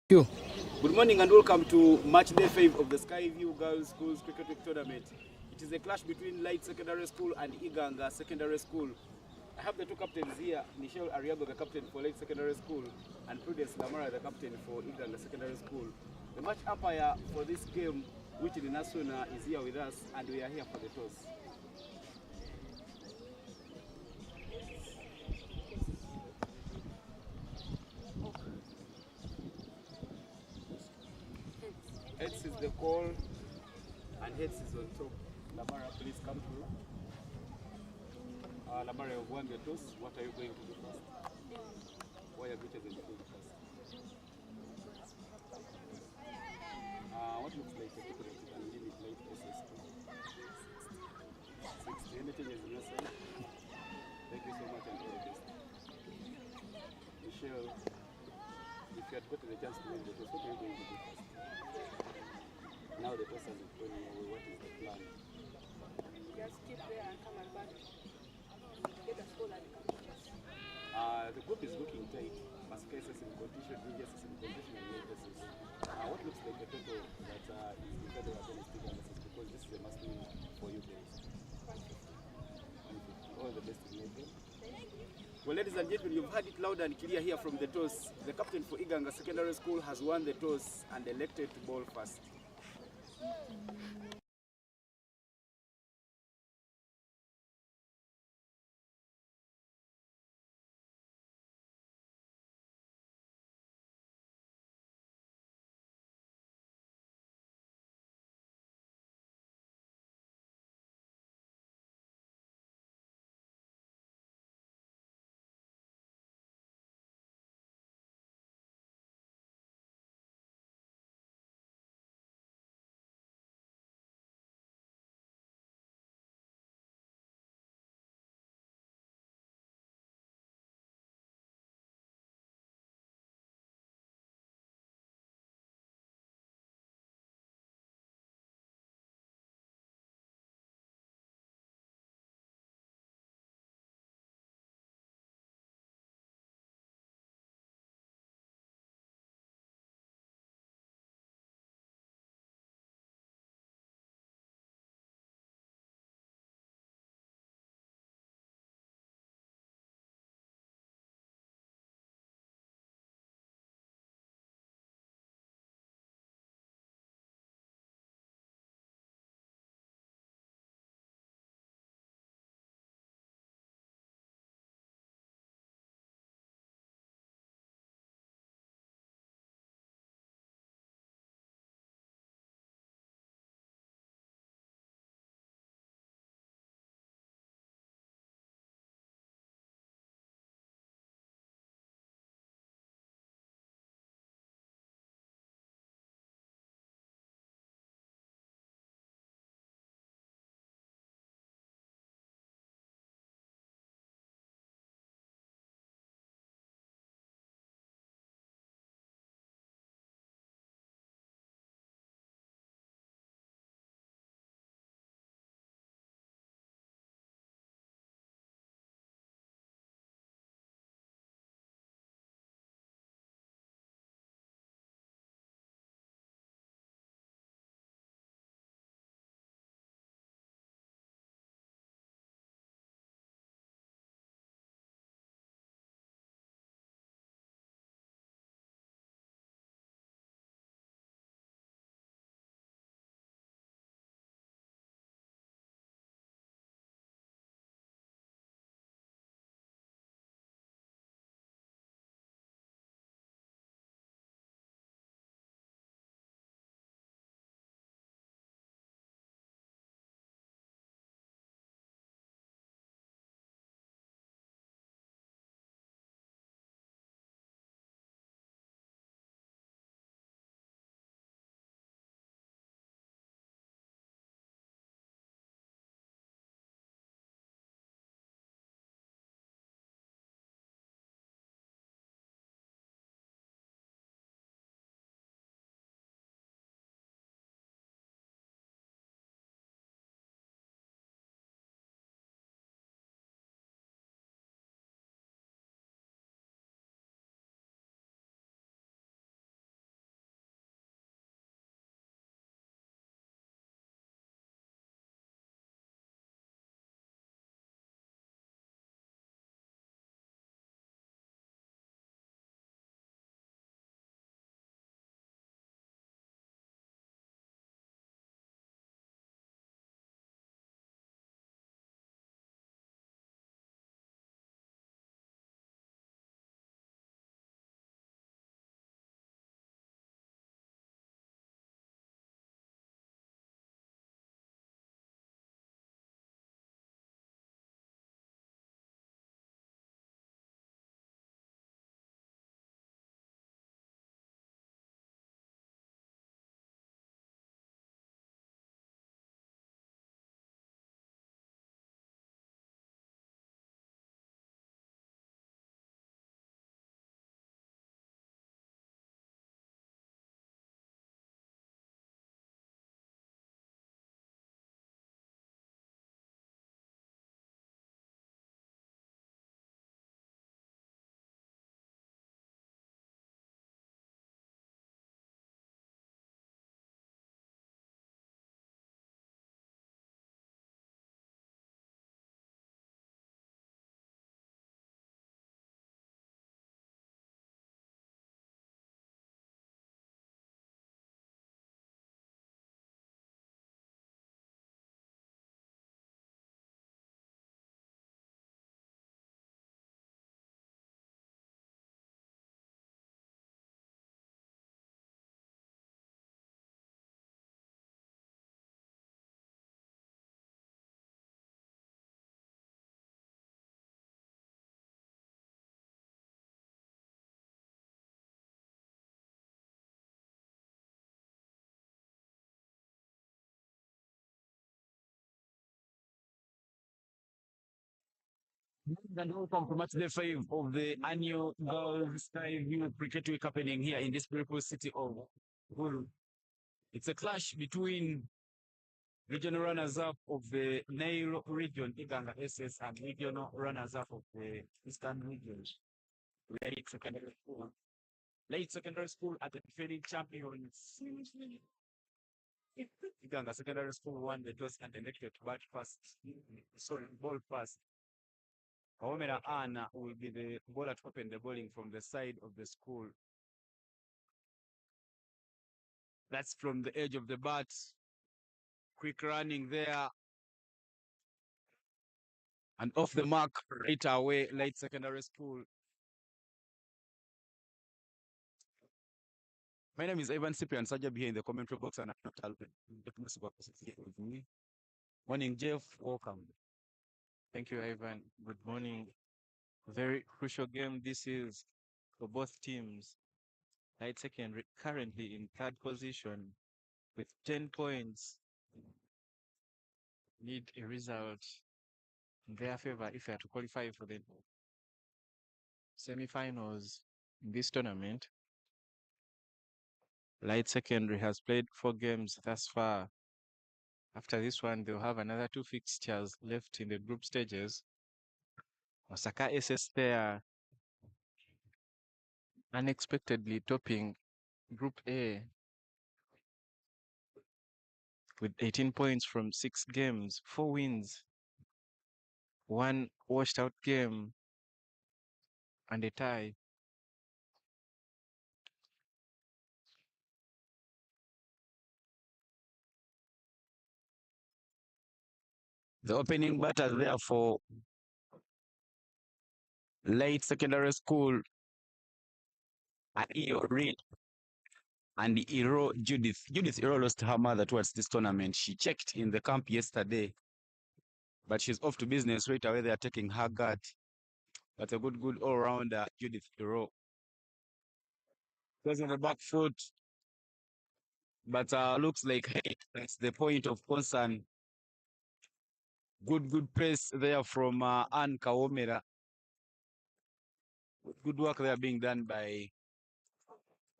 You. Good morning and welcome to match day 5 of the Skyview Girls Schools Cricket Week Tournament. It is a clash between Light Secondary School and Iganga Secondary School. I have the two captains here, Michelle Ariago, the captain for Light Secondary School, and Prudence Lamara, the captain for Iganga Secondary School. The match umpire for this game, Whitney Nasuna, is here with us, and we are here for the toss. Heads is the call, and heads is on top. Lamara, please come through. Lamara, you've won the toss. What are you going to do first? Why are you going to do first? What looks like a people that you can give it late SS2? 60. Anything is in your side? Thank you so much and all the best. Michelle, if you had gotten the chance to win the toss, what are you going to do first? Now the toss has gone your way. What is the plan? Just keep there and come and back. Get the score and come to us. The group is looking tight. Masaka is in competition, Rangers is in competition, and Lakers is. What looks like the total that is decided against the Uganda because this is a must win for you guys. 150. All the best in your game. Well, ladies and gentlemen, you've heard it loud and clear here from the toss. The captain for Iganga Secondary School has won the toss and elected to bowl first. And welcome to match day 5 of the annual Girls Sky View Cricket Week happening here in this beautiful city of Gulu. It's a clash between regional runners-up of the Nile region, Iganga SS, and regional runners-up of the Eastern region, Late Secondary School. Late Secondary School are the defending champions. Iganga Secondary School won the toss and elected to bat first. Sorry, ball first. Omera Anna will be the bowler to open the bowling from the side of the school. That's from the edge of the bat. Quick running there. And off the mark right away, Late Secondary School. My name is Ivan Cyprian Sajab here in the commentary box, and I'm not Alvin. Here with me. Morning, Jeff. Welcome. Thank you, Ivan. Good morning. Very crucial game this is for both teams. Light Secondary currently in third position with 10 points. Need a result in their favor if they are to qualify for the semi-finals in this tournament. Light Secondary has played 4 games thus far. After this one, they'll have another 2 fixtures left in the group stages. Osaka SS there unexpectedly topping Group A with 18 points from 6 games, 4 wins, 1 washed out game, and a tie. The opening batter there for Late Secondary School, Io Reed and Iro Judith. Judith Iro lost her mother towards this tournament. She checked in the camp yesterday, but she's off to business right away. They are taking her guard. But a good all-rounder, Judith Iro. Goes on the back foot, but looks like hey, that's the point of concern. Good press there from Anne Kawomera. Good work there being done by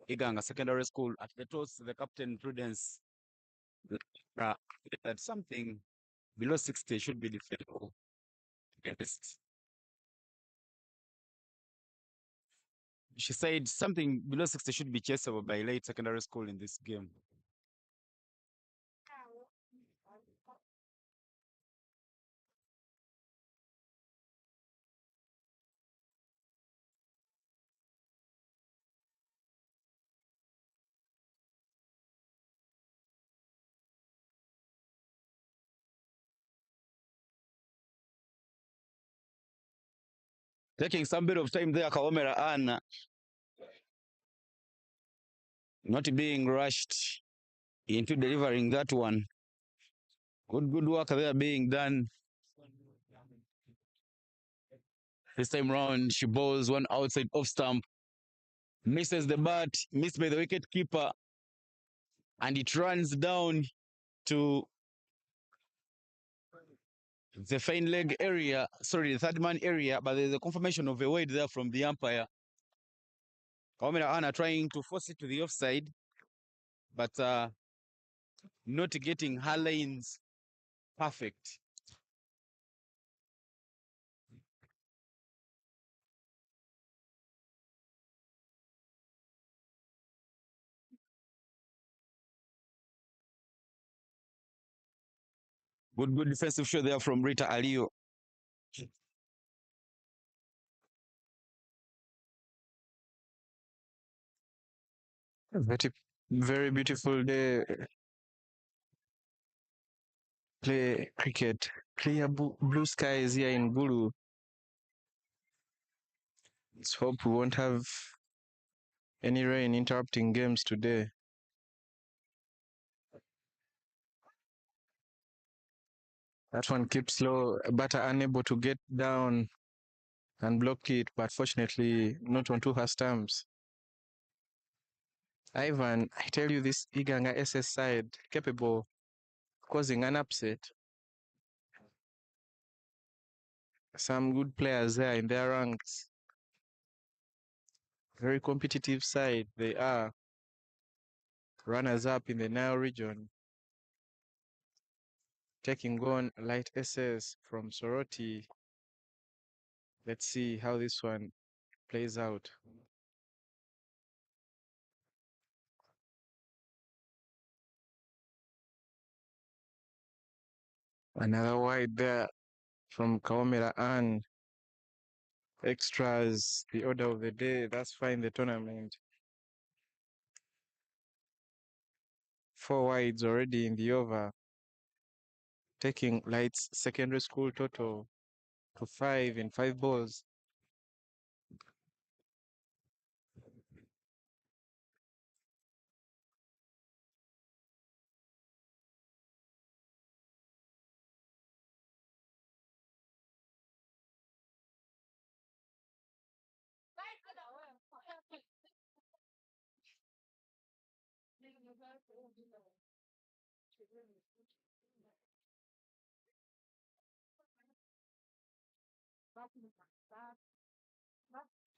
Iganga Secondary School. At the toss, the captain Prudence that something below 60 should be defendable. She said something below 60 should be chaseable by Late Secondary School in this game. Taking some bit of time there, Kawomera Anna. Not being rushed into delivering that one. Good work there being done. This time round, she bowls one outside off stump. Misses the bat, missed by the wicket keeper. And it runs down to the fine leg area, sorry, the third man area, but there's a confirmation of a wide there from the umpire. Kawomera Anna trying to force it to the offside, but not getting her lanes perfect. Good defensive show there from Rita Alio. Very beautiful day. Play cricket. Clear blue skies here in Gulu. Let's hope we won't have any rain interrupting games today. That one keeps low, batter unable to get down and block it, but fortunately not onto her stumps. Ivan, I tell you, this Iganga SS side capable of causing an upset. some good players there in their ranks. Very competitive side. They are runners up in the Nile region, taking on Light SS from Soroti. Let's see how this one plays out. Another wide there from Kaomera and extras, the order of the day. That's fine, the tournament. 4 wides already in the over, taking Light's secondary school total to 5 in 5 balls.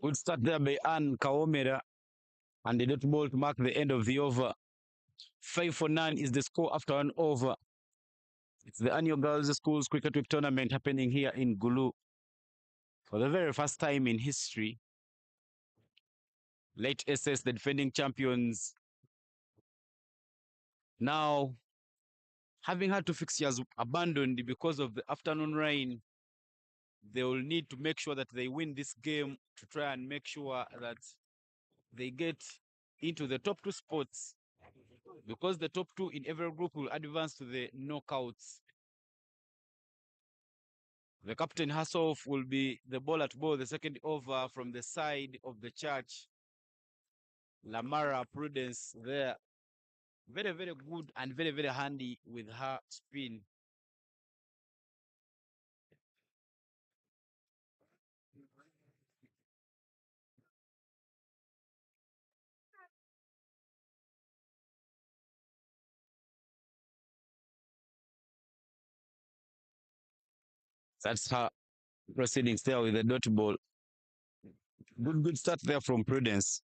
Good start there by Ann Kaomera and the dot ball to mark the end of the over. 5-9 is the score after an over. It's the annual Girls Schools Cricket Week tournament happening here in Gulu. For the very first time in history, Late SS, the defending champions, now having had 2 fixtures abandoned because of the afternoon rain, they will need to make sure that they win this game to try and make sure that they get into the top 2 spots, because the top 2 in every group will advance to the knockouts. The captain herself will be the ball at ball, the second over from the side of the church. Lamara Prudence there. Very, very good and very, very handy with her spin. That's her proceedings there with the dot ball. Good start there from Prudence.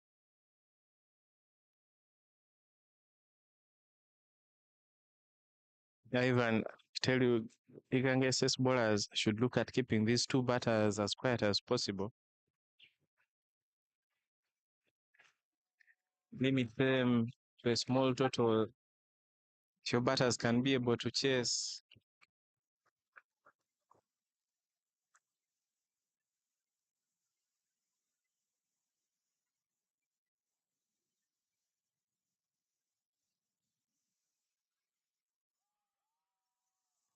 I even tell you, Iganga SS bowlers should look at keeping these 2 batters as quiet as possible. Limit them to a small total. Your batters can be able to chase.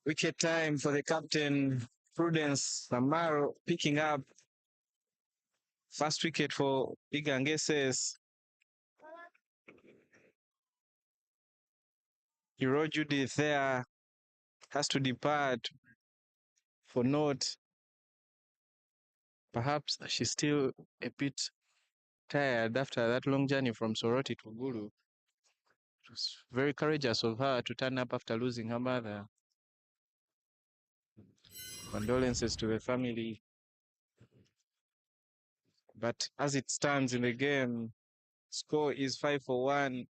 Wicket time for the captain, Prudence Samaro, picking up first wicket for Iganga SS. Hero Judith there has to depart for note. Perhaps she's still a bit tired after that long journey from Soroti to Gulu. It was very courageous of her to turn up after losing her mother. Condolences to the family. But as it stands in the game, score is 5-1.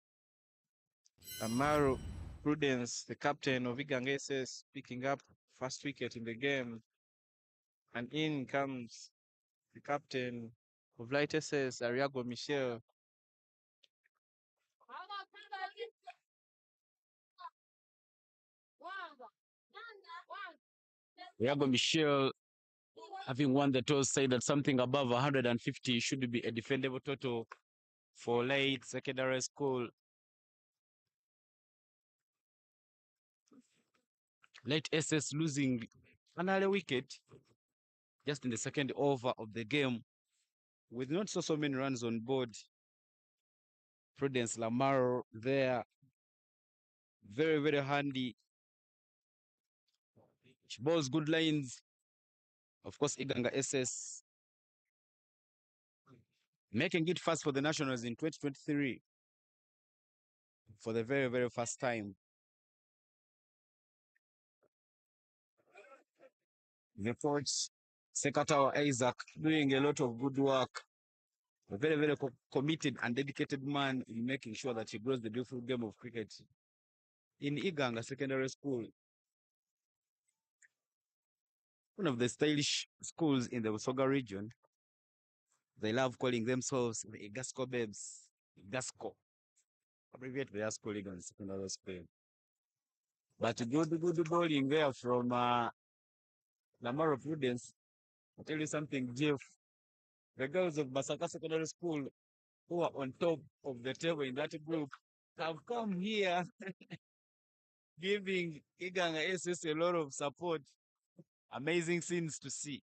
Amaru Prudence, the captain of Iganga SS, picking up first wicket in the game. And in comes the captain of Light SS, Ariago Michel. Iago Michel, having won the toss, said that something above 150 should be a defendable total for Late Secondary School. Late SS losing another wicket just in the second over of the game with not so many runs on board. Prudence Lamar there, very, very handy. She bowls good lines. Of course, Iganga SS making it fast for the Nationals in 2023 for the very, very first time. The coach Sekatawa Isaac doing a lot of good work. A very, very committed and dedicated man in making sure that he grows the beautiful game of cricket. In Iganga Secondary School, one of the stylish schools in the Usoga region, they love calling themselves the Igasco Babes. Igasco. Abbreviate their school Iganga Secondary School. But good bowling there from Lamar Prudence. I'll tell you something, Jeff. The girls of Masaka Secondary School who are on top of the table in that group have come here giving Iganga SS a lot of support. Amazing scenes to see.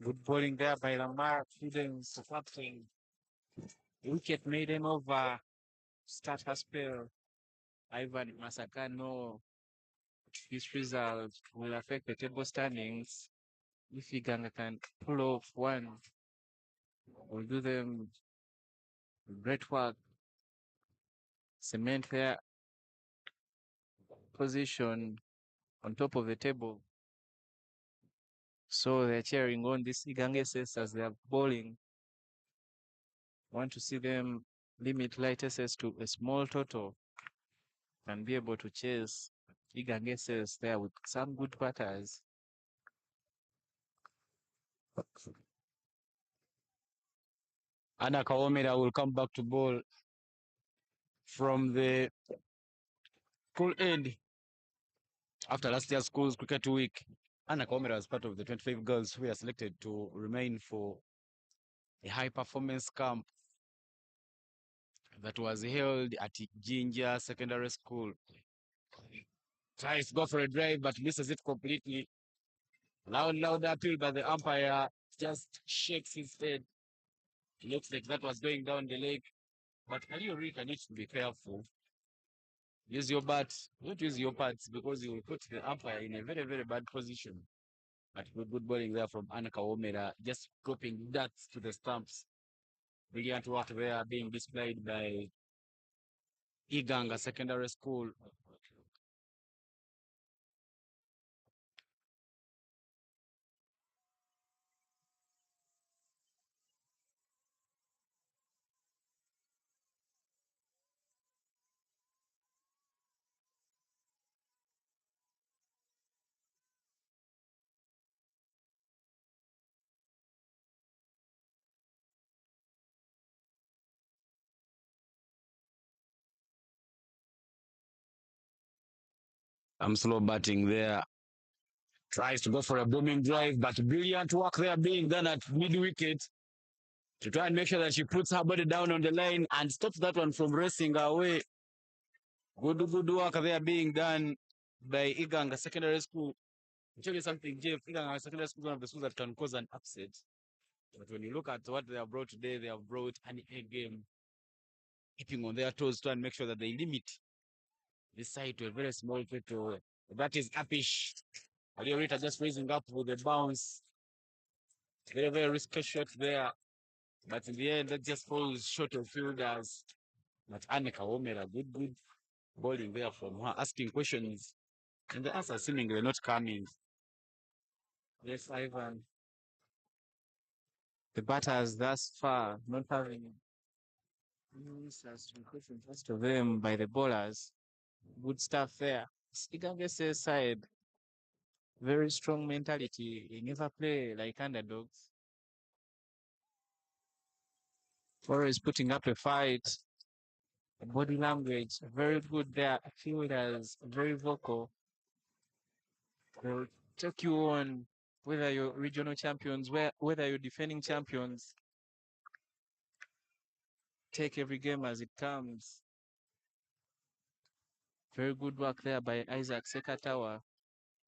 Good bowling there by Lamar Prudence, captain. Wicket made him over. Start her spell. Ivan Masakano. This result will affect the table standings. If Iganga can pull off one, will do them great work. Cement their position on top of the table. So they're cheering on this Igangeses as they are bowling. Want to see them limit light SS to a small total and be able to chase Igangeses there with some good batters. Anna Kawomera will come back to bowl from the school end after last year's school's cricket week. Anna Kawomera was part of the 25 girls who were selected to remain for a high performance camp that was held at Jinja Secondary School. Tries to go for a drive but misses it completely. Loud appeal by the umpire, just shakes his head. Looks like that was going down the leg. But you really need to be careful. Use your bat. Don't use your pads because you will put the umpire in a very, very bad position. But good bowling there from Anaka Omera, just dropping darts to the stumps. Brilliant work there being displayed by Iganga Secondary School. I'm slow batting there. Tries to go for a booming drive, but brilliant work there being done at mid wicket to try and make sure that she puts her body down on the line and stops that one from racing away. Good work there being done by Iganga Secondary School. I'll tell you something, Jeff. Iganga Secondary School is one of the schools that can cause an upset. But when you look at what they have brought today, they have brought an A game, keeping on their toes to and make sure that they limit this side to a very small total. That is Apish. Aliorita just raising up with a bounce. Very, very risky shot there. But in the end, that just falls short of fielders. But Annika Omera, good bowling there from her, asking questions. And the answer seemingly not coming. Yes, Ivan. The batters thus far not having answers to questions asked of them by the bowlers. Good stuff there. Igangese's side, very strong mentality. They never play like underdogs. Always putting up a fight. Body language, very good there. Fielders, very vocal. They'll take you on whether you're regional champions, whether you're defending champions. Take every game as it comes. Very good work there by Isaac Sekatawa.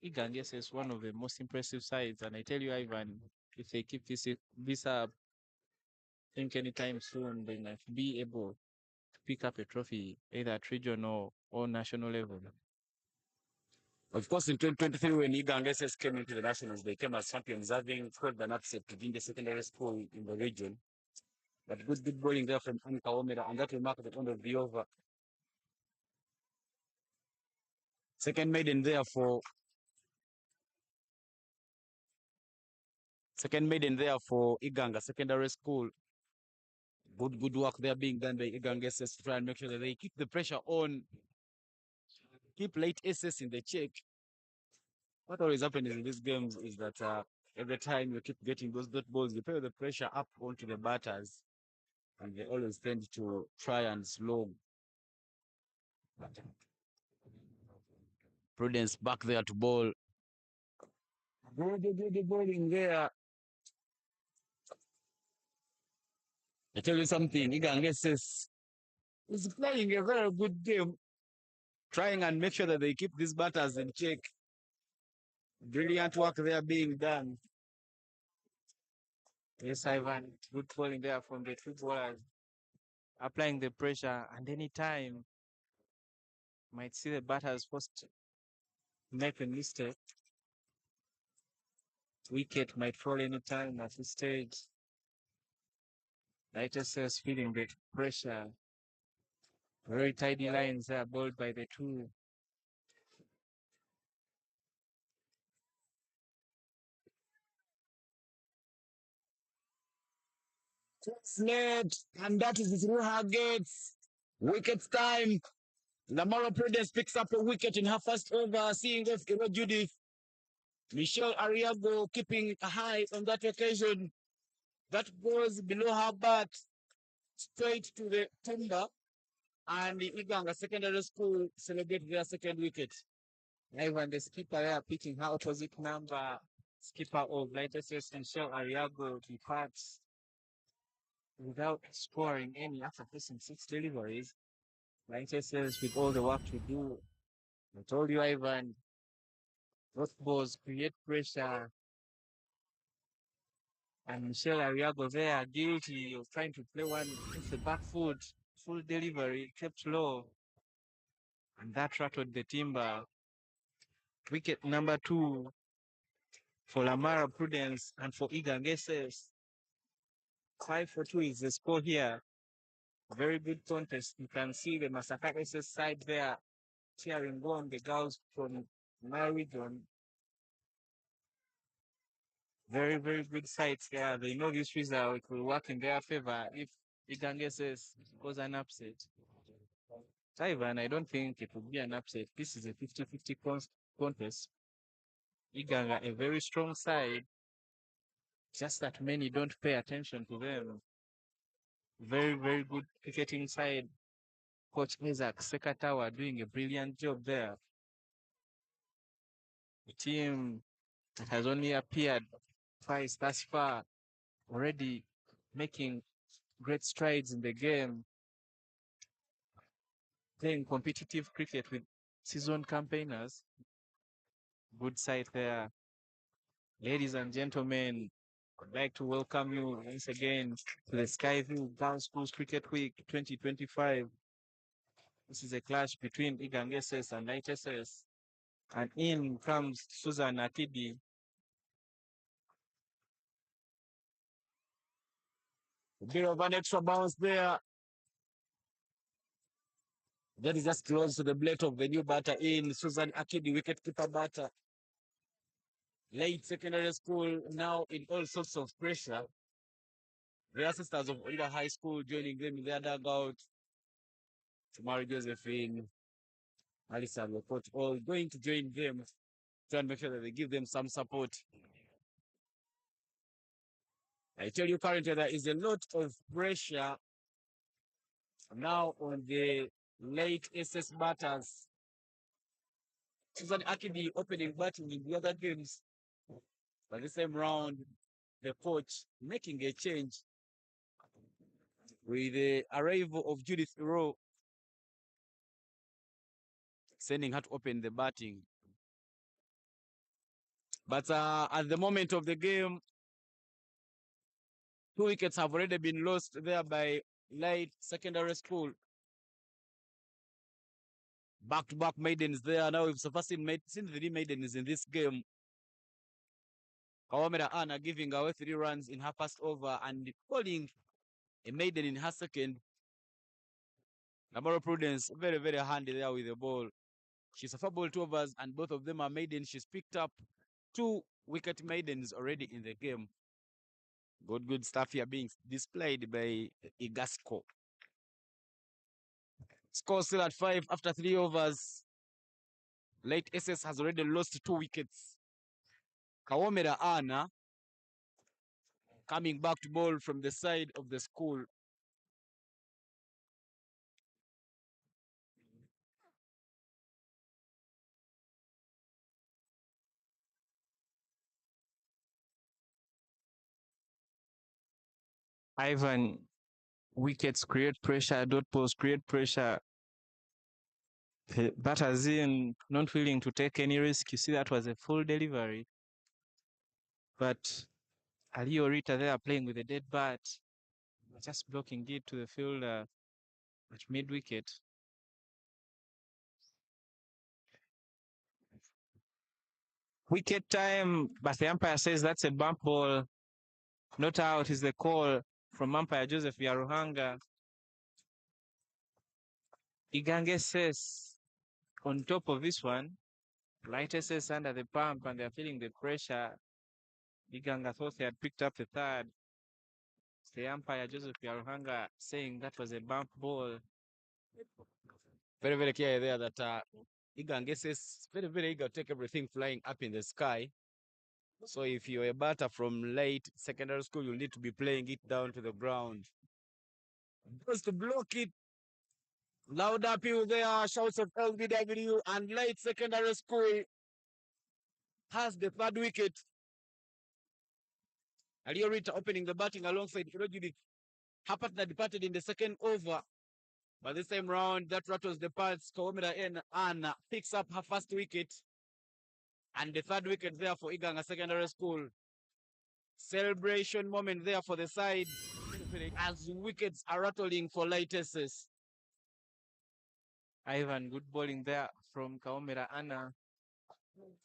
Iganges is one of the most impressive sides, and I tell you, Ivan, if they keep this up, I think anytime soon they might be able to pick up a trophy either at regional or national level. Of course, in 2023, when Iganga came into the nationals, they came as champions, having scored an upset within the secondary school in the region. But good bowling there from Annika Omera, and that will mark the end of the over. Second maiden there for Second maiden there for Iganga Secondary School. Good work there being done by Iganga SS to try and make sure that they keep the pressure on, keep late SS in the check. What always happens in these games is that every time you keep getting those dot balls, you put the pressure up onto the batters, and they always tend to try and slow. Prudence back there to bowl. Good bowling there. I tell you something, Iganga SS is playing a very good game, trying and make sure that they keep these batters in check. Brilliant work there being done. Yes, Ivan. Good bowling there from the two bowlers. Applying the pressure, and anytime might see the batters first make a mistake. Wicket might fall anytime at this stage. Lightest says feeling the pressure. Very tidy lines there bowled by the two. Sled, and that is through her gates. Wickets time. Lamaro Prudence picks up a wicket in her first over, seeing off Iro Judith. Michelle Ariago keeping a high on that occasion. That goes below her bat, straight to the timber, and the Iganga Secondary School celebrate their second wicket. Ivan, the skipper there picking her opposite number. Skipper of Lightest says Michelle Ariago departs without scoring any after facing 6 deliveries. Lightest says with all the work to do. I told you, Ivan, those balls create pressure. And Michelle Ariago there guilty of trying to play one with the back foot, full delivery, kept low. And that rattled the timber. Wicket number 2 for Lamara Prudence and for Igangeses. 5-2 is the score here. Very good contest. You can see the Masakareses side there cheering on the girls from my region. Very, very good sides there. They know this result will work in their favor if Igangeses was an upset. Ivan, I don't think it would be an upset. This is a 50-50 contest. Iganga, a very strong side, just that many don't pay attention to them. Very, very good cricketing side. Coach Isaac Sekatawa doing a brilliant job there. The team that has only appeared twice thus far, already making great strides in the game, playing competitive cricket with seasoned campaigners. Good side there. Ladies and gentlemen, I'd like to welcome you once again to the Skyview Girls Schools Cricket Week 2025. This is a clash between Igangeses and Light SS. And in comes Susan Akidi. A bit of an extra bounce there. That is just close to the blade of the new batter in Susan Akidi, wicketkeeper batter. Late secondary school now in all sorts of pressure. Their sisters of Oida High School joining them in their dugout. Tamari Josephine, Alisa Lokot, all going to join them, try and make sure that they give them some support. I tell you currently there is a lot of pressure now on the late SS batters. Susan Akidi opening batting in the other games. But this time round, the coach making a change with the arrival of Judith Rowe, sending her to open the batting. But at the moment of the game, 2 wickets have already been lost there by Light Secondary School. Back-to-back maidens there. Now we've so far seen the 3 maidens in this game. Kawamera Anna giving away 3 runs in her first over and calling a maiden in her second. Namoro Prudence, very, very handy there with the ball. She's a 4-ball 2 overs and both of them are maidens. She's picked up 2 wicket maidens already in the game. Good stuff here being displayed by Igasco. Score still at 5 after 3 overs. Late SS has already lost 2 wickets. Kawomera Anna coming back to ball from the side of the school. Ivan, wickets create pressure, dot balls create pressure. Batters in, not willing to take any risk. You see, that was a full delivery. But Ali Orita there playing with a dead bat, just blocking it to the fielder at mid wicket. Wicket time, but the umpire says that's a bump ball. Not out is the call from umpire Joseph Yaruhanga. Iganga says on top of this one, Light SS under the pump and they're feeling the pressure. Iganga thought they had picked up the third. The umpire Joseph Yaruhanga saying that was a bump ball. Very, very clear there that Iganga is very eager to take everything flying up in the sky. So if you're a batter from late secondary school, you'll need to be playing it down to the ground. Just to block it. Loud appeal there, shouts of LBW, and late secondary school has the third wicket. Aliorita opening the batting alongside Hirojudi. Her partner departed in the second over. But this time round, that rattles the pads. Kawomera Anna picks up her first wicket. And the third wicket there for Iganga Secondary School. Celebration moment there for the side as wickets are rattling for Light SS. Ivan, good bowling there from Kawomera Anna.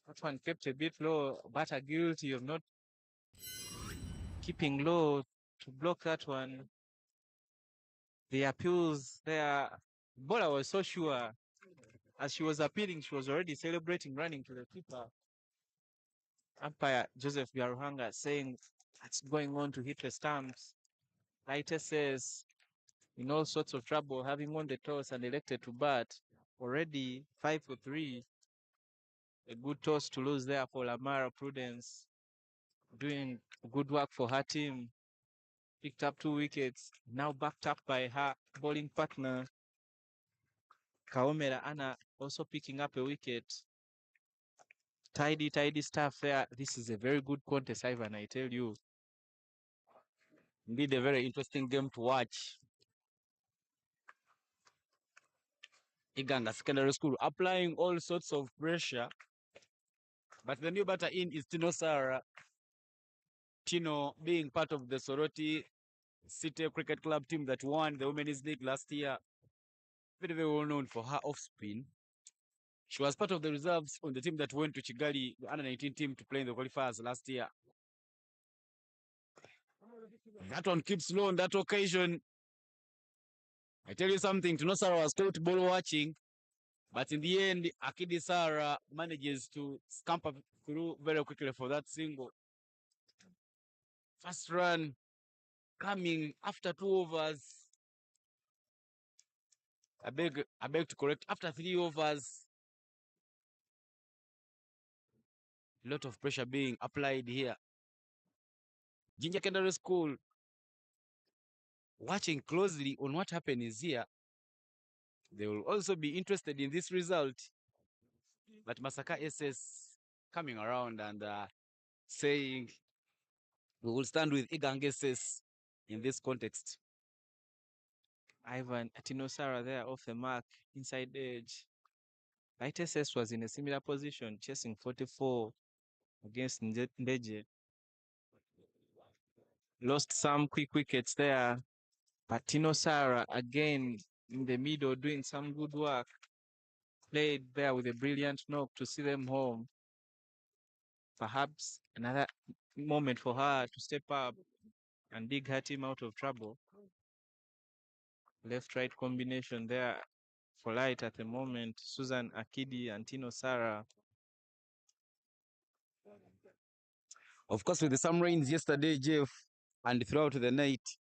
That one kept a bit low. Batter guilty of not keeping low to block that one. The appeals there, bowler was so sure. As she was appealing, she was already celebrating, running to the keeper. Umpire Joseph Biaruhanga saying that's going on to hit the stumps. Lighter says in all sorts of trouble, having won the toss and elected to bat. Already 5 for 3. A good toss to lose there for Lamara Prudence. Doing good work for her team. Picked up 2 wickets. Now backed up by her bowling partner. Kawomera Anna also picking up a wicket. Tidy stuff there. This is a very good contest, Ivan, I tell you. Indeed, a very interesting game to watch. Iganga Secondary School applying all sorts of pressure. But the new batter in is Tino Sara. Tino being part of the Soroti City Cricket Club team that won the Women's League last year. Very well known for her off spin. She was part of the reserves on the team that went to Chigali, the under 19 team, to play in the qualifiers last year. That one keeps low on that occasion. I tell you something, Tunosara was caught ball watching, but in the end, Akidi Sara manages to scamper through very quickly for that single. First run coming after 2 overs. I beg to correct, after 3 overs. A lot of pressure being applied here. Ginger Secondary School watching closely on what happens here. They will also be interested in this result. But Masaka SS coming around and saying we will stand with Iganga SS in this context. Ivan Atinosara there off the mark, inside edge. Light SS was in a similar position, chasing 44 against Ndeje. Lost some quick wickets there. But Tino Sara again in the middle doing some good work. Played there with a brilliant knock to see them home. Perhaps another moment for her to step up and dig her team out of trouble. Left-right combination there for Light at the moment. Susan Akidi and Tino Sara. Of course, with some rains yesterday, Jeff, and throughout the night.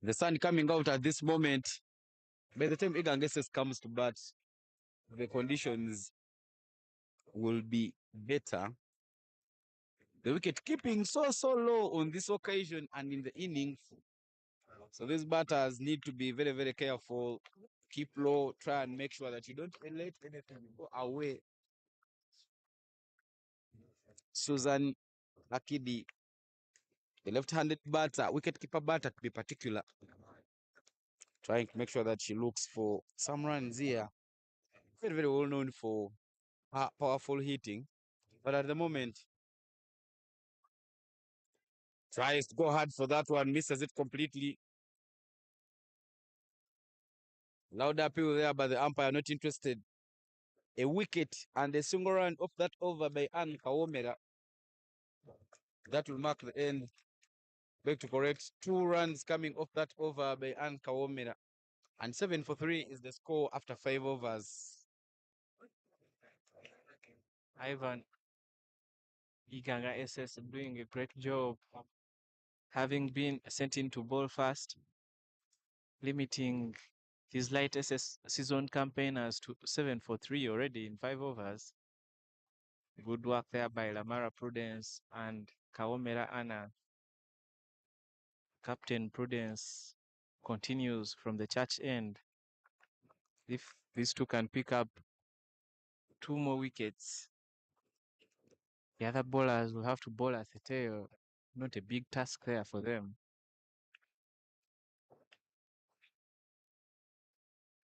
The sun coming out at this moment. By the time Iganga comes to bat, the conditions will be better. The wicket keeping so low on this occasion and in the innings. So these batters need to be very careful. Keep low, try and make sure that you don't let anything go away. Susan Akidi, the left-handed batter, wicket-keeper batter to be particular, trying to make sure that she looks for some runs here. Very well known for her powerful hitting, but at the moment tries to go hard for that one, misses it completely. Loud appeal there by the umpire, not interested. A wicket and a single run off that over by Ann Kawomera. That will mark the end. Back to correct. 2 runs coming off that over by Ann Kawomera. And 7 for 3 is the score after 5 overs. Ivan, Iganga SS doing a great job, having been sent in to bowl fast, limiting his light SS season campaigners to 7 for 3 already in 5 overs. Good work there by Lamara Prudence and Kawomera Anna. Captain Prudence continues from the church end. If these two can pick up 2 more wickets, the other bowlers will have to bowl at the tail. Not a big task there for them.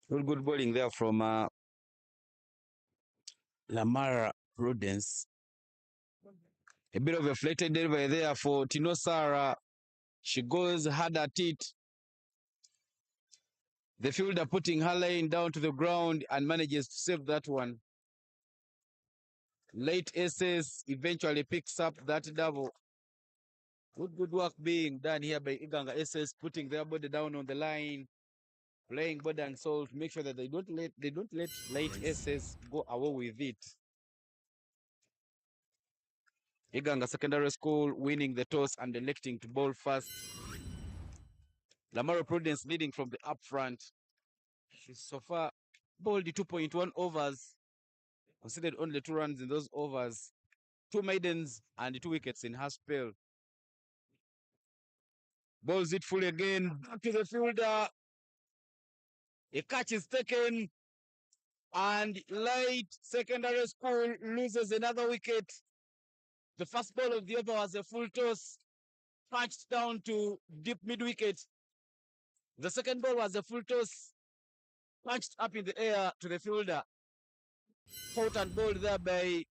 Good bowling there from Lamara Prudence. A bit of a flatted delivery there for Tino Sara. She goes hard at it. The fielder putting her line down to the ground and manages to save that one. Late SS eventually picks up that double. Good work being done here by Iganga SS, putting their body down on the line, playing body and soul to make sure that they don't let late SS go away with it. Iganga Secondary School winning the toss and electing to bowl first. Lamaro Prudence leading from the up front. She's so far bowled 2.1 overs, conceded only 2 runs in those overs, 2 maidens and 2 wickets in her spell. Bowls it full again, back to the fielder. A catch is taken, and Light Secondary School loses another wicket. The first ball of the over was a full toss, patched down to deep mid wicket. The second ball was a full toss, patched up in the air to the fielder. Caught and bowled there by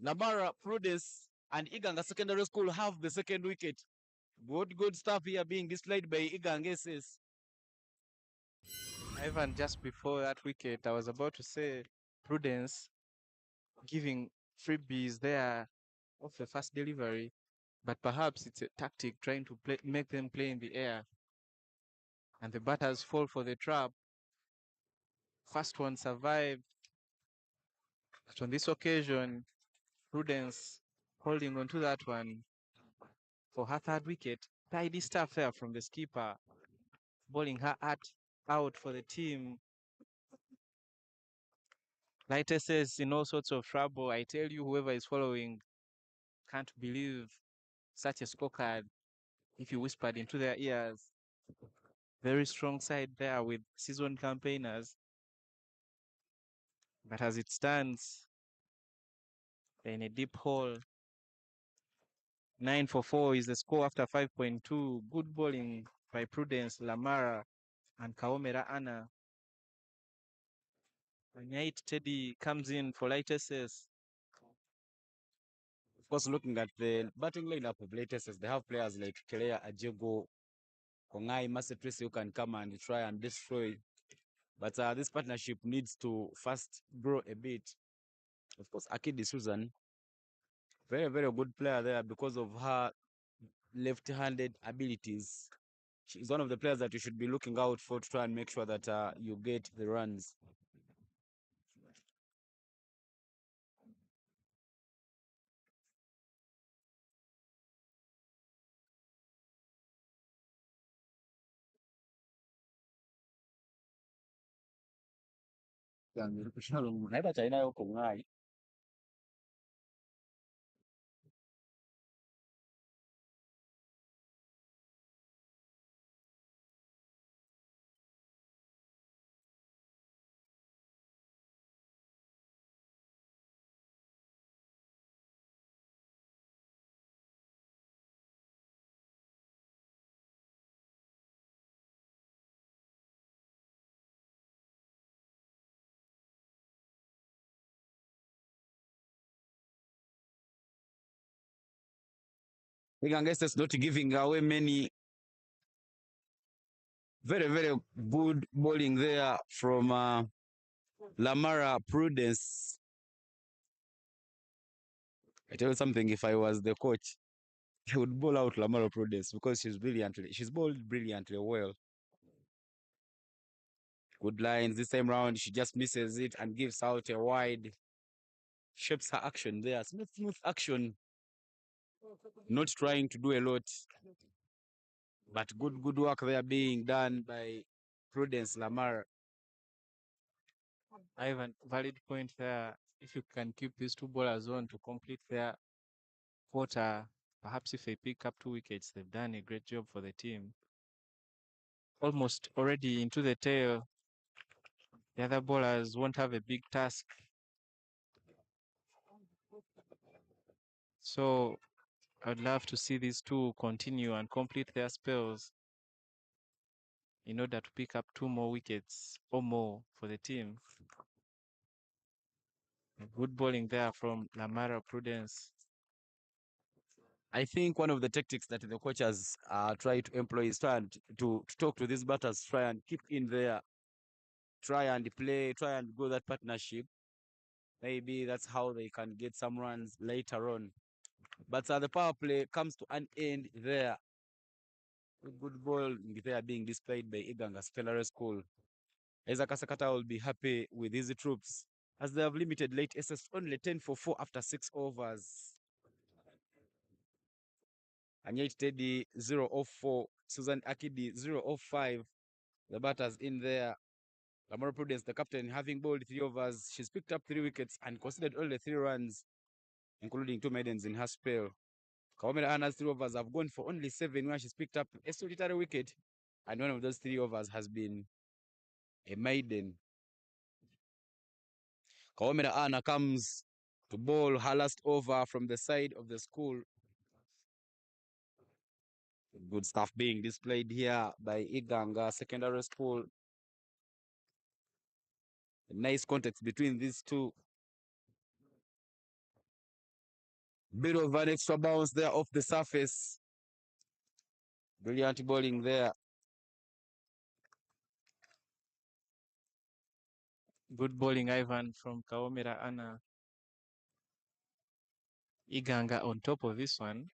Lamara Prudence, and Iganga Secondary School have the second wicket. Good stuff here being displayed by Iganga SS. Ivan, just before that wicket, I was about to say Prudence giving freebies there of the first delivery, but perhaps it's a tactic trying to make them play in the air, and the batters fall for the trap. First one survived, but on this occasion, Prudence holding on to that one for her third wicket. Tidy stuff there from the skipper, bowling her out for the team. Lighter says in all sorts of trouble. I tell you, whoever is following can't believe such a scorecard if you whispered into their ears. Very strong side there with seasoned campaigners. But as it stands, they're in a deep hole. 9 for 4 is the score after 5.2. Good bowling by Prudence, Lamara, and Kaomera Anna. Nyait Teddy comes in for latest. Of course, looking at the batting lineup of latest, they have players like Kelea Ajego, Kongai, Masetrisi who can come and try and destroy. But this partnership needs to first grow a bit. Of course, Akidi Susan, very good player there because of her left-handed abilities. She's one of the players that you should be looking out for to try and make sure that you get the runs. Naye bakyalinayo ku ngaayi. Iganga is not giving away many very, very good bowling there from Lamara Prudence. I tell you something, if I was the coach, I would bowl out Lamara Prudence because she's bowled brilliantly well. Good lines this time round. She just misses it and gives out a wide. Shapes her action there. Smooth action. Not trying to do a lot. But good work there being done by Prudence Lamar. Ivan, valid point there. If you can keep these two bowlers on to complete their quarter, perhaps if they pick up 2 wickets, they've done a great job for the team. Almost already into the tail. The other bowlers won't have a big task. So I'd love to see these two continue and complete their spells in order to pick up 2 more wickets or more for the team. Good bowling there from Lamara Prudence. I think one of the tactics that the coaches try to employ is try and to talk to these batters, try and keep in there, try and play, try and go that partnership. Maybe that's how they can get some runs later on. But the power play comes to an end there. Good ball there being displayed by Iganga Secondary School. Isaac Asakata will be happy with his troops as they have limited late SS only 10 for 4 after 6 overs. Anyet Teddy 0-4, Susan Akidi 0-5. The batters in there. Lamar Prudence, the captain, having bowled 3 overs. She's picked up 3 wickets and conceded only 3 runs, including 2 maidens in her spell. Kawamera Anna's 3 overs have gone for only 7, where she's picked up a solitary wicket, and one of those 3 overs has been a maiden. Kawamera Anna comes to bowl her last over from the side of the school. Good stuff being displayed here by Iganga Secondary School. A nice context between these two. Bit of an extra bounce there off the surface. Brilliant bowling there. Good bowling, Ivan, from Kawamera Anna. Iganga on top of this one.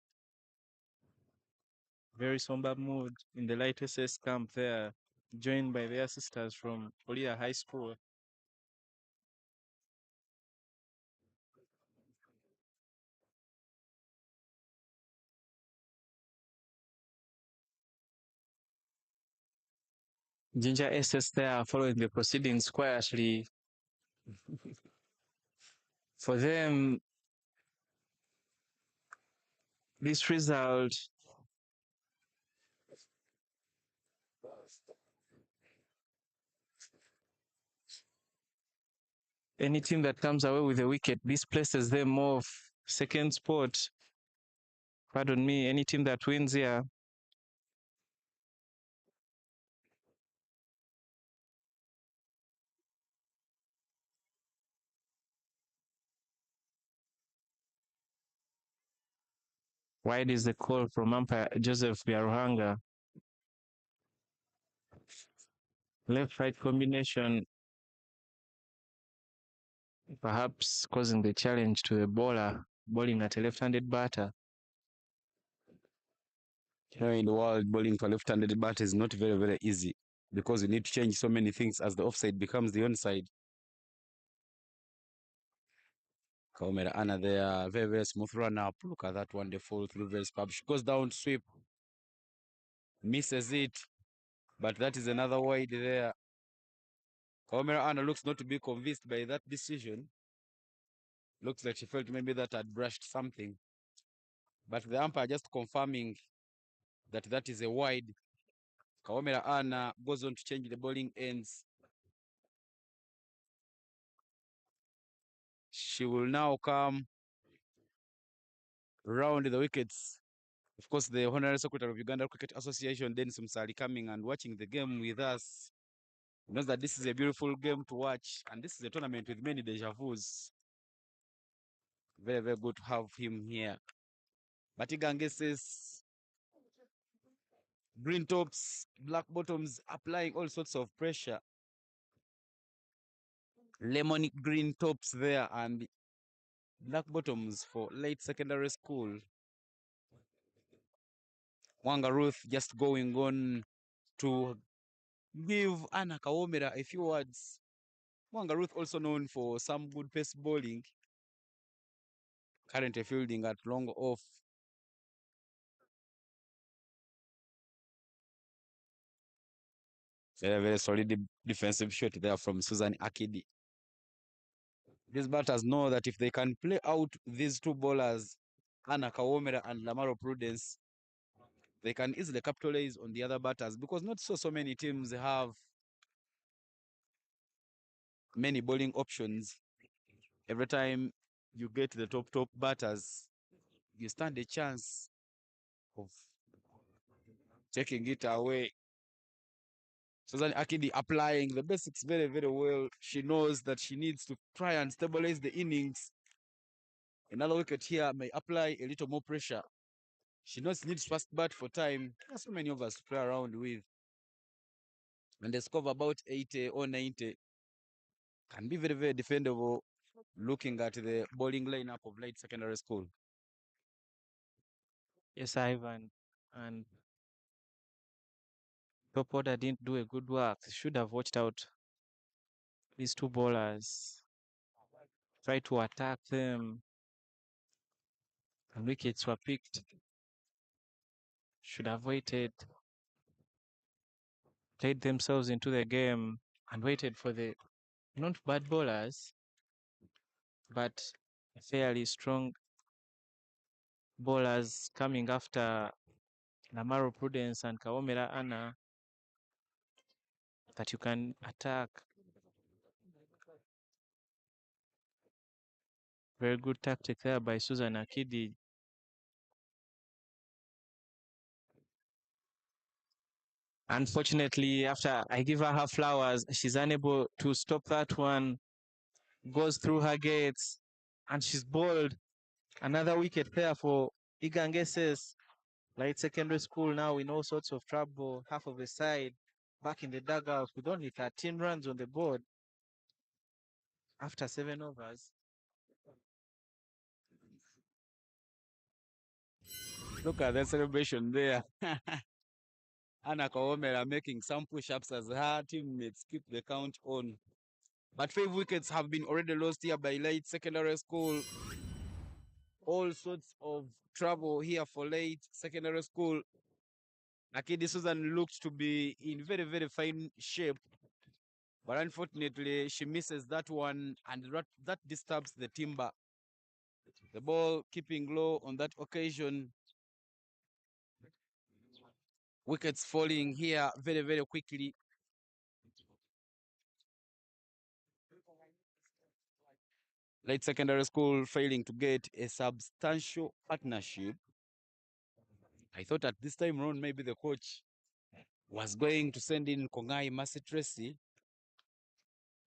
Very somber mood in the light SS camp there, joined by their sisters from Olia High School. Ginger SS there following the proceedings quietly. For them, this result any team that comes away with a wicket, this places them off second spot. Pardon me, any team that wins here. Wide is the call from umpire Joseph Biaruhanga. Left-right combination, perhaps causing the challenge to a bowler bowling at a left-handed batter. Here in the world, bowling to a left-handed batter is not very, very easy because you need to change so many things as the offside becomes the onside. Kawamera Anna there, very, very smooth run up. Look at that one, they fall through very superb. She goes down to sweep, misses it, but that is another wide there. Kawamera Anna looks not to be convinced by that decision. Looks like she felt maybe that had brushed something. But the umpire just confirming that that is a wide. Kawamera Anna goes on to change the bowling ends. She will now come round the wickets. Of course, the Honorary Secretary of Uganda Cricket Association, Dennis Musali, coming and watching the game with us. He knows that this is a beautiful game to watch, and this is a tournament with many deja vus. Very, very good to have him here. But Iganga says green tops, black bottoms, applying all sorts of pressure. Lemon green tops there and black bottoms for late secondary school. Wanga Ruth just going on to give Anna Kawomera a few words. Wanga Ruth also known for some good pace bowling. Currently fielding at long off. Very, very solid defensive shot there from Susan Akidi. These batters know that if they can play out these two bowlers, Anna Kawomera and Lamaro Prudence, they can easily capitalize on the other batters because not so many teams have many bowling options. Every time you get the top batters, you stand a chance of taking it away. Susan Akidi applying the basics very, very well. She knows that she needs to try and stabilize the innings. Another wicket here may apply a little more pressure. She knows she needs fast bat for time. There's so many of us to play around with. And they score about 80 or 90. Can be very, very defendable looking at the bowling lineup of late secondary school. Yes, Ivan. And top order didn't do a good work. They should have watched out these two bowlers. Try to attack them. And wickets were picked. Should have waited. Played themselves into the game and waited for the not bad bowlers, but fairly strong bowlers coming after Lamaro Prudence and Kawomera Anna that you can attack. Very good tactic there by Susan Akidi. Unfortunately, after I give her flowers, she's unable to stop that one. Goes through her gates and she's bowled. Another wicket there for Igangeses. Light secondary school now in all sorts of trouble. Half of the side back in the dugout with only 13 runs on the board after 7 overs. Look at the celebration there. Anna Kawomera making some push-ups as her teammates keep the count on. But 5 wickets have been already lost here by late secondary school. All sorts of trouble here for late secondary school. Akidi Susan looked to be in very, very fine shape. But unfortunately, she misses that one and that disturbs the timber. The ball keeping low on that occasion. Wickets falling here very, very quickly. Late secondary school failing to get a substantial partnership. I thought at this time around maybe the coach was going to send in Kongai Mercy Tracy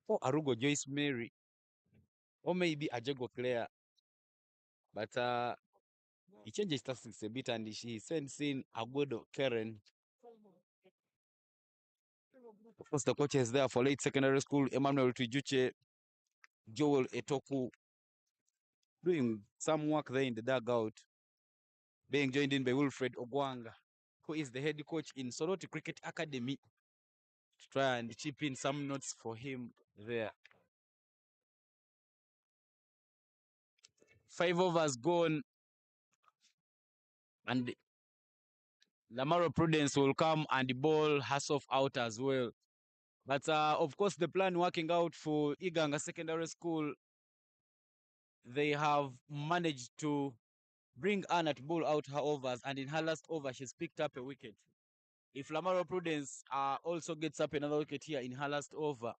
or Arugo Joyce Mary or maybe Ajego Claire. But he changes tactics a bit and she sends in Agodo Karen. Of course, the coach is there for late secondary school, Emmanuel Tujuche, Joel Etoku, doing some work there in the dugout, being joined in by Wilfred Ogwanga, who is the head coach in Soroti Cricket Academy, to try and chip in some notes for him there. 5 overs gone, and Lamaro Prudence will come and bowl Hassoff out as well. But of course, the plan working out for Iganga Secondary School, they have managed to bring Anna to bowl out her overs, and in her last over, she's picked up a wicket. If Lamaro Prudence also gets up another wicket here in her last over,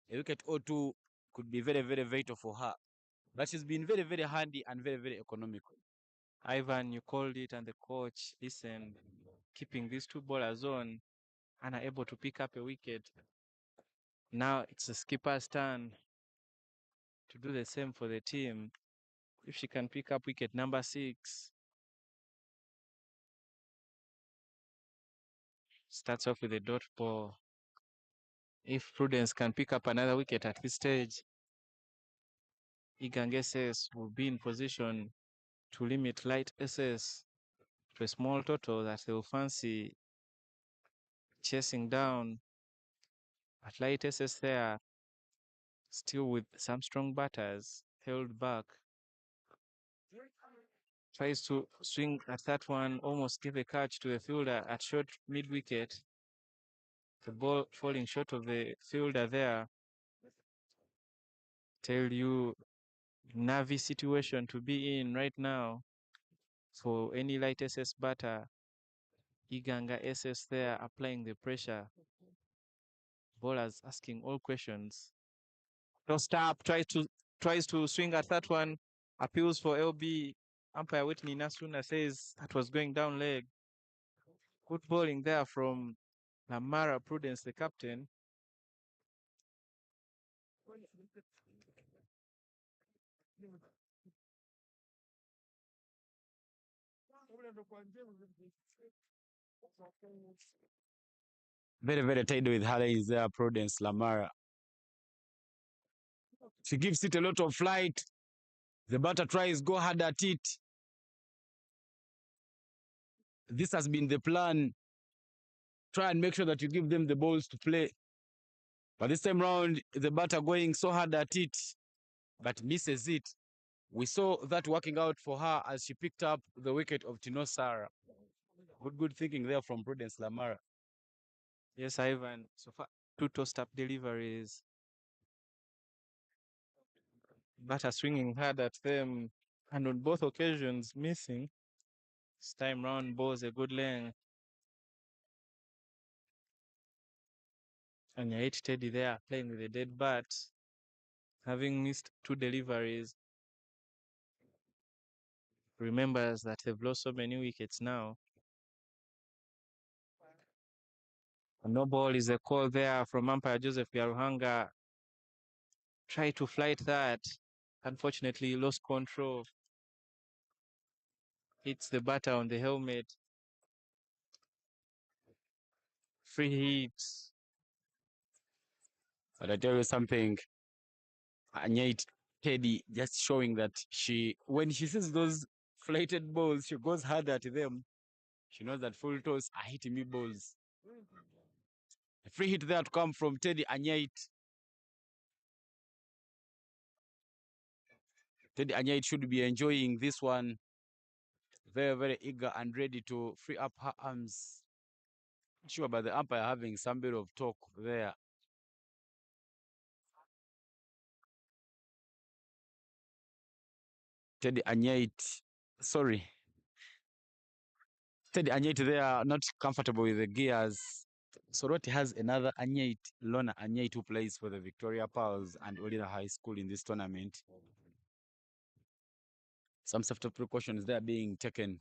a wicket or two could be very, very vital for her. But she's been very, very handy and very, very economical. Ivan, you called it, and the coach listened, keeping these two bowlers on and are able to pick up a wicket. Now it's the skipper's turn to do the same for the team. If she can pick up wicket number 6, starts off with a dot ball. If Prudence can pick up another wicket at this stage, Iganga SS will be in position to limit light SS to a small total that they will fancy chasing down. But light SS there, still with some strong batters, held back. Tries to swing at that one, almost give a catch to the fielder at short mid wicket. The ball falling short of the fielder there. Tell you, nervy situation to be in right now for any light SS batter. Iganga SS there applying the pressure. Bowlers asking all questions. No stop, tries to swing at that one. Appeals for LB. Umpire Whitney Nasruna says that was going down leg. Good bowling there from Lamara Prudence, the captain. Very, very tight with her is there, Prudence Lamara. She gives it a lot of flight. The batter tries go hard at it. This has been the plan. Try and make sure that you give them the balls to play. But this time round, the batter going so hard at it, but misses it. We saw that working out for her as she picked up the wicket of Tino Sara. Good thinking there from Prudence Lamara. Yes, Ivan. So far, 2 tossed-up deliveries. Batter swinging hard at them, and on both occasions missing. This time round, balls a good length. And you hate Teddy there playing with a dead bat, having missed 2 deliveries. Remembers that they've lost so many wickets now. A no ball is a call there from umpire Joseph Garuhanga. Try to flight that. Unfortunately, lost control. Hits the batter on the helmet. Free hits. But I tell you something, Anyait Teddy just showing that when she sees those flighted balls, she goes hard at them. She knows that full toss are hitting me balls. A free hit there to come from Teddy Anyait. Teddy Anyait should be enjoying this one. Very, very eager and ready to free up her arms. Sure about the umpire having some bit of talk there. Teddy Anyait, sorry. Teddy Anyait there not comfortable with the gears. Soroti has another Anyait, Lona Anyait, who plays for the Victoria Pearls and Olina High School in this tournament. Some safety precautions there being taken.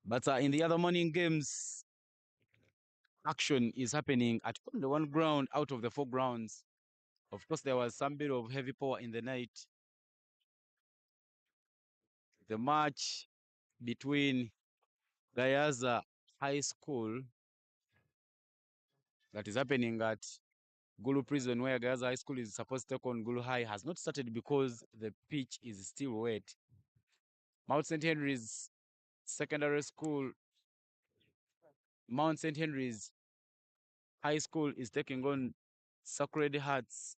But in the other morning games, action is happening at only one ground out of the 4 grounds. Of course, there was some bit of heavy power in the night. The match between Gayaza High School that is happening at Gulu Prison, where Gayaza High School is supposed to take on Gulu High, has not started because the pitch is still wet. Mount St. Henry's Secondary School, Mount St. Henry's High School is taking on Sacred Hearts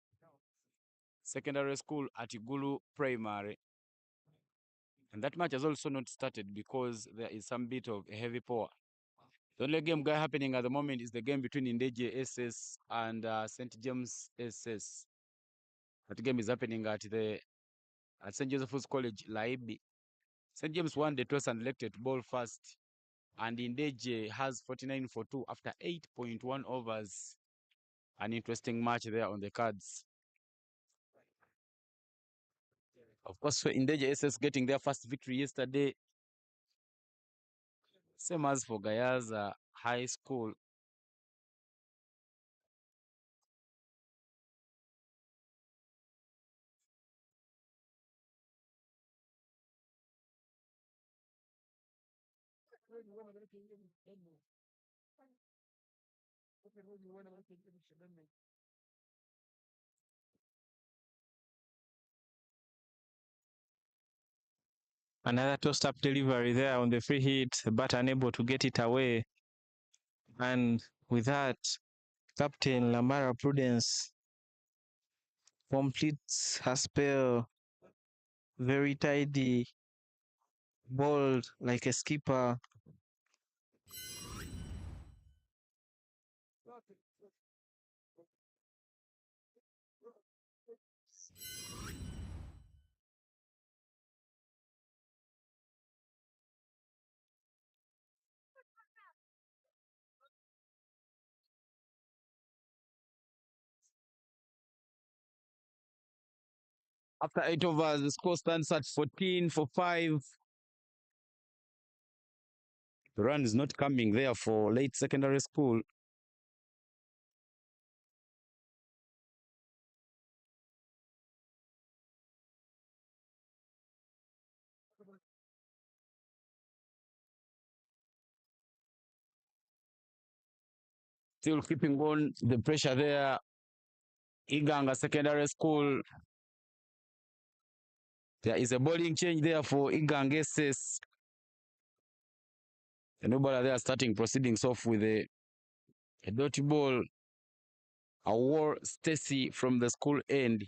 Secondary School at Gulu Primary. And that match has also not started because there is some bit of a heavy pour. The only game guy happening at the moment is the game between Indeje SS and St. James SS. That game is happening at St. Joseph's College, Laibi. St. James won the toss and elected to ball first, and Indeje has 49 for 2 after 8.1 overs. An interesting match there on the cards. Of course, for Indeje SS getting their first victory yesterday, same as for Gayaza High School. Another tossed-up delivery there on the free hit, but unable to get it away. And with that, Captain Lamara Prudence completes her spell. Very tidy, bold like a skipper. After 8 overs, the score stands at 14 for 5. The run is not coming there for late secondary school. Still keeping on the pressure there. Iganga Secondary School. There is a bowling change there for Iganga SS. The new bowler there starting proceedings off with a dirty ball. A war Stacy from the school end.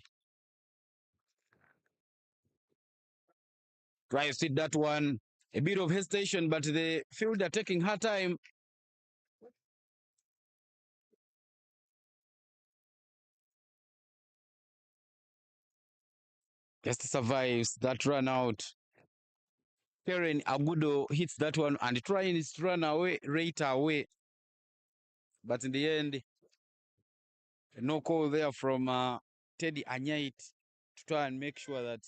Tries to hit that one. A bit of hesitation, but the fielder taking her time. Just survives that run out. Karen Agudo hits that one and trying to run away, right away. But in the end, no call there from Teddy Anyait to try and make sure that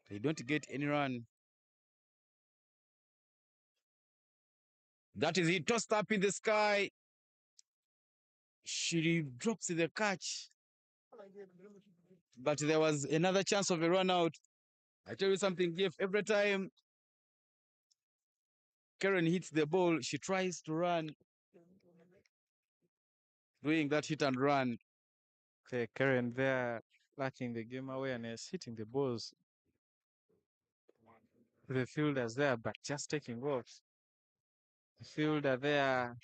they don't get any run. That is it, tossed up in the sky. She drops the catch. But there was another chance of a run out. I tell you something, Jeff, every time Karen hits the ball, she tries to run, doing that hit and run. Okay, Karen there lacking the game awareness, hitting the balls. The fielders there, but just taking off. The fielder there,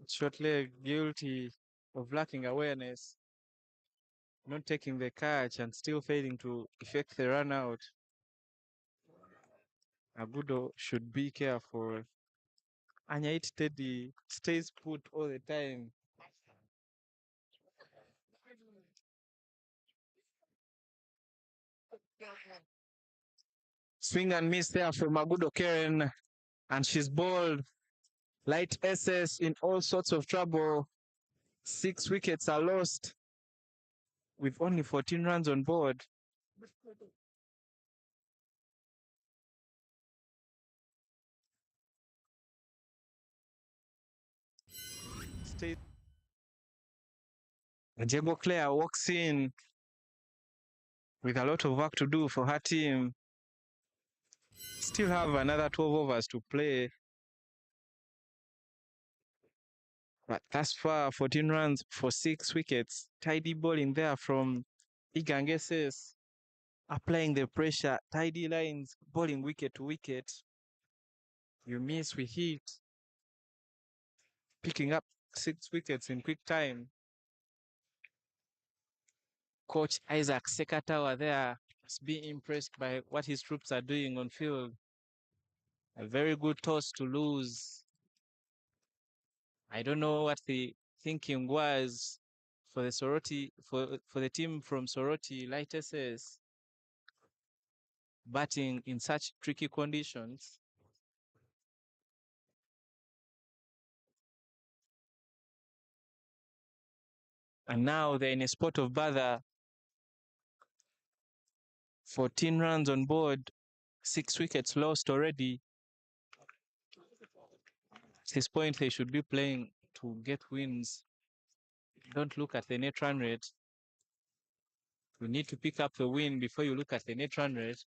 short leg, guilty of lacking awareness, not taking the catch and still failing to effect the run out. Agudo should be careful. Anyait Teddy stays put all the time. Swing and miss there from Agudo Karen, and she's bowled. Light SS in all sorts of trouble. 6 wickets are lost with only 14 runs on board. State. Diego Claire walks in with a lot of work to do for her team. Still have another 12 overs to play. But thus far, 14 runs for 6 wickets. Tidy bowling there from Igangeses. Applying the pressure, tidy lines, bowling wicket to wicket. You miss, we hit. Picking up 6 wickets in quick time. Coach Isaac Sekatawa there is being impressed by what his troops are doing on field. A very good toss to lose. I don't know what the thinking was for the Soroti for the team from Soroti Light SS batting in such tricky conditions. And now they're in a spot of bother. 14 runs on board, 6 wickets lost already. At this point, they should be playing to get wins. Don't look at the net run rate. You need to pick up the win before you look at the net run rate.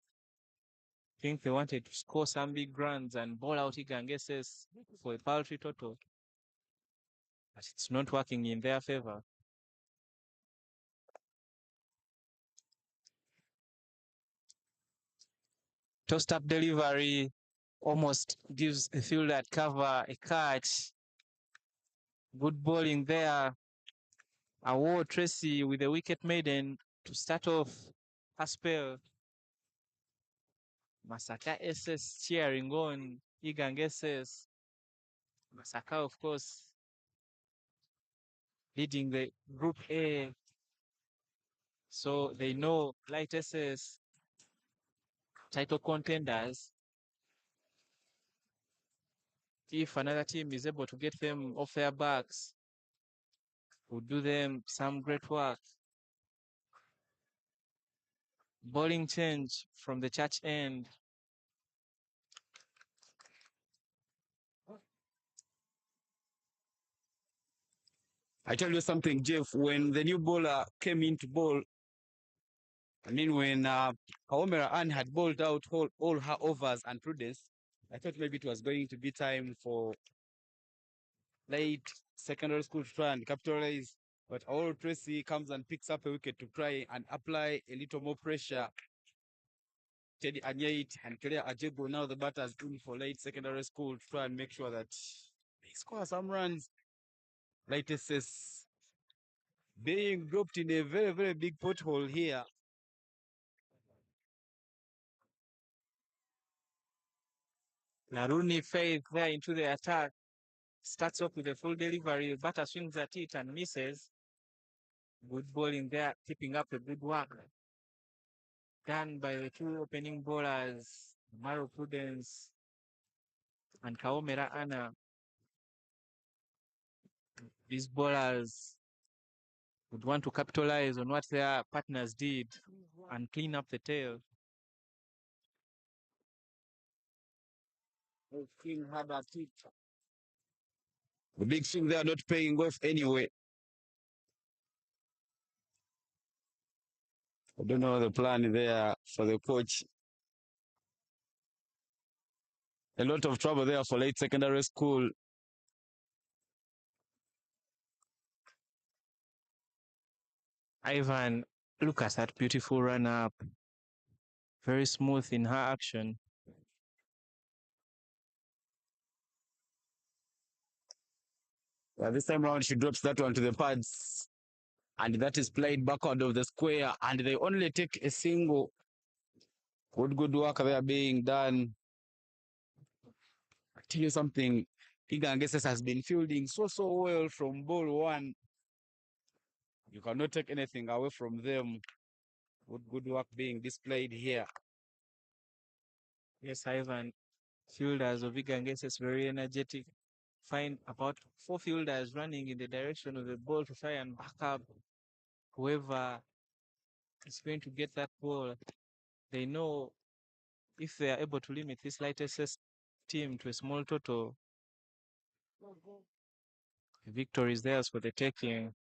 I think they wanted to score some big runs and ball out Igangeses for a paltry total. But it's not working in their favor. Tossed up delivery almost gives a fielder at cover a catch. Good bowling there. Award Tracy with a wicket maiden to start off her spell. Masaka SS cheering on Igang SS. Masaka, of course, leading the Group A. So they know Light SS title contenders. If another team is able to get them off their backs, will do them some great work. Bowling change from the church end. I tell you something, Jeff, when the new bowler came into bowl, when Kaomera Ann had bowled out all her overs and Prudence, I thought maybe it was going to be time for late secondary school to try and capitalize. But our Tracy comes and picks up a wicket to try and apply a little more pressure. Teddy Anyait and Claire Ajego, now the batters in for late secondary school to try and make sure that they score some runs. Late SS being dropped in a very, very big pothole here. Naruni Faith there into the attack. Starts off with a full delivery. Batter swings at it and misses. Good bowling there, keeping up a good work done by the two opening bowlers, Maro Prudence and Kaomera Anna. These bowlers would want to capitalize on what their partners did and clean up the tail. The big thing they are not paying off anyway. I don't know the plan there for the coach. A lot of trouble there for late secondary school. Ivan, look at that beautiful run up. Very smooth in her action. This time around, she drops that one to the pads. And that is played backward of the square. And they only take a single. Good work there being done. I tell you something, Igangeses has been fielding so well from ball one. You cannot take anything away from them. Good work being displayed here. Yes, Ivan. Fielders of Iganges is very energetic. Find about 4 fielders running in the direction of the ball to try and back up whoever is going to get that ball. They know if they are able to limit this lightest team to a small total, victory is theirs for the taking.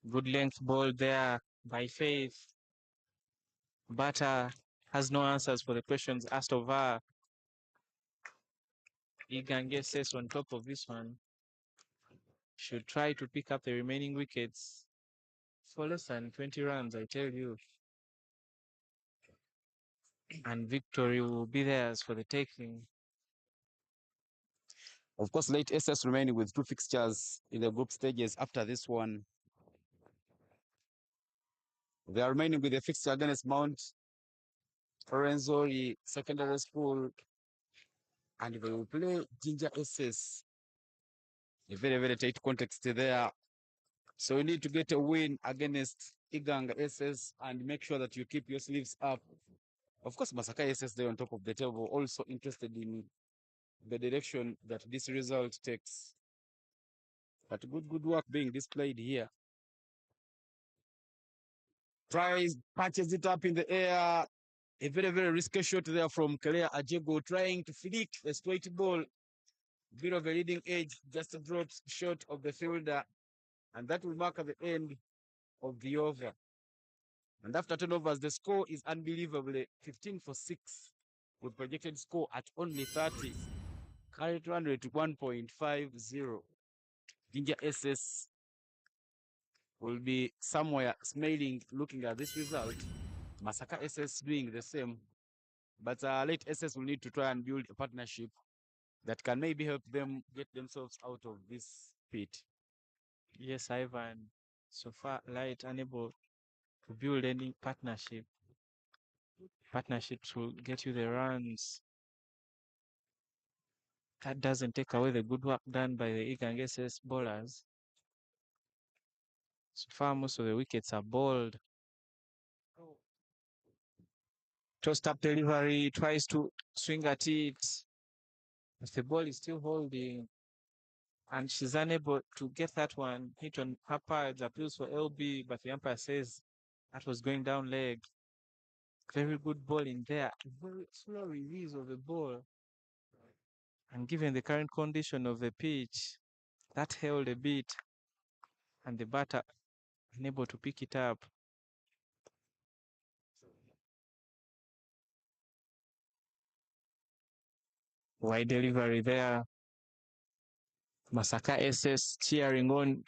Good length ball there by Faith. Batter has no answers for the questions asked of her. Iganges on top of this one. Should try to pick up the remaining wickets for less than 20 runs, I tell you. And victory will be theirs for the taking. Of course, late SS remaining with 2 fixtures in the group stages after this one. They are remaining with a fixture against Mount Lorenzo Secondary School, and they will play Ginger SS A very, very tight context there. So you need to get a win against Iganga SS and make sure that you keep your sleeves up. Of course, Masaka SS there on top of the table, also interested in the direction that this result takes. But good work being displayed here. Tries, patches it up in the air. A very, very risky shot there from Kelea Ajego, trying to flick a straight ball. Bit of a leading edge, just drops short of the fielder. And that will mark at the end of the over. And after turnovers, the score is unbelievably 15 for 6, with projected score at only 30. Current run rate 1.50. Ginger SS will be somewhere smiling looking at this result. Masaka SS doing the same. But late SS will need to try and build a partnership that can maybe help them get themselves out of this pit. Yes, Ivan. So far, Light unable to build any partnership. Partnerships will get you the runs. That doesn't take away the good work done by the Iganga bowlers. So far, most of the wickets are bowled. Tossed up delivery, tries to swing at it. But the ball is still holding. And she's unable to get that one. Hit on her pads, appeals for LB, but the umpire says that was going down leg. Very good ball in there. Very slow release of the ball. And given the current condition of the pitch, that held a bit. And the batter unable to pick it up. Wide delivery there. Masaka SS cheering on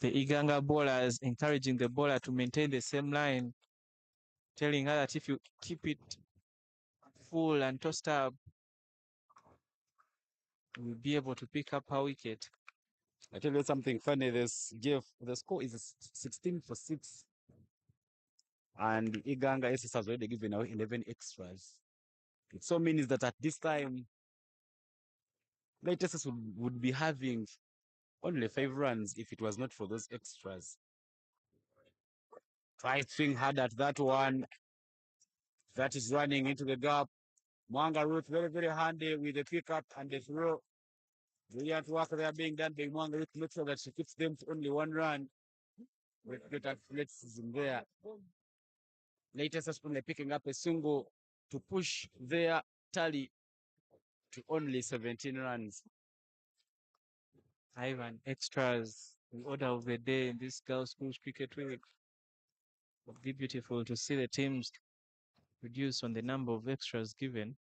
the Iganga bowlers, encouraging the bowler to maintain the same line, telling her that if you keep it full and tossed up, you'll be able to pick up her wicket. I tell you something funny. This Jeff, the score is 16 for 6, and Iganga SS has already given out 11 extras. It so means that at this time, Light SS would be having only 5 runs if it was not for those extras. Try swing hard at that one. That is running into the gap. Mwanga Ruth very, very handy with the pickup and the throw. Brilliant work there being done by Mwanga Ruth to make sure that she keeps them to only 1 run. With great athleticism there. Latest only picking up a single to push their tally to only 17 runs. Ivan, extras, the order of the day in this girls' schools cricket week. It'd be beautiful to see the teams reduce on the number of extras given.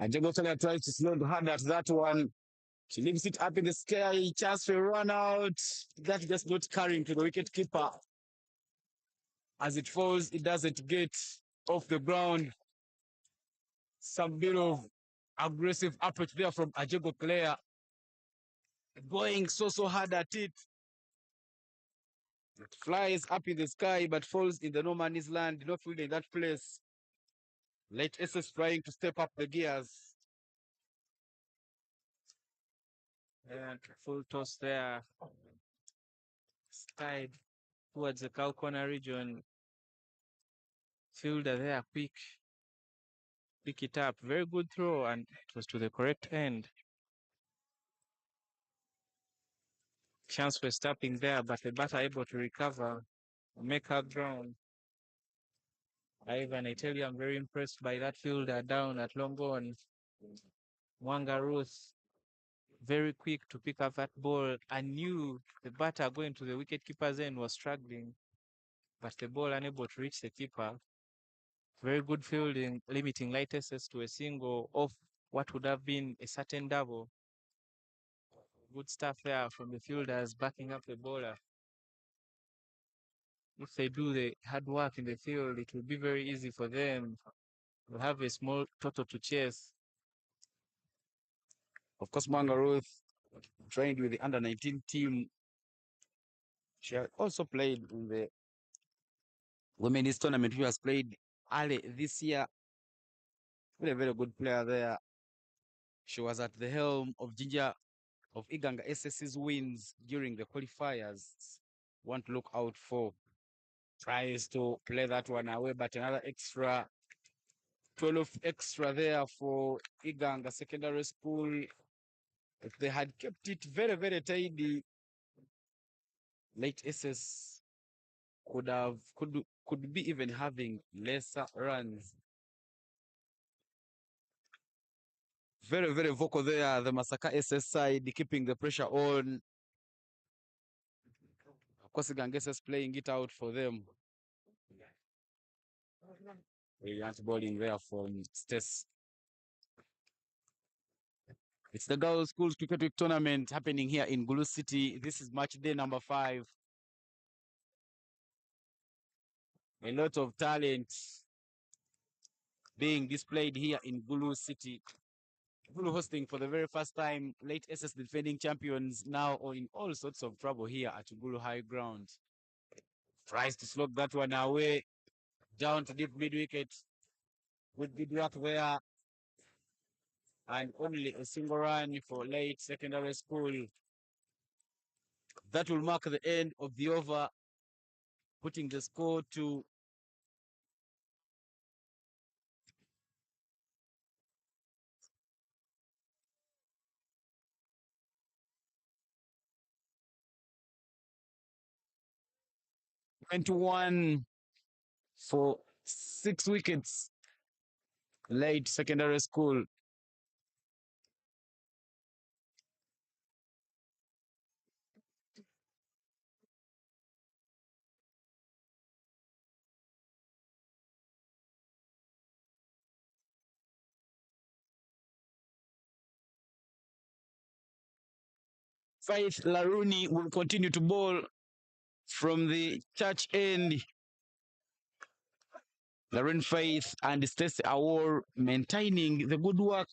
And Jagotala tries to slow hard at that one. She leaves it up in the sky. Chance for a run out. That's just not carrying to the wicket keeper. As it falls, it doesn't get off the ground. Some bit of aggressive approach there from Ajego player. Going so hard at it. It flies up in the sky but falls in the no man's land. No field in that place. Light SS trying to step up the gears. And full toss there. Skied towards the cow corner region. Fielder there, quick. Pick it up. Very good throw, and it was to the correct end. Chance for stopping there, but the batter able to recover, make up ground. Ivan, I tell you, I'm very impressed by that fielder down at long on. Mwanga Ruth, very quick to pick up that ball. I knew the batter going to the wicket keeper's end was struggling, but the ball unable to reach the keeper. Very good fielding, limiting Light SS to a single off what would have been a certain double. Good stuff there from the fielders backing up the bowler. If they do the hard work in the field, it will be very easy for them. They'll have a small total to chase. Of course, Mwanga Ruth trained with the under 19 team. She also played in the women's tournament. She has played Ali this year. Very, very good player there. She was at the helm of Ginger of Iganga SS's wins during the qualifiers. Want to look out for. Tries to play that one away, but another extra 12 extra there for Iganga Secondary School. If they had kept it very, very tidy, late SS could be even having lesser runs. Very, very vocal there, the Masaka SS side, keeping the pressure on. Of course, Iganga SS playing it out for them. Brilliant bowling there from Stess. It's the Girls Schools Cricket Week tournament happening here in Gulu City. This is match day number 5. A lot of talent being displayed here in Gulu City. Gulu hosting for the very first time late SS defending champions now or in all sorts of trouble here at Gulu High Ground. Tries to slog that one away down to deep mid wicket. Good work there. And only a single run for late secondary school. That will mark the end of the over, putting the score to 21 for 6 wickets. Late secondary school. Faith Laruni will continue to bowl from the church end. Lauren Faith and Stacey Awor maintaining the good work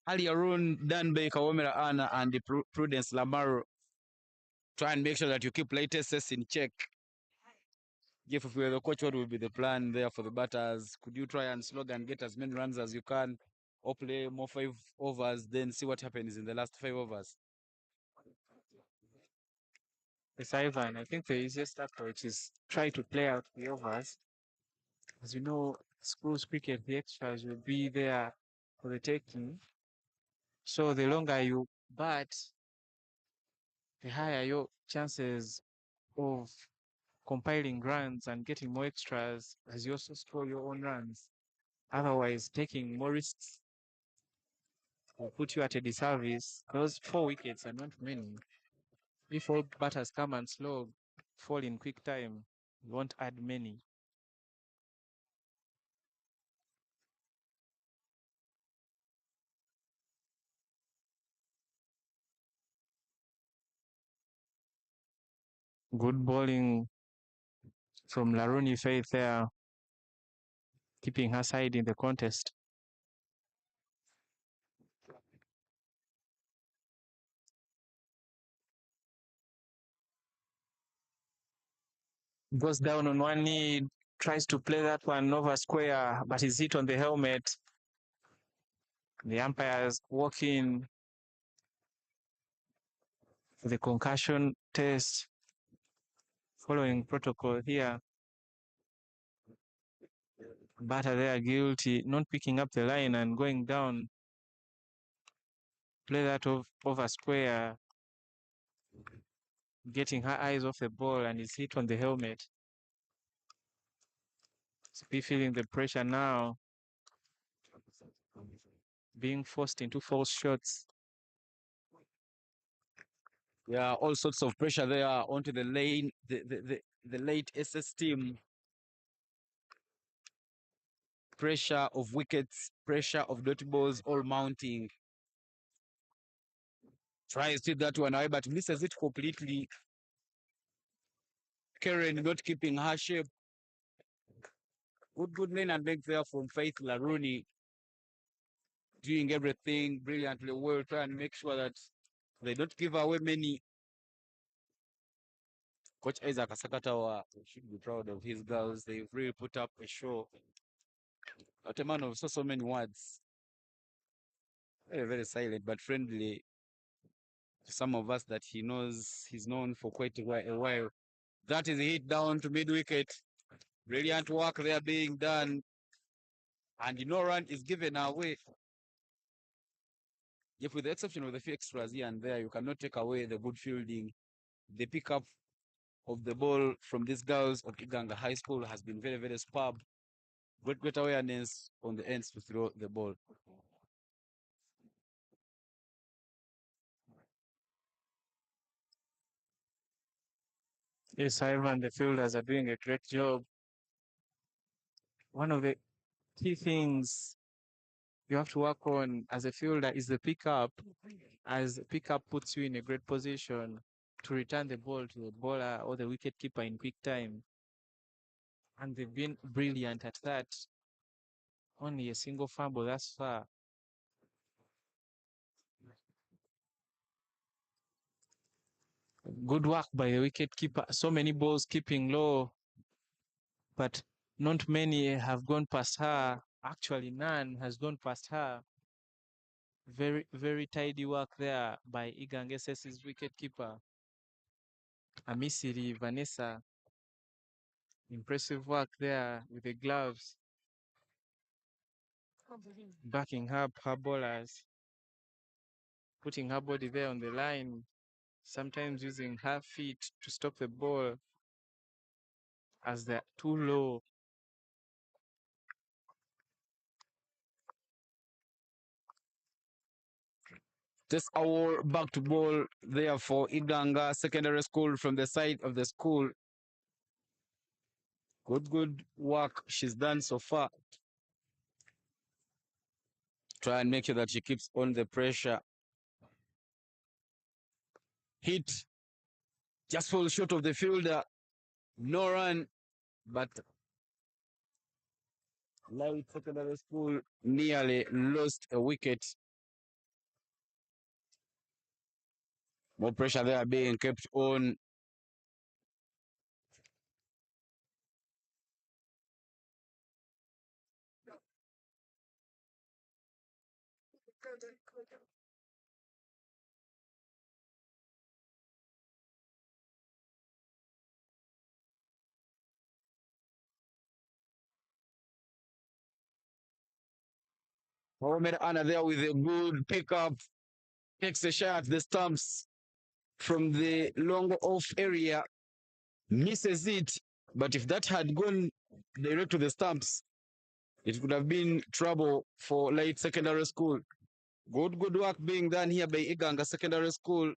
earlier on done by Kawamera Anna and Prudence Lamaro. Try and make sure that you keep latest in check. Jeff, if you were the coach, what would be the plan there for the batters? Could you try and slog and get as many runs as you can, or play more 5 overs, then see what happens in the last 5 overs? Yes, Ivan, I think the easiest approach is try to play out the overs. As you know, schools cricket, the extras will be there for the taking. So the longer you bat, the higher your chances of compiling runs and getting more extras as you also score your own runs. Otherwise, taking more risks will put you at a disservice. Those 4 wickets are not many. If all batters come and slow, fall in quick time, you won't add many. Good bowling from Laruni Faith there, keeping her side in the contest. Goes down on one knee, tries to play that one over square, but is hit on the helmet. The umpires walk in for the concussion test following protocol here. Batter there guilty, not picking up the line and going down. Play that over square, getting her eyes off the ball and is hit on the helmet. Be feeling the pressure now, being forced into false shots. Yeah, all sorts of pressure there onto the lane, the late SS team. Pressure of wickets, pressure of dot balls all mounting. Tries to that one away, but misses it completely. Karen not keeping her shape. Good lane and leg there from Faith Laruni. Doing everything brilliantly well, try and make sure that they don't give away many. Coach Isaac Asakatawa should be proud of his girls. They've really put up a show Not a man of so many words. Very, very silent but friendly to some of us that he's known for quite a while. That is a hit down to mid wicket. Brilliant work there being done. And no run is given away. If with the exception of the few extras here and there, you cannot take away the good fielding. The pickup of the ball from these girls of Iganga High School has been very, very superb. Great awareness on the ends to throw the ball. Yes, Ivan, the fielders are doing a great job. One of the key things you have to work on as a fielder is the pickup, as pickup puts you in a great position to return the ball to the bowler or the wicket keeper in quick time. And they've been brilliant at that. Only a single fumble thus far. Good work by the wicket keeper. So many balls keeping low, but not many have gone past her. Actually, none has gone past her. Very, very tidy work there by Igange's wicket keeper. Amisiri Vanessa. Impressive work there with the gloves, backing up her bowlers, putting her body there on the line, sometimes using her feet to stop the ball as they're too low. Just our back to ball there for Iganga Secondary School from the side of the school. Good work she's done so far. Try and make sure that she keeps on the pressure. Hit. Just fall short of the fielder. No run. But Light Secondary School nearly lost a wicket. More pressure there being kept on. Mohamed Anna there with a good pickup. Takes a shot at the stumps from the long off area. Misses it. But if that had gone direct to the stumps, it would have been trouble for Light Secondary School. Good work being done here by Iganga Secondary School.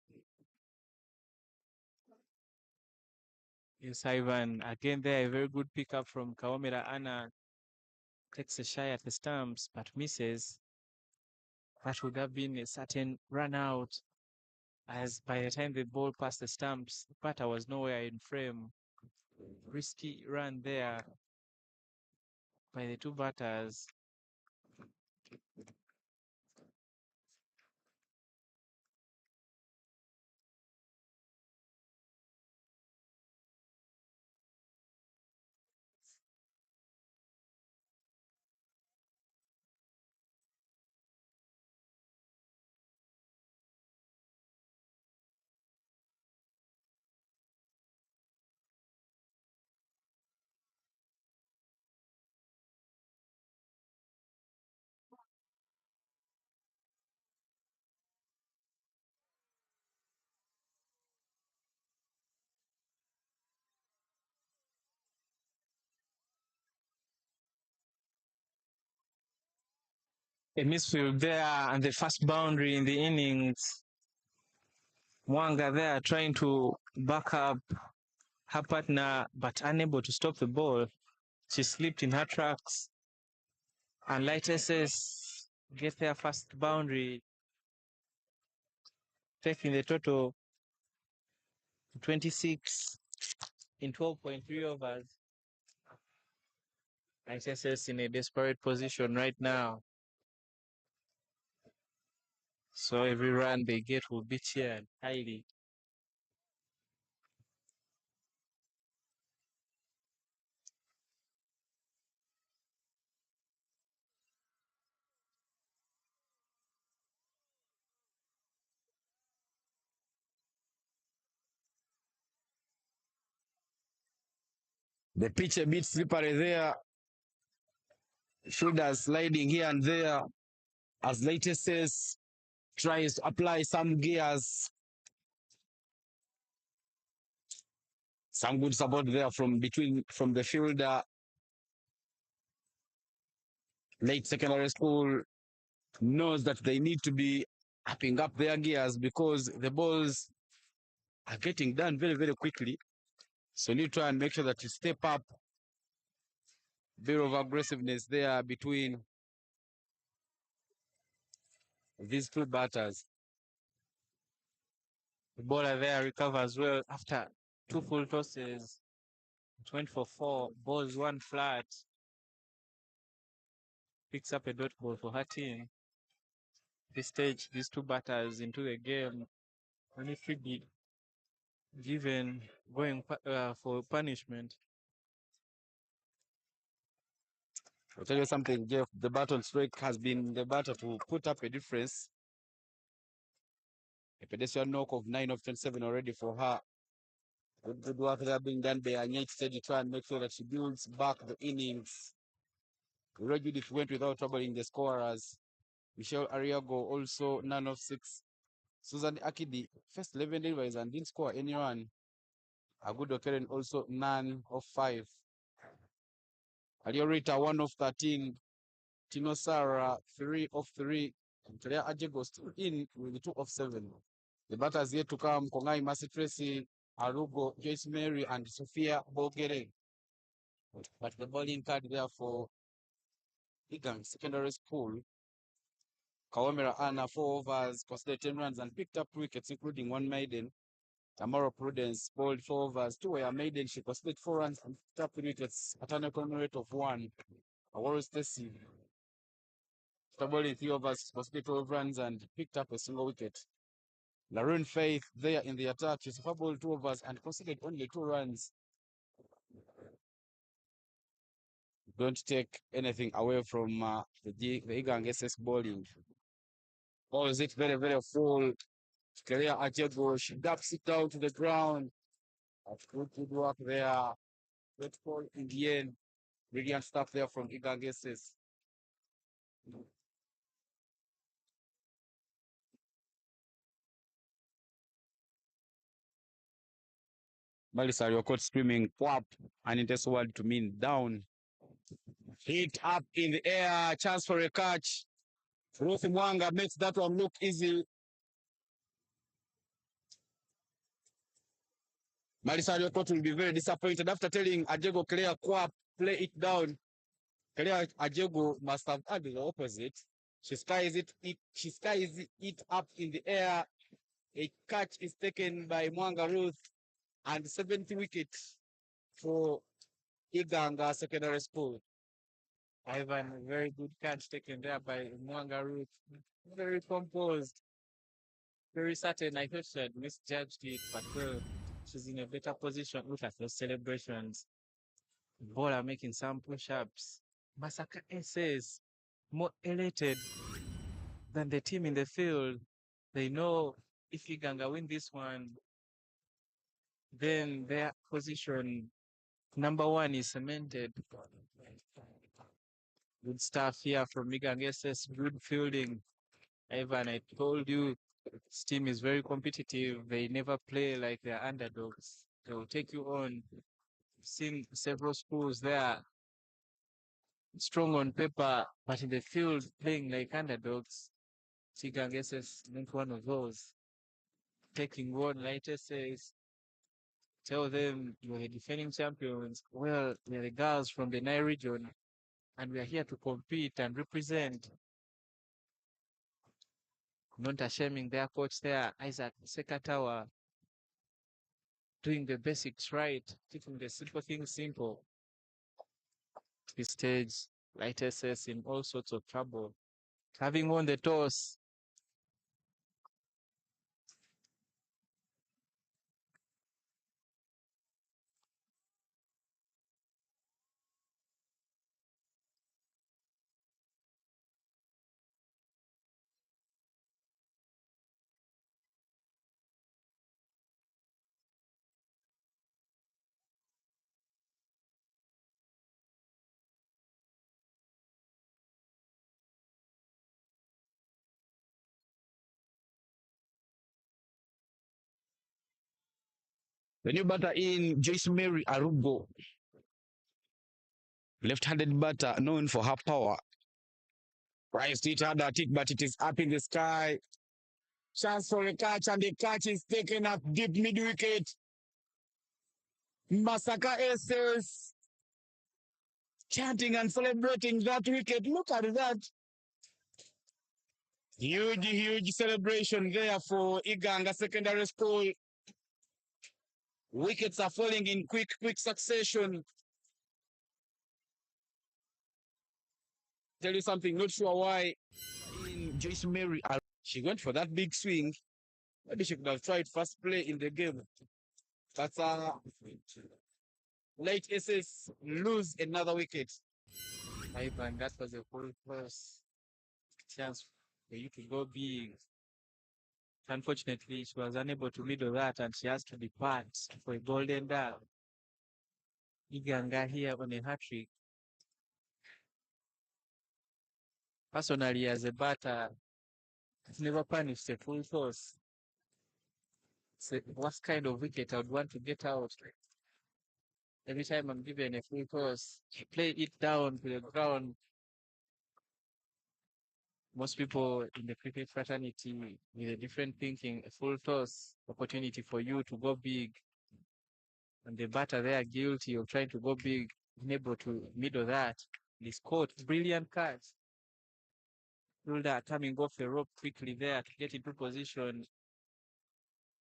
Yes, Ivan, again there, a very good pickup from Kawamira Anna. Takes a shy at the stumps, but misses. That would have been a certain run out, as by the time the ball passed the stumps, the batter was nowhere in frame. Risky run there by the two batters. A misfield there and the first boundary in the innings. Mwanga there trying to back up her partner, but unable to stop the ball. She slipped in her tracks. And Light SS get their first boundary, taking the total to 26 in 12.3 overs. Light SS in a desperate position right now. So every run they get will be cheered highly. The pitch a bit slippery there. Shoulders sliding here and there as latest says tries to apply some gears. Some good support there from the fielder. Late secondary school knows that they need to be upping up their gears because the balls are getting done very, very quickly. So you try and make sure that you step up. Bit of aggressiveness there between these two batters. The bowler there recovers well after two full tosses. Went for four, balls one flat. Picks up a dot ball for her team. This stage, these two batters into the game. Only Fridi given going for punishment. I'll tell you something, Jeff. The battle streak has been the battle to put up a difference. A pedestrian knock of 9 of 27 already for her. Good work there being done by Anyet to try and make sure that she builds back the innings. Judith went without troubling the scorers. Michelle Ariago also none of 6. Susan Akidi first 11 deliveries and didn't score any run. A good Okeren also none of 5. Aliorita 1 of 13. Tino Sara 3 of 3. And Claire Ajego still in with 2 of 7. The batters yet to come: Kongai Mercy Tracy, Arugo, Joyce Mary, and Sophia Bogere. But the bowling card there for Iganga Secondary School. Kawamera Anna 4 overs, considered 10 runs and picked up 2 wickets, including 1 maiden. Tamara Prudence bowled 4 overs, 2 were maiden. She considered 4 runs and picked up 3 wickets at an economy rate of 1. Awaro Stacy, after bowling 3 overs, considered 12 runs and picked up a single wicket. Larun Faith there in the attack. She bowled 2 overs and conceded only 2 runs. Don't take anything away from the Iganga SS bowling. Balls it very, very full. Career Ajego, she ducks it down to the ground. Good work there. Good call in the end. Brilliant stuff there from Iganga SS. Malisa, your coach screaming, "Pop," and in this word to mean down. Hit up in the air, chance for a catch. Ruth Mwanga makes that one look easy. Malisa, your coach will be very disappointed after telling Ajego Claire Kwap, play it down. Claire Ajego must have had the opposite. She skies it up in the air. A catch is taken by Mwanga Ruth and 70 wickets for Iganga Secondary School. Ivan, a very good catch taken there by Mwanga Ruth. Very composed, very certain. I thought she had misjudged it, but she's in a better position. Look at those celebrations. Bowler making some push-ups. Masaka SS more elated than the team in the field. They know if Iganga win this one, then their position number 1 is cemented. Good stuff here from Iganga SS. Good fielding. Ivan, I told you, this team is very competitive. They never play like they're underdogs. They will take you on. Seen several schools there, strong on paper, but in the field playing like underdogs. Iganga SS not one of those. Taking one, latest says, tell them you're the defending champions. Well, we're the girls from the Nile region, and we are here to compete and represent. Not ashaming their coach there, Isaac Sekatawa, doing the basics right, keeping the simple things simple. This stage, Light SS in all sorts of trouble. Having won the toss, The new batter in Joyce Mary Arugo. Left-handed batter known for her power. Priced it had a tick, but it is up in the sky. Chance for a catch, and the catch is taken up deep mid-wicket. Masaka Aces chanting and celebrating that wicket. Look at that. Huge celebration there for Iganga Secondary School. Wickets are falling in quick succession. Tell you something, not sure why. In Joyce Mary, she went for that big swing. Maybe she could have tried first play in the game. But late SS lose another wicket. Ivan, that was a full first chance for you to go big. Unfortunately, she was unable to middle that and she has to depart for a golden duck. Iganga here on a hat-trick. Personally, as a batter, I've never punished a full toss. So what kind of wicket I would want to get out? Every time I'm given a full toss, play it down to the ground. Most people in the cricket fraternity with a different thinking, a full toss opportunity for you to go big. And the batter, they are guilty of trying to go big, unable to middle that. They scored brilliant catch. Fielder coming off the rope quickly there to get into position.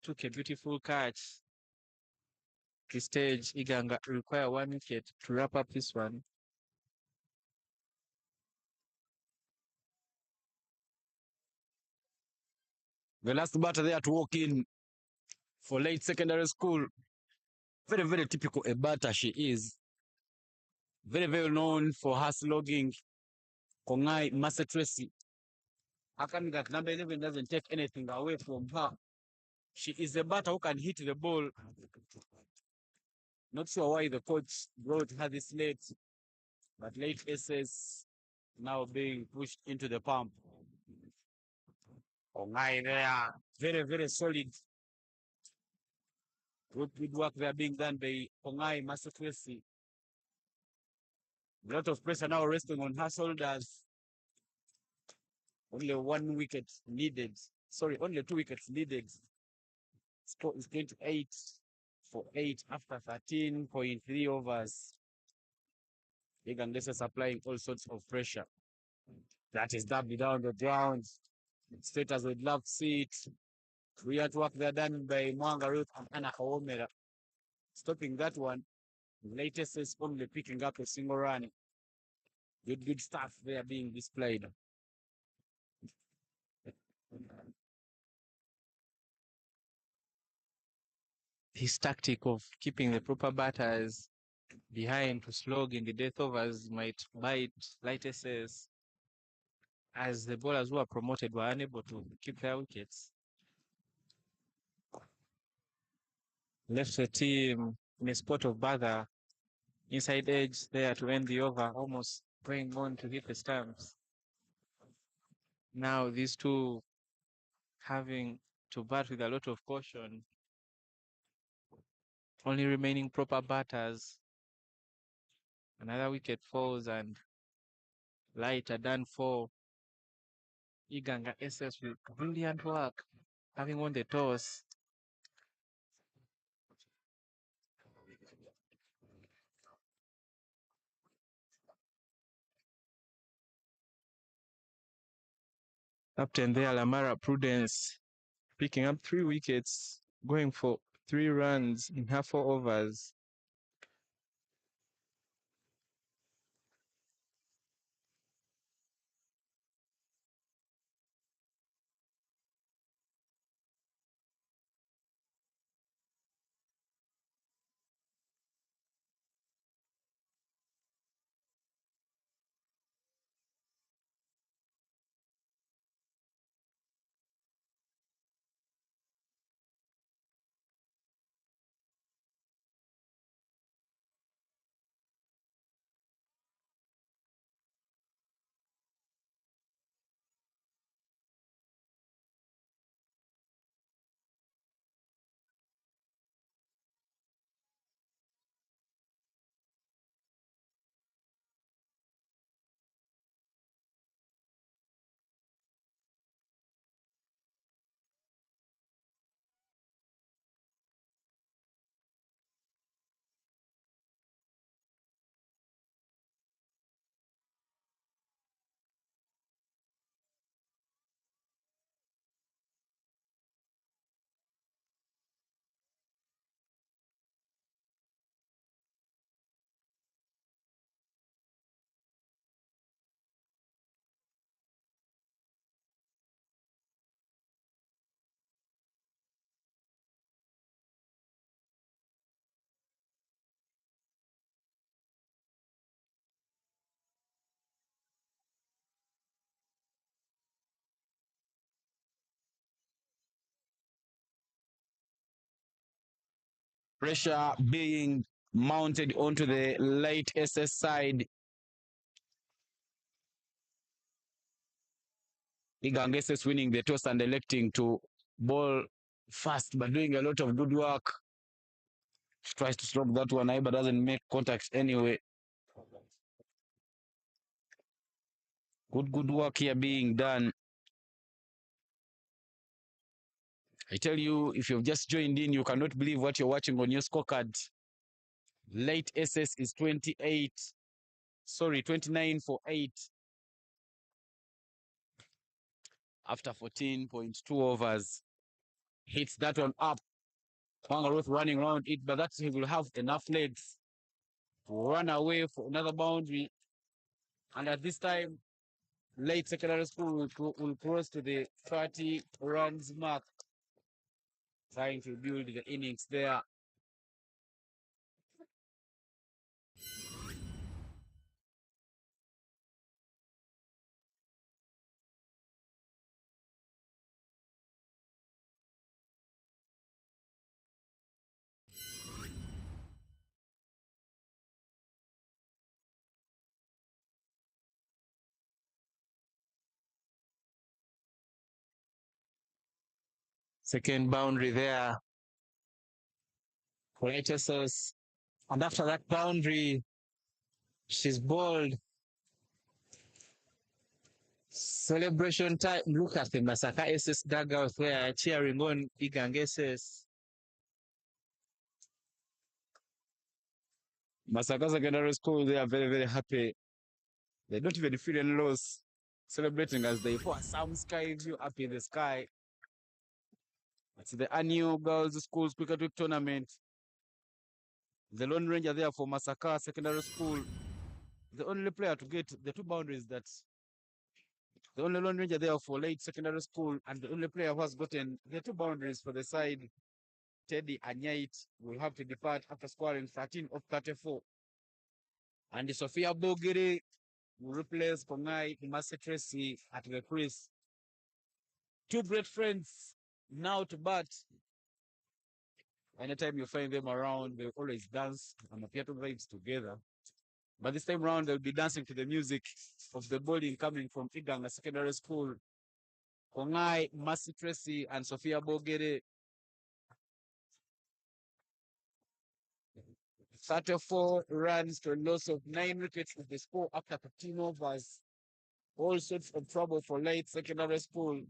Took a beautiful catch. This stage, Iganga require 1 wicket to wrap up this one. The last batter there to walk in for late secondary school. Very typical a batter she is. Very known for her slogging. Kongai Master Tracy. How come that number 11 doesn't take anything away from her? She is a batter who can hit the ball. Not sure why the coach brought her this late, but late SS now being pushed into the pump. Kongai there, very solid. Good work there being done by Kongai Master Tracy. A lot of pressure now resting on her shoulders. Only 1 wicket needed. Sorry, only 2 wickets needed. Score is 28 for 8 after 13.3 overs. Iganga is applying all sorts of pressure. That is dubbed down the ground. Status would love to see it. Great work there done by Mwanga Ruth and Anna Kawomera. Stopping that one. Latest is only picking up a single run. Good stuff there being displayed. His tactic of keeping the proper batters behind to slog in the death overs might bite light SS, as the bowlers who are promoted were unable to keep their wickets. Left the team in a spot of bother. Inside edge there to end the over, almost going on to hit the stumps. Now these two having to bat with a lot of caution. Only remaining proper batters. Another wicket falls and light are done for. Iganga SS with brilliant work, having won the toss. Captain there, Lamara Prudence, picking up 3 wickets, going for 3 runs in her 4 overs. Pressure being mounted onto the late SS side. Iganga SS winning the toss and electing to ball fast, but doing a lot of good work. She tries to stop that one, but doesn't make contact anyway. Good work here being done. I tell you, if you've just joined in, you cannot believe what you're watching on your scorecard. Late SS is 29 for 8 after 14.2 overs. Hits that one up. Wangaroth running around it, but that he will have enough legs to run away for another boundary. And at this time, late secondary school will cross to the 30 runs mark, trying to build the innings there. Second boundary there for HSS. And after that boundary, she's bowled. Celebration time. Look at the Masaka SS dugout there cheering on Iganga SS. Masaka Secondary School, they are very, very happy. They don't even feel any loss, celebrating as they pour some sky view up in the sky. It's the annual Girls Schools Cricket Week tournament. The Lone Ranger there for Masaka Secondary School. The only player to get the two boundaries the only Lone Ranger there for late secondary school, and the only player who has gotten the two boundaries for the side, Teddy Anyait, will have to depart after scoring 13 of 34. And Sophia Bogiri will replace Kongai Imase Tracy at the crease. Two great friends now to bat. Anytime you find them around, they always dance and appear to vibes together. But this time around, they'll be dancing to the music of the bowling coming from Iganga Secondary School. Kongai, Mercy Tracy, and Sophia Bogere. 34 runs to a loss of 9 wickets with the score after 15 overs. All sorts of trouble for late secondary school.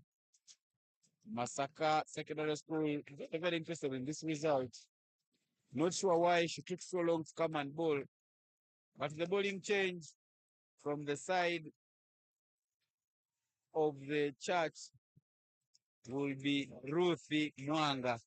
Masaka Secondary School, very, very interested in this result. Not sure why she took so long to come and bowl. But the bowling change from the side of the church will be Ruthie Mwanga.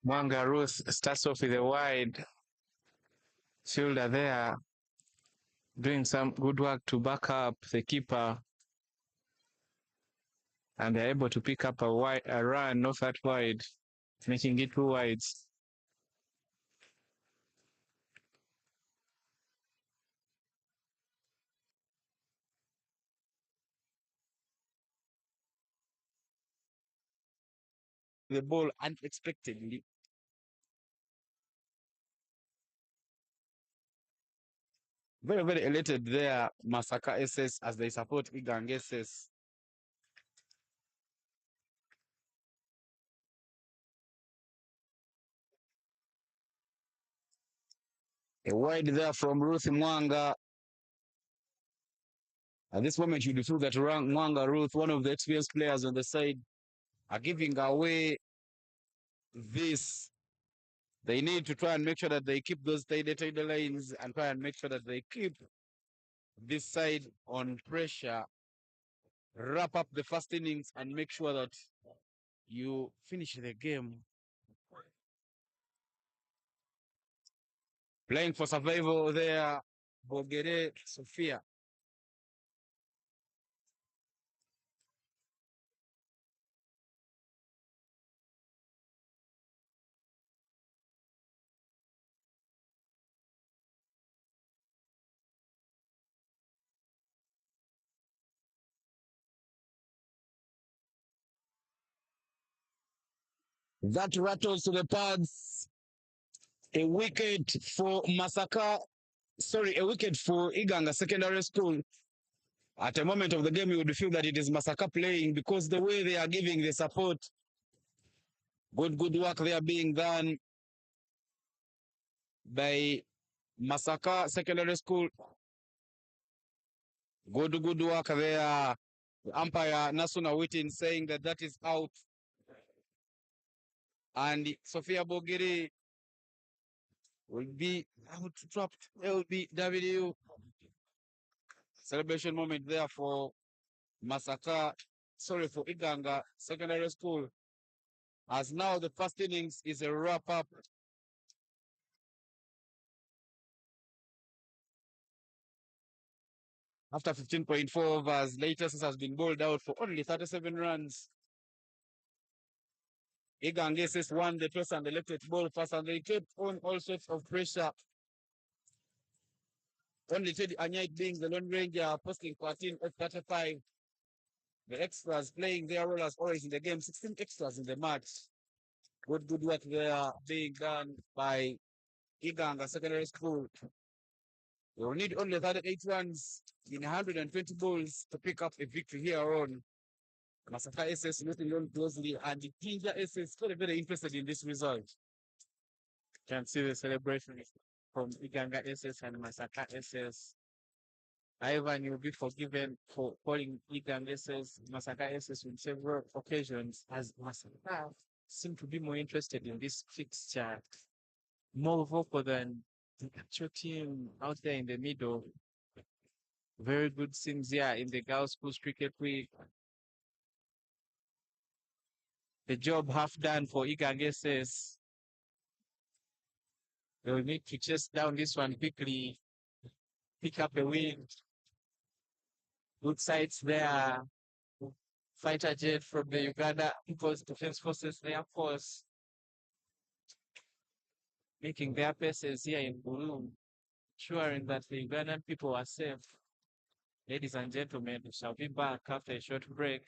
Mwanga Ruth starts off with a wide fielder there, doing some good work to back up the keeper. And they're able to pick up a run not that wide, making it 2 wides. The ball unexpectedly. Very, very elated there, Masaka SS, as they support Igang SS. A wide there from Ruth Mwanga. At this moment, you feel that Mwanga Ruth, one of the experienced players on the side, are giving away this. They need to try and make sure that they keep those tidy lanes and try and make sure that they keep this side on pressure, wrap up the first innings and make sure that you finish the game. Playing for survival there, Bogere Sofia. That rattles to the pads. A wicket for Masaka. Sorry, a wicket for Iganga Secondary School. At a moment of the game, you would feel that it is Masaka playing because the way they are giving the support. Good work there being done by Masaka Secondary School. Good work there. The umpire Nasuna Wittin saying that that is out. And Sophia Bogiri will be out dropped. LBW. Celebration moment there for Masaka. Sorry, for Iganga Secondary School. As now the first innings is a wrap up. After 15.4 overs, latest has been bowled out for only 37 runs. Iganga won the toss and elected ball first, and they kept on all sorts of pressure. Only Teddy Anyait being the Lone Ranger, posting 14 of 35. The extras playing their role as always in the game, 16 extras in the match. Good work there being done by Iganga Secondary School. They will need only 38 runs in 120 balls to pick up a victory here on. Masaka SS looking on closely, and the Ginger SS very interested in this result. Can see the celebration from Iganga SS and Masaka SS. Ivan, you'll be forgiven for calling Iganga SS, Masaka SS on several occasions, as Masaka seem to be more interested in this fixture, more vocal than the actual team out there in the middle. Very good scenes here in the Girls Schools Cricket Week. The job half done for Iganga SS. They'll need to chase down this one quickly, pick up a win. Good sides there. Fighter jet from the Uganda People's Defense Forces Air Force, making their bases here in Buru, ensuring that the Ugandan people are safe. Ladies and gentlemen, we shall be back after a short break.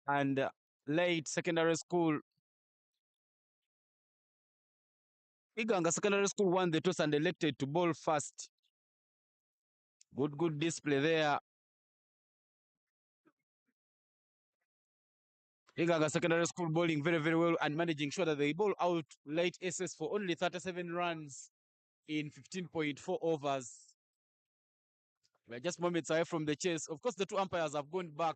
and Late Secondary School. Iganga Secondary School won the toss and elected to bowl first. Good display there. Iganga Secondary School bowling very well and managing sure that they bowl out Late SS for only 37 runs in 15.4 overs. We're just moments away from the chase. Of course, the two umpires have gone back.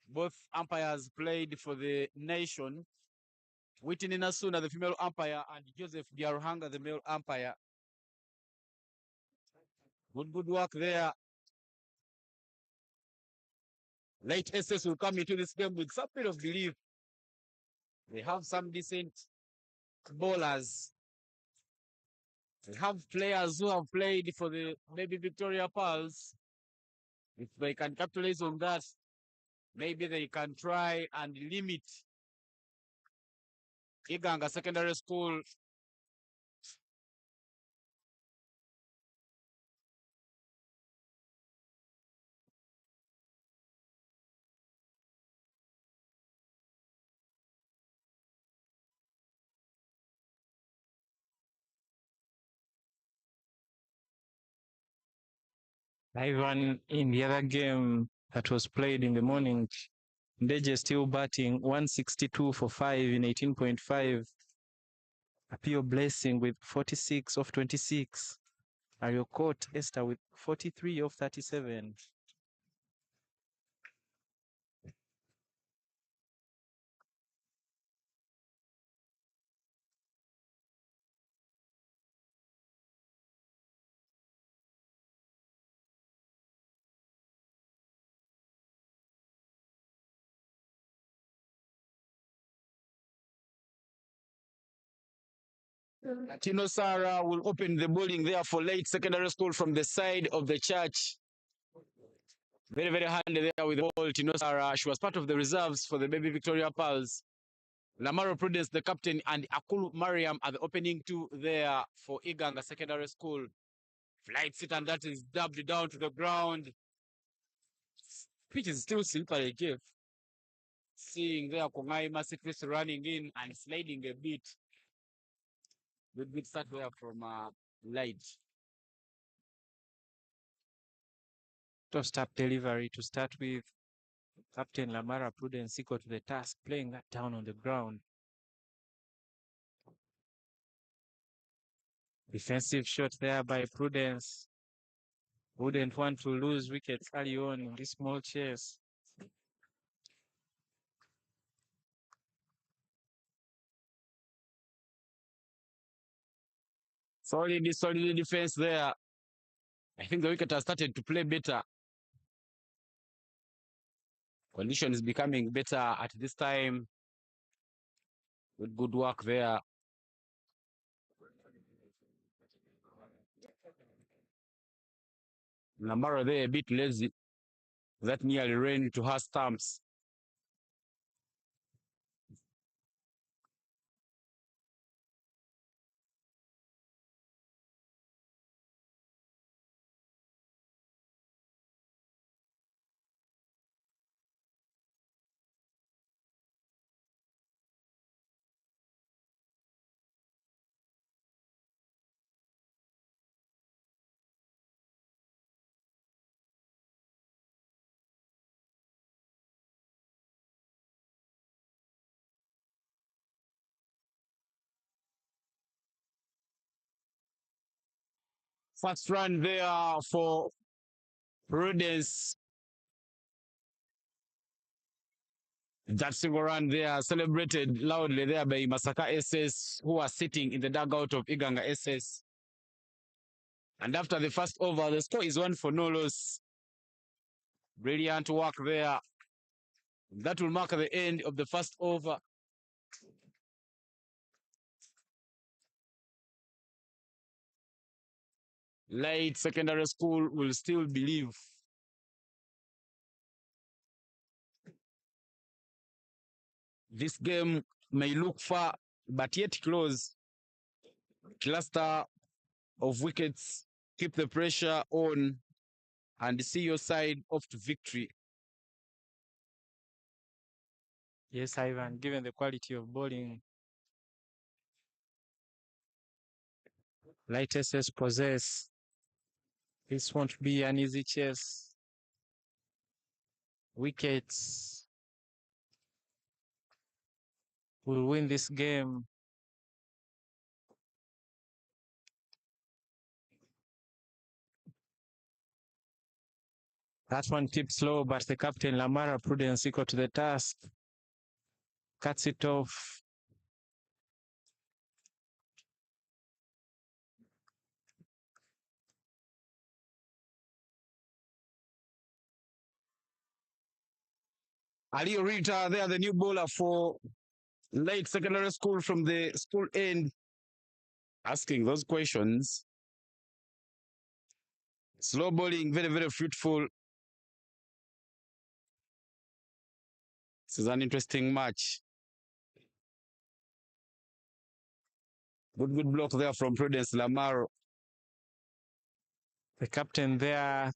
Both umpires played for the nation. Whitney Nasuna, the female umpire, and Joseph Diaruhanga, the male umpire. Good work there. Late SS will come into this game with some bit of belief. They have some decent bowlers. They have players who have played for the maybe Victoria Pearls. If they can capitalize on that, maybe they can try and limit Iganga Secondary School. Ivan, in the other game that was played in the morning, Ndeje still batting 162 for 5 in 18.5. Appeal Blessing with 46 of 26. Ariokot Esther with 43 of 37. Tino Sara will open the bowling there for Late Secondary School from the side of the church. Very handy there with the ball. Tino Sara, she was part of the reserves for the baby Victoria Pearls. Lamaro Prudence, the captain, and Akulu Mariam are the opening two there for Iganga Secondary School. Flights it, and that is dubbed down to the ground. Pitch is still slippery, Jeff. Seeing there Kongai Massifis running in and sliding a bit. Good start there from Light. Top delivery to start with. Captain Lamara Prudence equal to the task, playing that down on the ground. Defensive shot there by Prudence. Wouldn't want to lose wickets early on in this small chase. Solid defense there. I think the wicket has started to play better. Condition is becoming better at this time. Good work there. Lamaro there a bit lazy. That nearly ran to her stumps. First run there for Prudence. That single run there celebrated loudly there by Masaka SS, who are sitting in the dugout of Iganga SS. And after the first over, the score is 1 for no loss. Brilliant work there. That will mark the end of the first over. Late Secondary School will still believe. This game may look far, but yet close. Cluster of wickets, keep the pressure on, and see your side off to victory. Yes, Ivan, given the quality of bowling Light SS possess, this won't be an easy chase. Wickets will win this game. That one tips low, but the captain Lamara prudence equal to the task. Cuts it off. Ali Rita, they are the new bowler for Late Secondary School from the school end, asking those questions. Slow bowling, very, very fruitful. This is an interesting match. Good block there from Prudence Lamaro. The captain there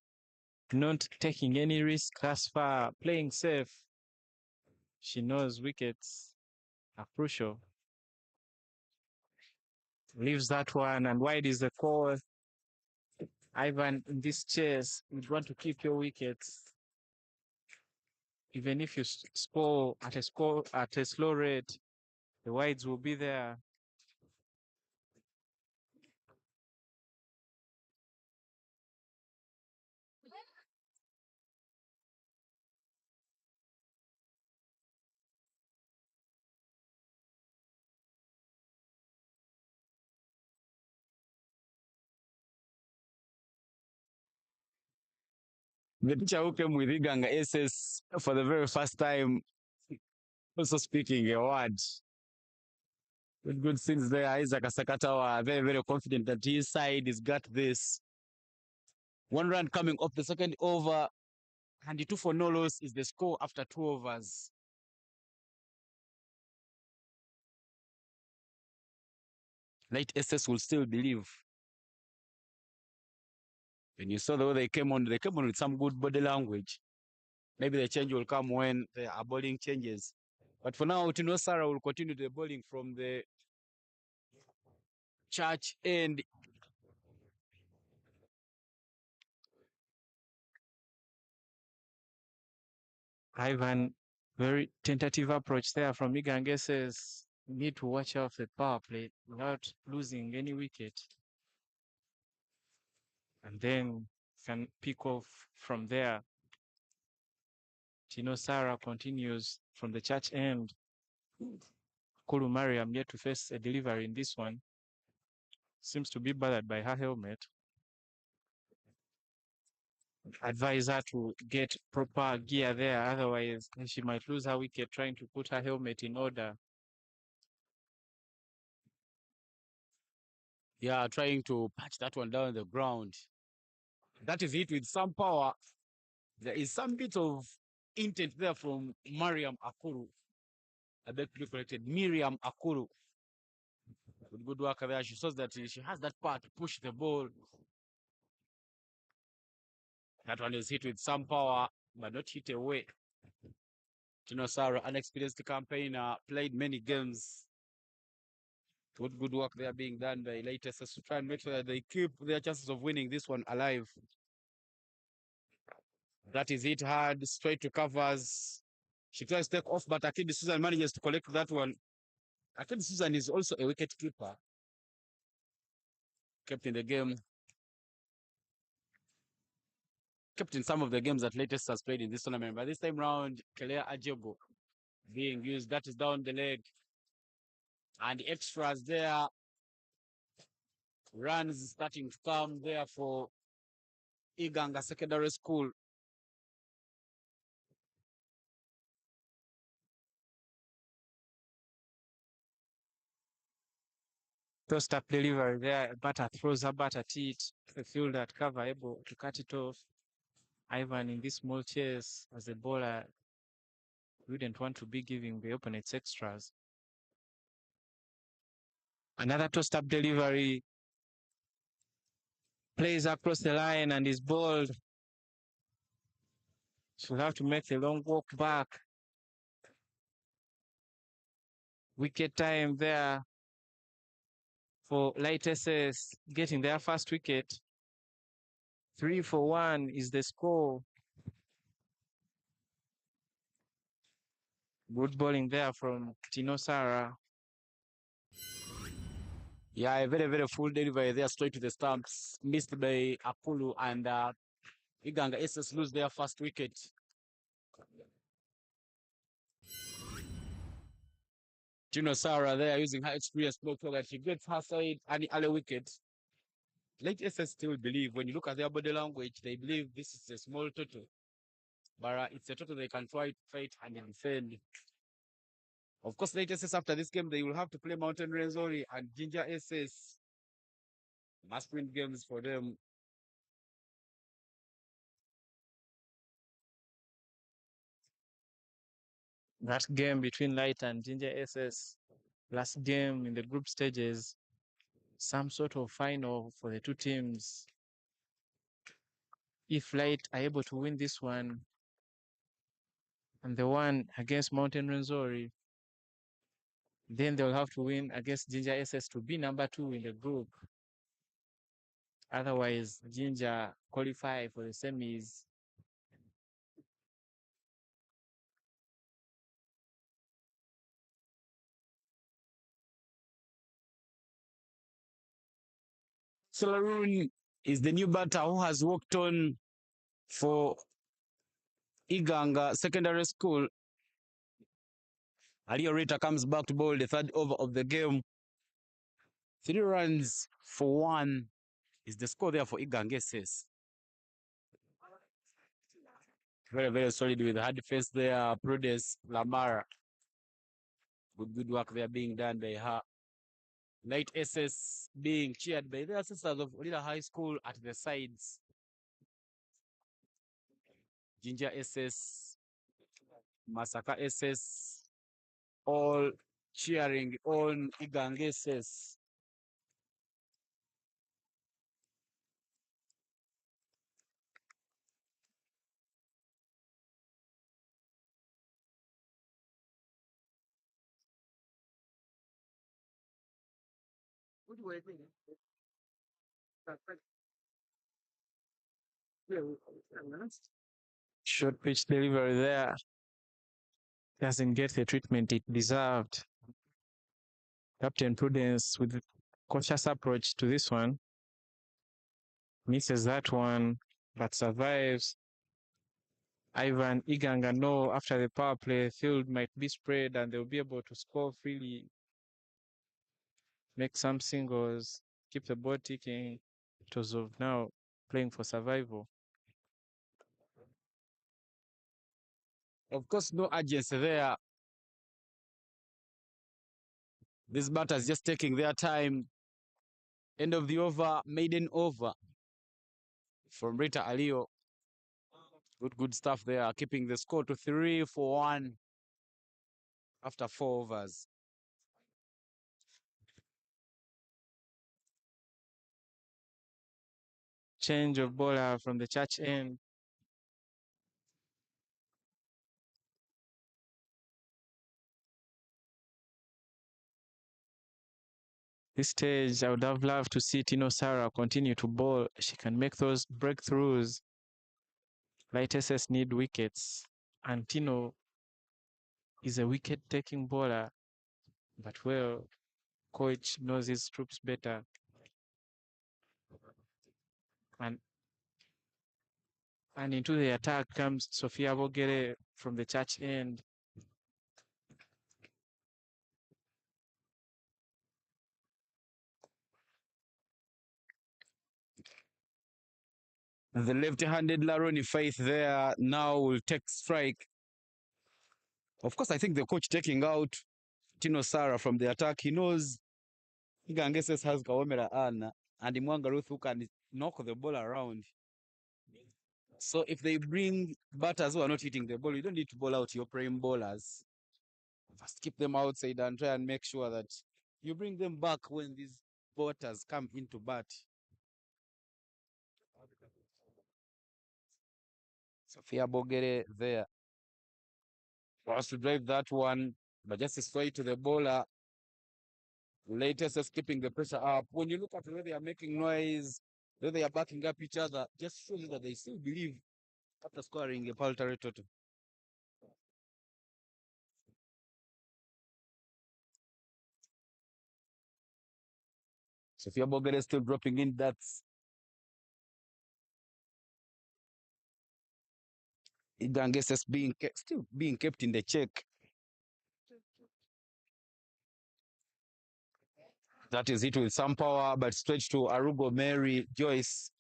not taking any risk thus far, playing safe. She knows wickets are crucial. Leaves that one, and wide is the call. Ivan, in this chase, you want to keep your wickets. Even if you score at a slow rate, the wides will be there. The teacher who came with Iganga SS for the very first time, also speaking a word. Good scenes there. Isaac Asakatawa, very, very confident that his side has got this. One run coming off the second over, and the 2 for no loss is the score after 2 overs. Light SS will still believe. When you saw the way they came on with some good body language. Maybe the change will come when the bowling changes. But for now, Tino Sarah will continue the bowling from the church end. Ivan, very tentative approach there from Iganga says need to watch out the power play without losing any wicket. And then can pick off from there. Tino Sarah continues from the church end. Kulu Mariam yet to face a delivery in this one. Seems to be bothered by her helmet. Advise her to get proper gear there, otherwise she might lose her wicket trying to put her helmet in order. Yeah, trying to patch that one down the ground. That is it with some power. There is some bit of intent there from Mariam Akuru. I beg to be corrected, Miriam Akuru. Good work there. She shows that she has that power to push the ball. That one is hit with some power, but not hit away. Tino Sarah, unexperienced campaigner, played many games. Good work there being done by latest to try and make sure that they keep their chances of winning this one alive. That is it hard, straight to covers. She tries to take off, but Akidi Susan manages to collect that one. Akidi Susan is also a wicket keeper. Kept in the game. Kept in some of the games that latest has played in this tournament. But this time round, Kelea Ajego being used. That is down the leg. And the extras there. Runs starting to come there for Iganga Secondary School. Tossed up delivery there, Batter throws her bat at it. The fielder at cover able to cut it off. Ivan in this small chase as a bowler wouldn't want to be giving the opponents extras. Another tossed up delivery. Plays across the line and is bowled. She'll have to make the long walk back. Wicket time there for Light SS getting their first wicket. 3-1 is the score. Good bowling there from Tino Sara. Yeah, a very, very full delivery there, straight to the stumps. Missed by Akulu, and Iganga SS lose their first wicket. Tino Sara there using her experience block so that she gets her side and the early wicket. Late SS still believe, when you look at their body language, they believe this is a small total. But it's a total they can try, fight, and defend. Of course, Late SS after this game, they will have to play Mountain Renzori and Ginger SS. Must win games for them. That game between Light and Ginger SS, last game in the group stages, some sort of final for the two teams. If Light are able to win this one and the one against Mountain Renzori, then they'll have to win against Ginger SS to be number 2 in the group. Otherwise, Ginger qualify for the semis. Solaroon is the new batter who has worked on for Iganga Secondary School. Alio Rita comes back to bowl the third over of the game. 3 runs for 1 is the score there for Iganga SS. Very, very solid with hard face there. Prudence Lamara. Good work there being done by her. Light SS being cheered by the sisters of Lila High School at the sides. Ginger SS, Masaka SS, all cheering on Igang SS. Short pitch delivery there. Doesn't get the treatment it deserved. Captain Prudence with a cautious approach to this one. Misses that one, but survives. Ivan Iganga know after the power play, field might be spread and they'll be able to score freely, make some singles, keep the ball ticking. It was of now playing for survival. Of course, no urgency there. These batters just taking their time. End of the over, maiden over from Rita Alio. Good stuff there, keeping the score to 3-1 after 4 overs. Change of bowler from the church end. This stage, I would have loved to see Tino Sara continue to bowl. She can make those breakthroughs. Light SS need wickets, and Tino is a wicket-taking bowler. But well, coach knows his troops better. And into the attack comes Sophia Bogere from the church end. The left-handed Laroni Faith there now will take strike. Of course, I think the coach taking out Tino Sara from the attack. He knows Igangeses has Kawomera Anna and Imwanga Ruth who can knock the ball around. So if they bring batters who are not hitting the ball, you don't need to bowl out your prime bowlers. Just keep them outside and try and make sure that you bring them back when these batters come into bat. Sophia Bogere there. Wants to drive that one. But just straight to the bowler. Latest is keeping the pressure up. When you look at where they are making noise, where they are backing up each other, just shows that they still believe after scoring a paltry total. Sophia Bogere is still dropping in. That's Iganga is still being kept in the check. That is it with some power, but straight to Arugo Mary Joyce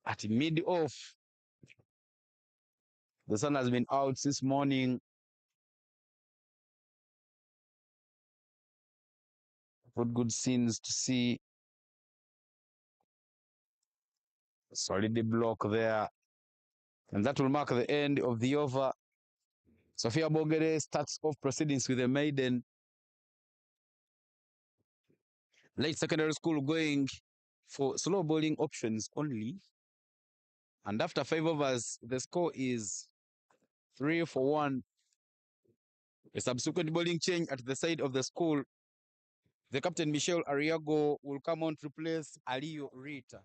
at mid-off. The sun has been out since morning. What good scenes to see. Solid block there. And that will mark the end of the over. Sophia Bogere starts off proceedings with a maiden. Late secondary school going for slow bowling options only. And after 5 overs, the score is 3-1. A subsequent bowling change at the side of the school. The captain, Michelle Ariago, will come on to replace Aliyo Rita.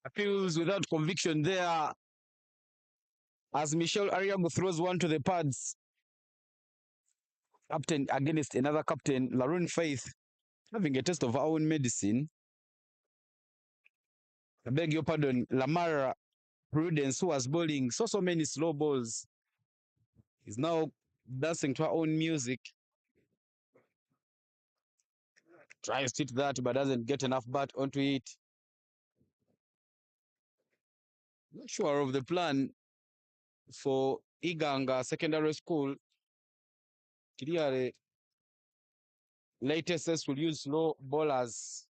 Appeals without conviction there as Michelle Ariago throws one to the pads. Captain against another captain, Laroon Faith, having a taste of her own medicine. I beg your pardon, Lamara Prudence, who was bowling so many slow balls, is now dancing to her own music. Tries to hit that, but doesn't get enough bat onto it. Not sure of the plan for Iganga Secondary School. Clearly, latest will use slow bowlers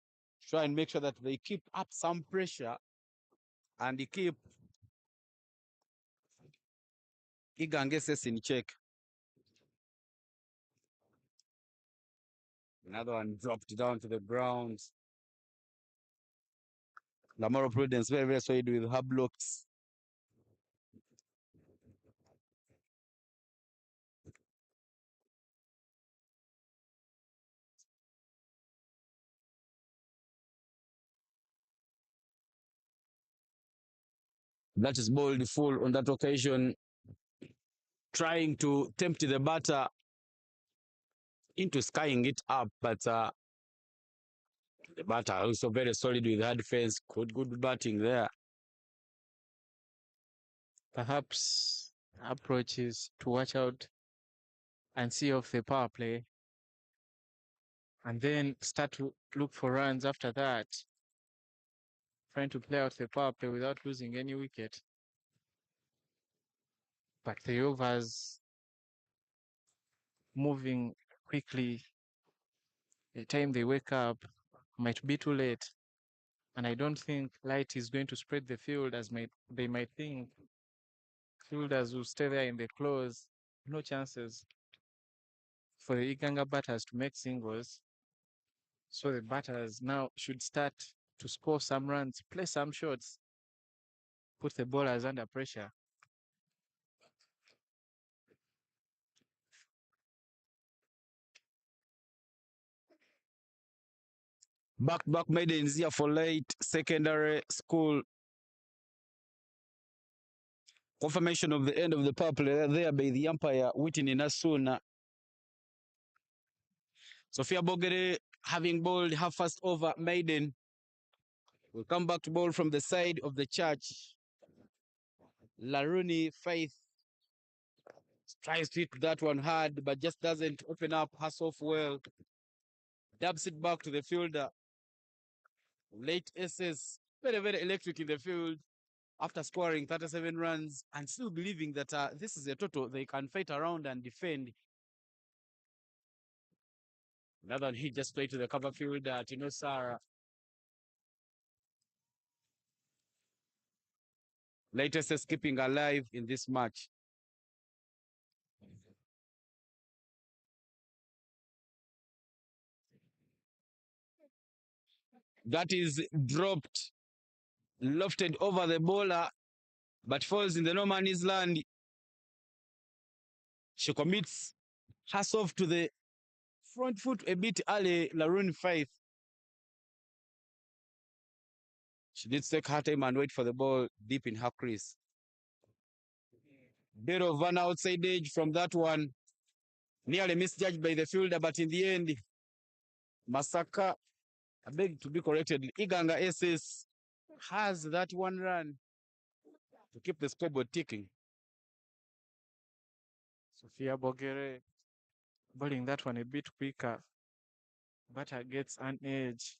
to try and make sure that they keep up some pressure and they keep Iganga in check. Another one dropped down to the ground. Lamaro Prudence very solid with her blocks. That is bowled full on that occasion, trying to tempt the batter into skying it up, but the batter also very solid with her defense. Good batting there. Perhaps approach is to watch out and see off the power play and then start to look for runs after that, trying to play out the power play without losing any wicket. But the overs moving quickly, the time they wake up might be too late. And I don't think light is going to spread the field as they might think. Fielders will stay there in the close. No chances for the Iganga batters to make singles. So the batters now should start to score some runs, play some shots, put the bowlers under pressure. Back maidens here for late secondary school. Confirmation of the end of the power play there by the umpire, Whitney Nasuna. Sophia Bogere, having bowled her first over maiden, will come back to bowl from the side of the church. Laruni Faith tries to hit that one hard, but just doesn't open up her soft well. Dabs it back to the fielder. Late SS, very electric in the field. after scoring 37 runs and still believing that this is a total they can fight around and defend. Another one, he just played to the cover field. Tino Sara. Latest is keeping alive in this match. That is dropped, lofted over the bowler, but falls in the no man's land. She commits herself to the front foot a bit early, Laroon Faith. She did take her time and wait for the ball deep in her crease. Bit of an outside edge from that one. Nearly misjudged by the fielder, but in the end, Masaka, I beg to be corrected, Iganga SS has that one run to keep the scoreboard ticking. Sophia Bogere bowling that one a bit quicker. Batter gets an edge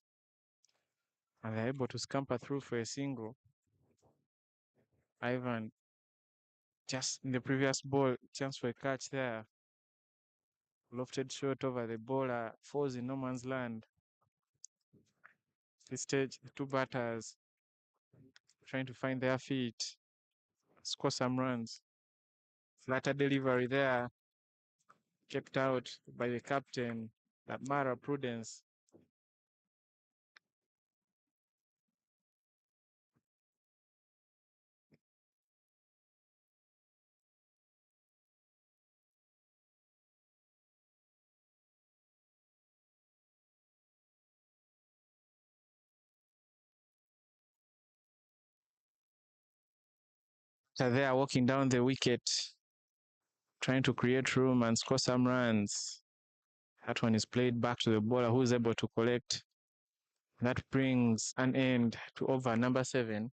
and they're able to scamper through for a single. Ivan just in the previous ball, chance for a catch there. Lofted shot over the bowler, falls in no man's land. This stage, the two batters trying to find their feet, score some runs. Flatter delivery there, kept out by the captain, Mara Prudence. So they are walking down the wicket, trying to create room and score some runs. That one is played back to the bowler who is able to collect. That brings an end to over number 7.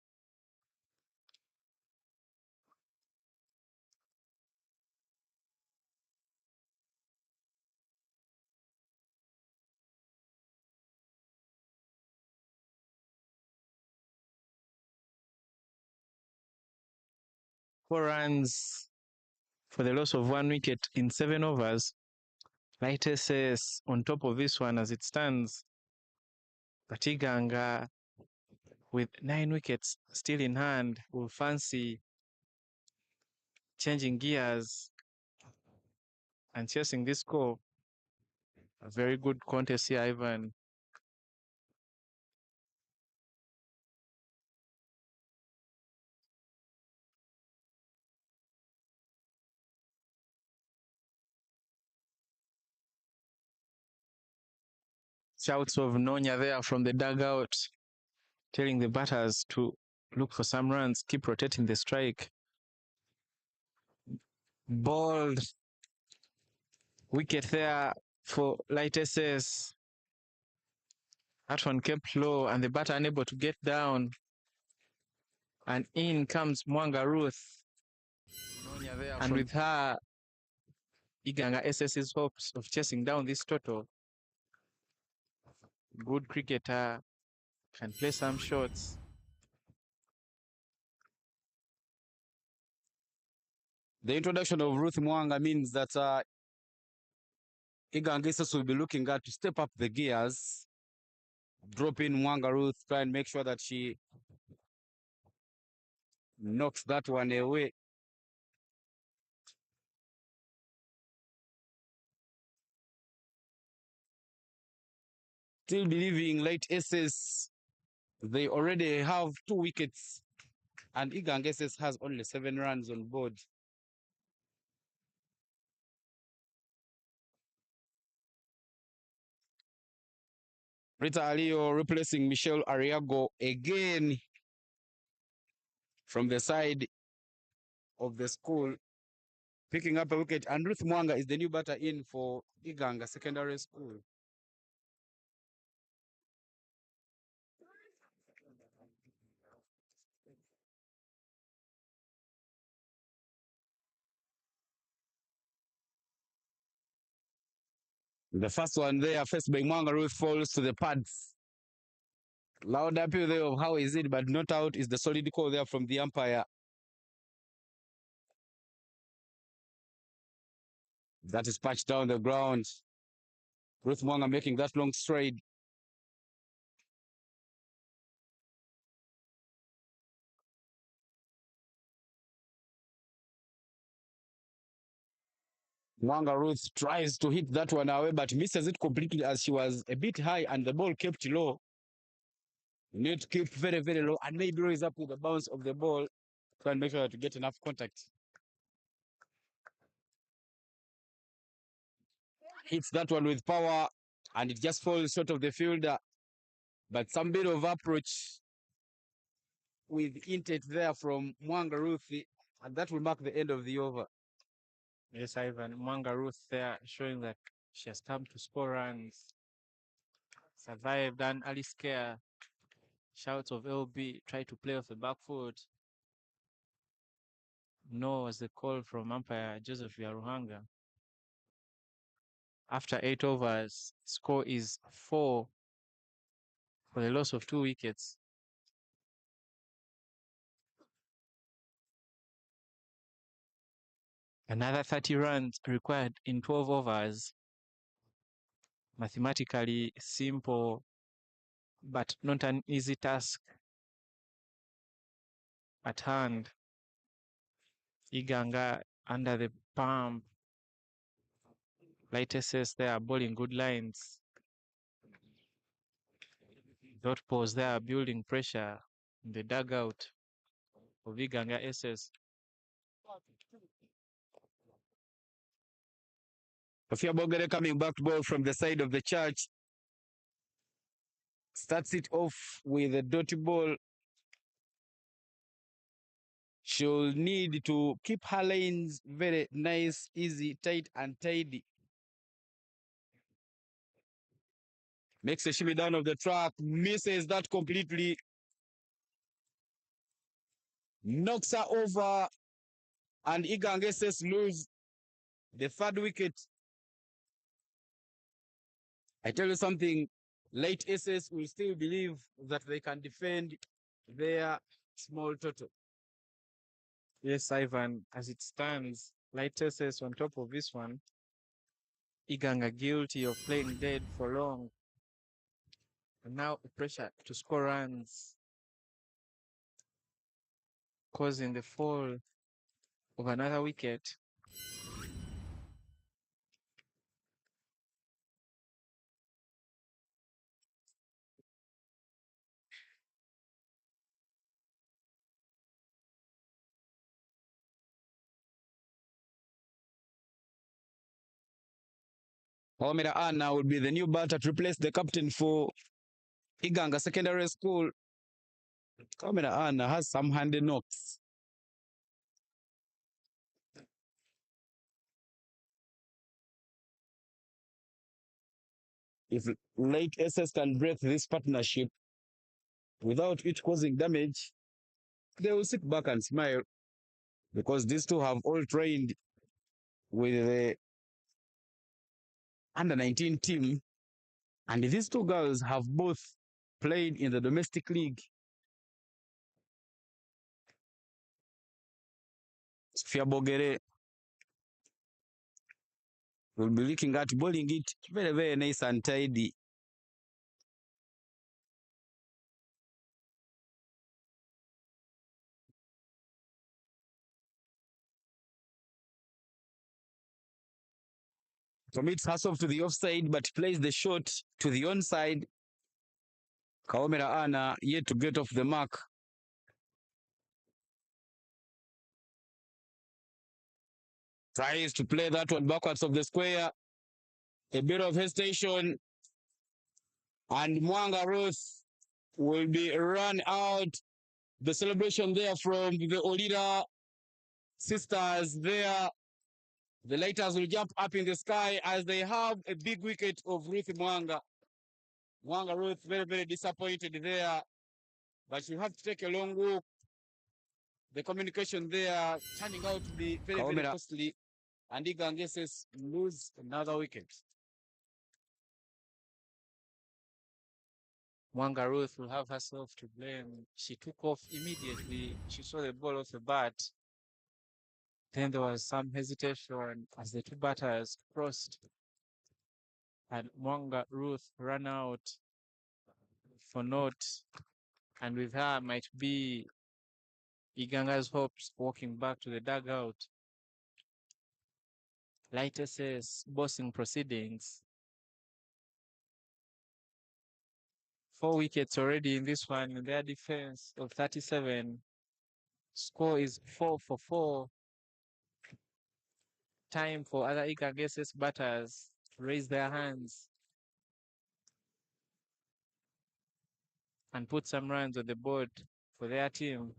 Four runs for the loss of 1 wicket in 7 overs. Light SS on top of this one as it stands. But Iganga, with 9 wickets still in hand, will fancy changing gears and chasing this score. A very good contest here, Ivan. Shouts of Nonya there from the dugout, telling the batters to look for some runs, keep rotating the strike. Ball wicket there for Light SS. That one kept low and the batter unable to get down. And in comes Mwanga Ruth. And with her, Iganga SS's hopes of chasing down this total. Good cricketer, can play some shots. The introduction of Ruth Mwanga means that Iganga SS will be looking at to step up the gears, drop in Mwanga Ruth, try and make sure that she knocks that one away. Still believing Light SS, they already have 2 wickets and Iganga SS has only 7 runs on board. Rita Alio replacing Michelle Ariago again from the side of the school, picking up a wicket. And Ruth Mwanga is the new batter in for Iganga Secondary School. The first one there, first by Mwanga Ruth, falls to the pads. Loud appeal there of how is it, but not out is the solid call there from the umpire. That is patched down the ground. Ruth Mwanga making that long stride. Mwanga Ruth tries to hit that one away, but misses it completely as she was a bit high and the ball kept low. You need to keep very, very low and maybe raise up with the bounce of the ball. Try and make sure to get enough contact. Hits that one with power and it just falls short of the fielder. But some bit of approach with intent there from Mwanga Ruth, and that will mark the end of the over. Yes, Ivan. Mwanga Ruth there showing that she has come to score runs. Survived an early scare. Shouts of LB, try to play off the back foot. No was the call from umpire Joseph Yaruhanga. After 8 overs, score is 4 for the loss of 2 wickets. Another 30 runs required in 12 overs. Mathematically simple, but not an easy task at hand. Iganga under the pump. Light SS there bowling good lines. Dot pause there building pressure in the dugout of Iganga SS. Sofia Bogere coming back to ball from the side of the church. Starts it off with a dotty ball. She'll need to keep her lanes very nice, easy, tight, and tidy. Makes a shimmy down of the track, misses that completely. Knocks her over, and Iganga SS lose the 3rd wicket. I tell you something, late SS will still believe that they can defend their small total. Yes, Ivan, as it stands, Light SS on top of this one. Iganga guilty of playing dead for long. And now pressure to score runs, causing the fall of another wicket. Omera Anna will be the new batter to replace the captain for Iganga Secondary School. Omera Anna has some handy knocks. If late SS can break this partnership without it causing damage, they will sit back and smile because these two have all trained with the under 19 team, and these two girls have both played in the domestic league. Sofia Bogere will be looking at bowling it very, very nice and tidy. Commits herself to the offside, but plays the shot to the onside. Kaomera Anna yet to get off the mark. Tries to play that one backwards of the square. A bit of hesitation. And Mwanga Ruth will be run out. The celebration there from the Olida sisters there. The lighters will jump up in the sky as they have a big wicket of Ruth Mwanga. Mwanga Ruth very, very disappointed there. But you have to take a long walk. The communication there turning out to be very, very costly. And Iganga SS lose another wicket. Mwanga Ruth will have herself to blame. She took off immediately. She saw the ball off the bat. Then there was some hesitation as the two batters crossed, and Mwanga Ruth ran out for naught. And with her might be Iganga's hopes walking back to the dugout. Light SS bossing proceedings. 4 wickets already in this one in their defense of 37. Score is 4-4. Time for other Iganga batters to raise their hands and put some runs on the board for their team.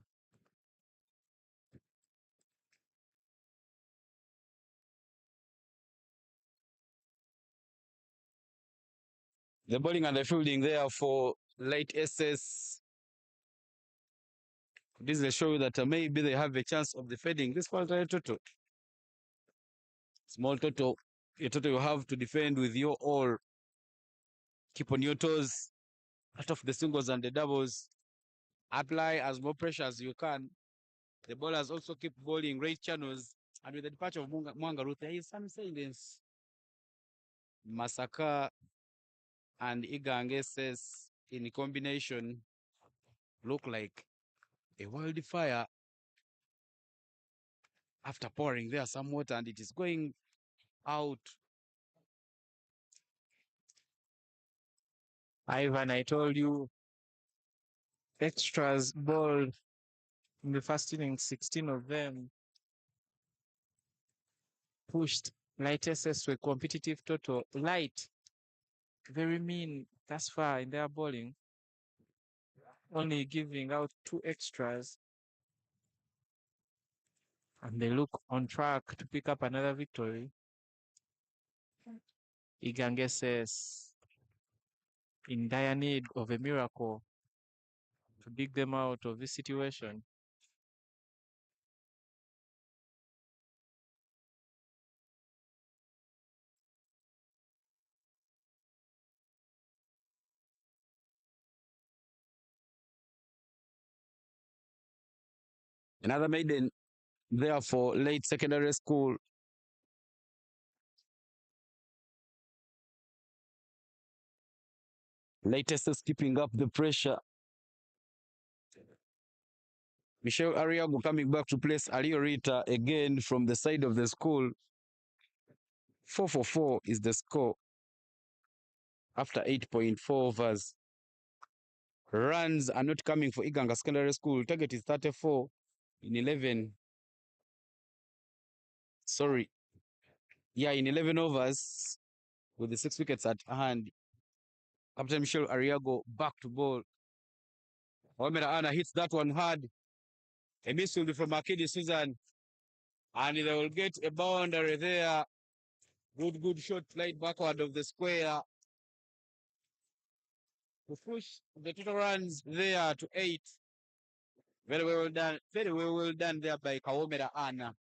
The bowling and the fielding there for late SS. This will show you that maybe they have a chance of defending this qualified total. Small total, a total you have to defend with your all. Keep on your toes, out of the singles and the doubles. Apply as more pressure as you can. The bowlers also keep bowling right channels. And with the departure of Mwanga Ruth, there is some silence. Masaka and Iganga SS in combination look like a wildfire after pouring there some water, and it is going out. Ivan, I told you extras ball in the first innings, 16 of them pushed Light SS to a competitive total. Light, very mean thus far in their bowling, only giving out 2 extras. And they look on track to pick up another victory. Iganga SS in dire need of a miracle to dig them out of this situation. Another maiden there for late secondary school. Latest is keeping up the pressure. Michelle Ariago coming back to place Alio Rita again from the side of the school. 4-4 is the score after 8.4 overs. Runs are not coming for Iganga Secondary School. Target is 34 in 11. Sorry. Yeah, in 11 overs with the 6 wickets at hand. Captain Michelle Ariago back to ball. Omera Anna hits that one hard. A missile from Akidi Susan. And they will get a boundary there. Good shot played backward of the square. To push the total runs there to 8. Very well done. Very well done there by Kaomera Anna.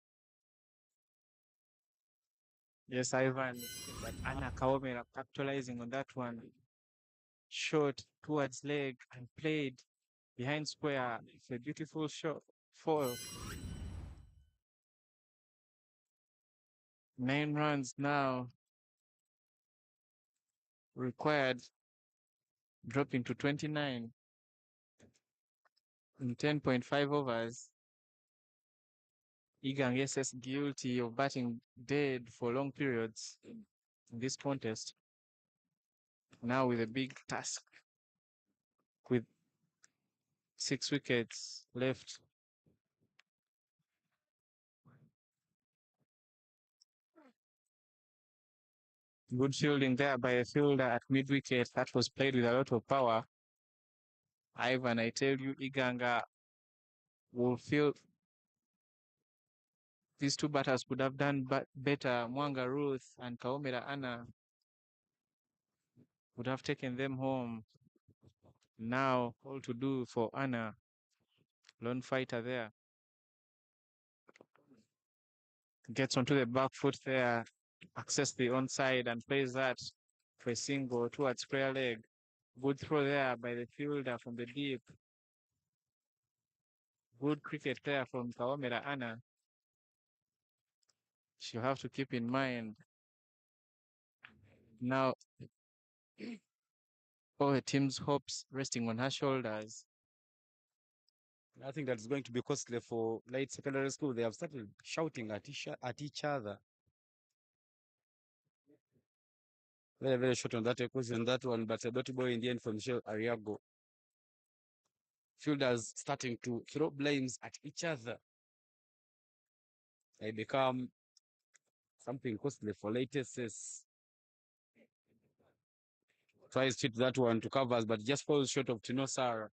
Yes, Ivan, but Anna Kaomera capitalizing on that one. Shot towards leg and played behind square. It's a beautiful shot. Foil. 9 runs now required, dropping to 29 in 10.5 overs. Iganga SS guilty of batting dead for long periods in this contest. Now with a big task with 6 wickets left. Good fielding there by a fielder at mid-wicket. That was played with a lot of power. Ivan, I tell you, Iganga will feel these two batters could have done better. Mwanga Ruth and Kaomera Anna would have taken them home. Now, all to do for Anna, lone fighter there. Gets onto the back foot there, access the onside and plays that for a single towards square leg. Good throw there by the fielder from the deep. Good cricket there from Kawamera Anna. She'll have to keep in mind now all the team's hopes resting on her shoulders. I think that's going to be costly for Light Secondary School. They have started shouting at each other. Very, very short on that question, that one, but a dirty boy in the end from Michelle Ariago. Fielders starting to throw blames at each other. They become something costly for latest. Tries to hit that one to covers, but just falls short of Tinosar.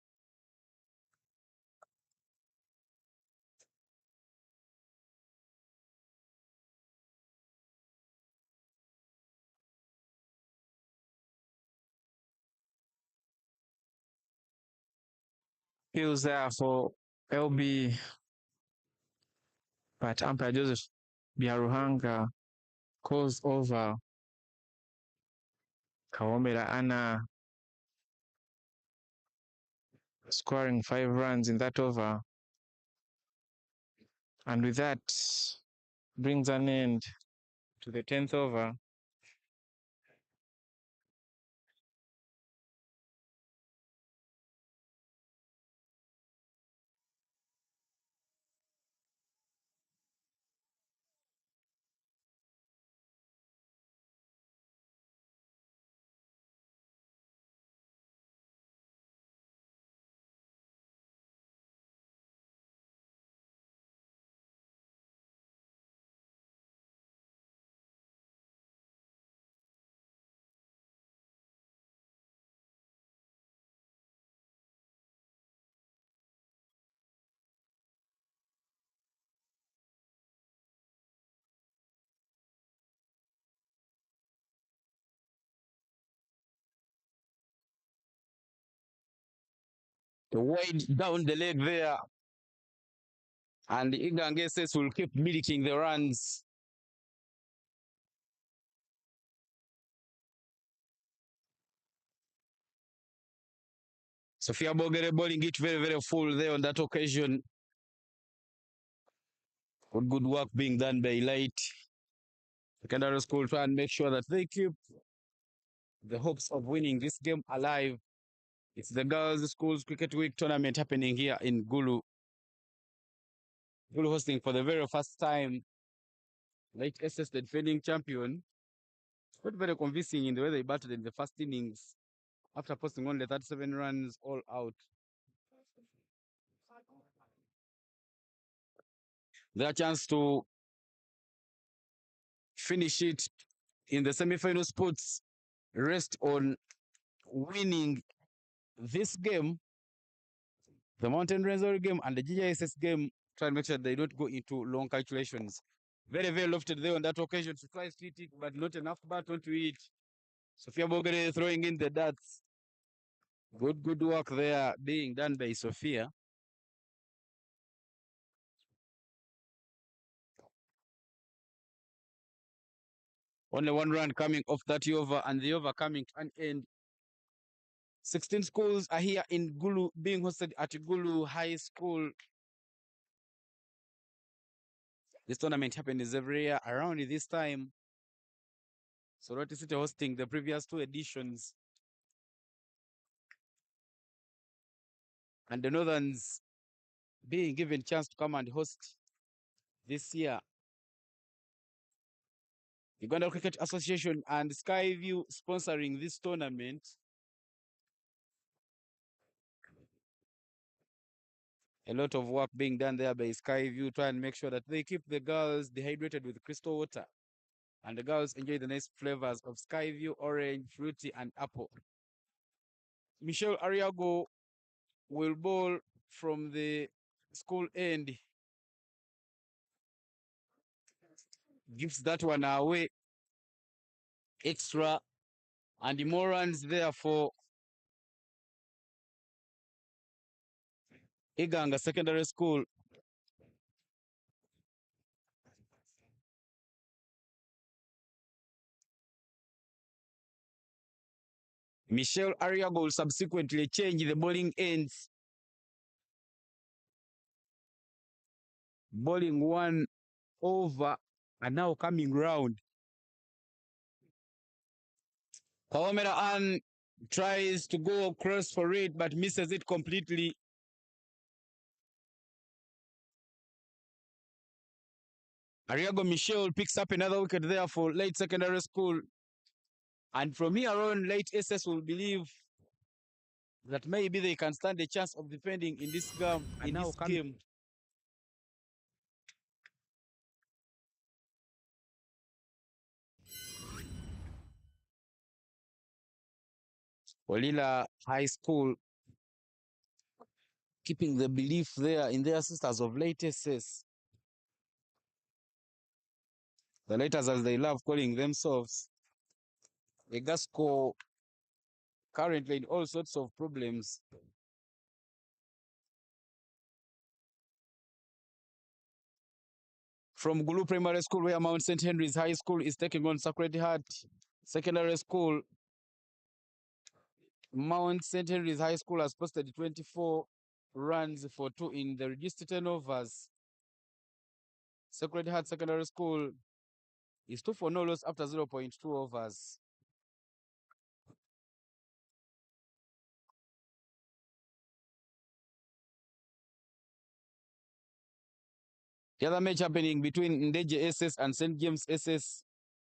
Feels there for LB, but umpire Joseph Biaruhanga calls over Kawamera Anna, scoring 5 runs in that over. And with that, brings an end to the 10th over. Wide down the leg there. And the Iganga will keep milking the runs. Sophia Bogere bowling it very, very full there on that occasion. Good work being done by Light Secondary School, try and make sure that they keep the hopes of winning this game alive. It's the Girls Schools Cricket Week tournament happening here in Gulu. Gulu hosting for the very first time. Light SS, the defending champion. Not very convincing in the way they batted in the first innings after posting only 37 runs all out. Their chance to finish it in the semi-final spots rest on winning this game, the Mountain Razor game and the GISS game. Try and make sure they don't go into long calculations. Very, very lofted there on that occasion to try to hit it, but not enough baton to it. Sophia Bogere throwing in the darts. Good work there being done by Sophia. Only 1 run coming off that over, and the over coming to an end. 16 schools are here in Gulu, being hosted at Gulu High School. This tournament happens every year around this time. Soroti City hosting the previous 2 editions. And the Northerns being given chance to come and host this year. Uganda Cricket Association and Skyview sponsoring this tournament. A lot of work being done there by Skyview, try and make sure that they keep the girls dehydrated with crystal water. And the girls enjoy the nice flavors of Skyview, orange, fruity, and apple. Michelle Ariago will bowl from the school end. Gives that one away. Extra. And more runs there for Iganga Secondary School. Michelle Ariago will subsequently change the bowling ends. Bowling one over and now coming round. Kawamera Ann tries to go across for it but misses it completely. Ariago Michelle picks up another wicket there for Late Secondary School. And from here on, Late SS will believe that maybe they can stand a chance of defending in this game. Olila High School keeping the belief there in their sisters of Late SS. The Laters, as they love calling themselves. Egasco currently in all sorts of problems. From Gulu Primary School, where Mount St. Henry's High School is taking on Sacred Heart Secondary School. Mount St. Henry's High School has posted 24 runs for 2 in the reduced 10 overs. Sacred Heart Secondary School is 2 for no loss after 0.2 overs. The other match happening between Ndeje SS and St. James SS.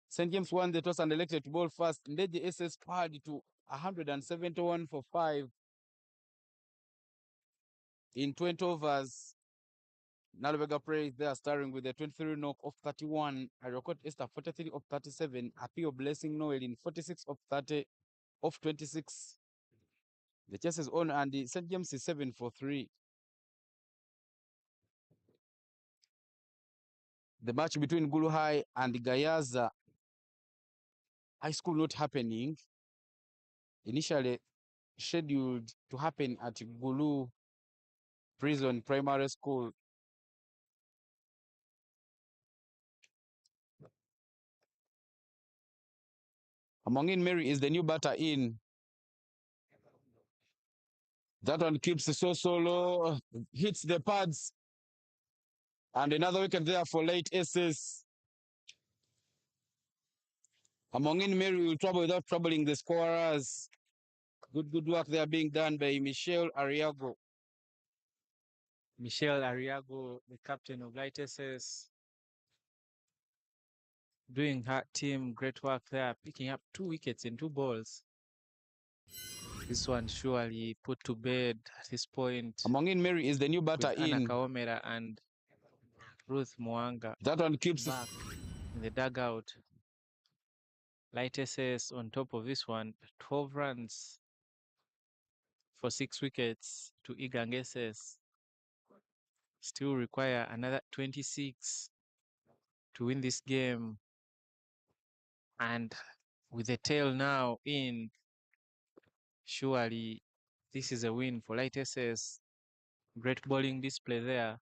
St. James won the toss and elected to bowl first. Ndeje SS powered to 171 for 5 in 20 overs. Nalvega Praise there starring with a 23 knock of 31. Ariokot Esther 43 of 37. Apio Blessing Noel in 46 of 30 of 26. The chase is on and the St. James is 7 for 3. The match between Gulu High and Gayaza High School not happening. Initially scheduled to happen at Gulu Prison Primary School. Among in Mary is the new batter in. That one keeps so low, hits the pads. And another wicket there for Late SS. Among in Mary will trouble without troubling the scorers. Good work there being done by Michelle Ariago. Michelle Ariago, the captain of Light SS, doing her team great work there, picking up 2 wickets in 2 balls. This one surely put to bed at this point. Among in Mary is the new batter with Anna in. Kawamera and Ruth Mwanga That one keeps back in the dugout. Light SS on top of this one, 12 runs for 6 wickets to Iganga SS. Still require another 26 to win this game. And with the tail now in, surely this is a win for Light SS. Great bowling display there.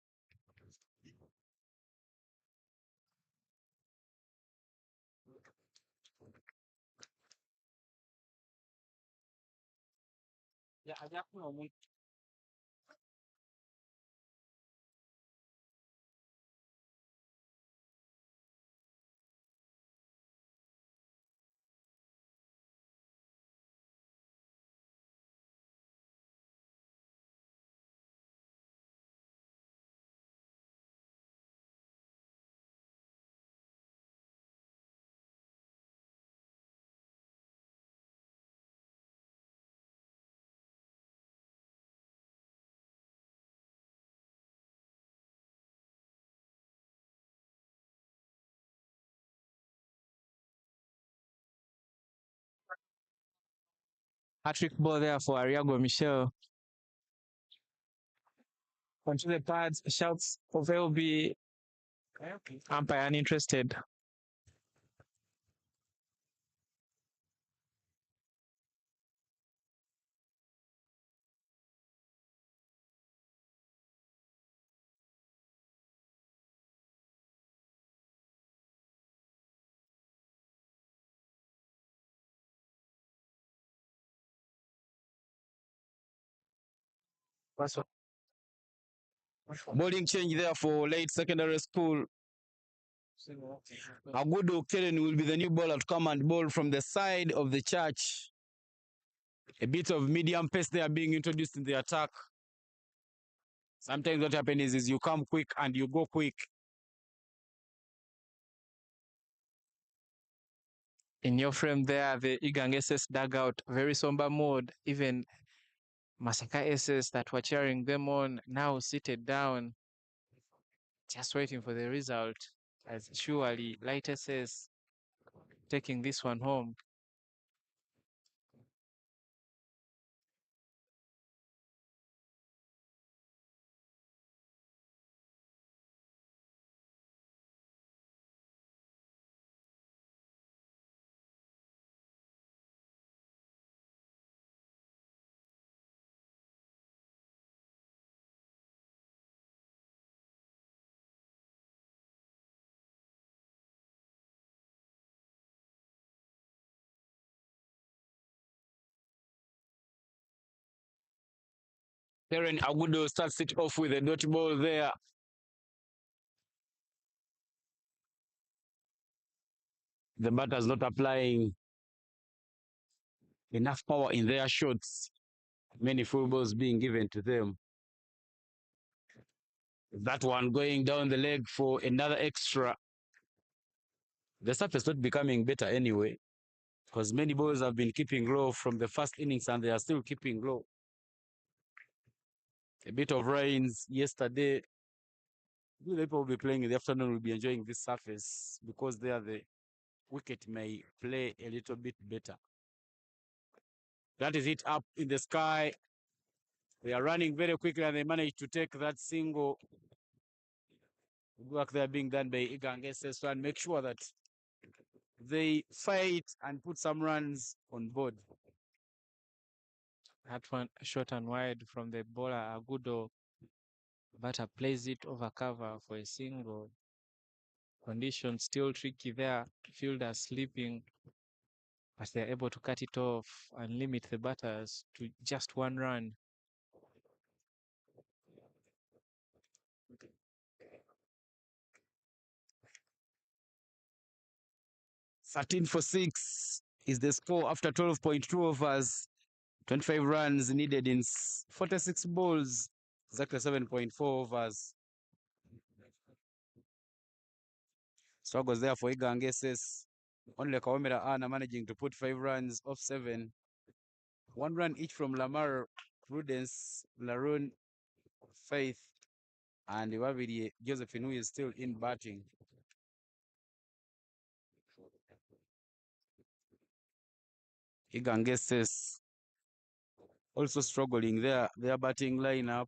Hat-trick ball there for Ariago Michelle. Onto the pads, shouts of LB. Umpire uninterested. Bowling change there for late secondary school. Agudo Kellen will be the new bowler to come and bowl from the side of the church. A bit of medium pace there being introduced in the attack. Sometimes what happens is you come quick and you go quick. In your frame there, the Iganga SS dugout, very somber mode. Even Masaka SS that were cheering them on now seated down, just waiting for the result, as surely Light SS taking this one home. Karen Agudo starts it off with a dot ball there. The batters not applying enough power in their shots. Many full balls being given to them. That one going down the leg for another extra. The surface not becoming better anyway, because many balls have been keeping low from the first innings and they are still keeping low. A bit of rains yesterday. The people will be playing in the afternoon will be enjoying this surface because there the wicket may play a little bit better. That is it up in the sky. They are running very quickly and they managed to take that single. Work there being done by Iganga SS and make sure that they fight and put some runs on board. That one short and wide from the bowler Agudo. Batter plays it over cover for a single. Conditions still tricky there. Fielder sleeping, but they're able to cut it off and limit the batters to just one run. Thirteen for 6 is the score after 12.2 overs. 25 runs needed in 46 balls. Exactly 7.4 overs. Struggles there for Iganga SS. Only Kawamera Ana managing to put 5 runs off 7. 1 run each from Lamar, Prudence, Laroon, Faith, and Wabidi Josephine, who is still in batting. Iganga SS also struggling there. Their batting lineup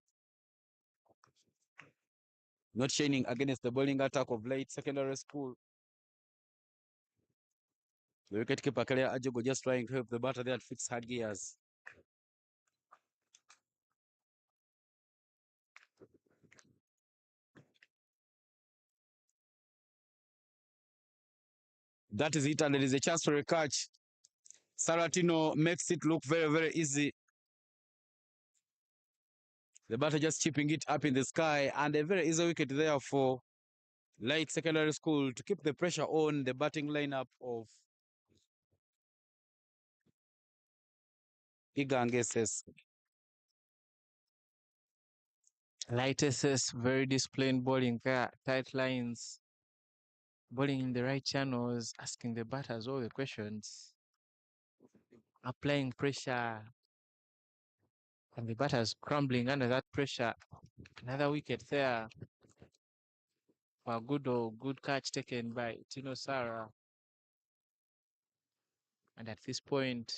not shining against the bowling attack of late secondary school. The wicketkeeper Kelly Ajogo just trying to help the batter there to fix hard gears. That is it, and there is a chance for a catch. Saratino makes it look very, very easy. The batter just chipping it up in the sky, and a very easy wicket there for Light Secondary School to keep the pressure on the batting lineup of Iganga SS. Light SS, very disciplined bowling there, tight lines, bowling in the right channels, asking the batters all the questions, applying pressure, and the batters crumbling under that pressure. Another wicket there for a good catch taken by Tino Sara. And at this point,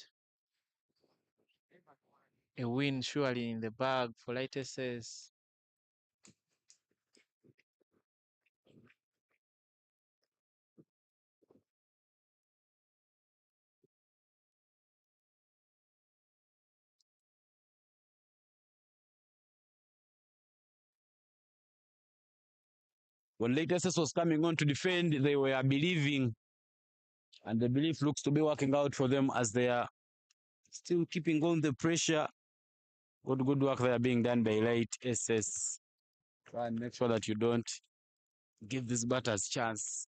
a win surely in the bag for Light SS. When Light SS was coming on to defend, they were believing, and the belief looks to be working out for them as they are still keeping on the pressure. Good work there being done by Light SS. Try and make sure that you don't give these batters chance.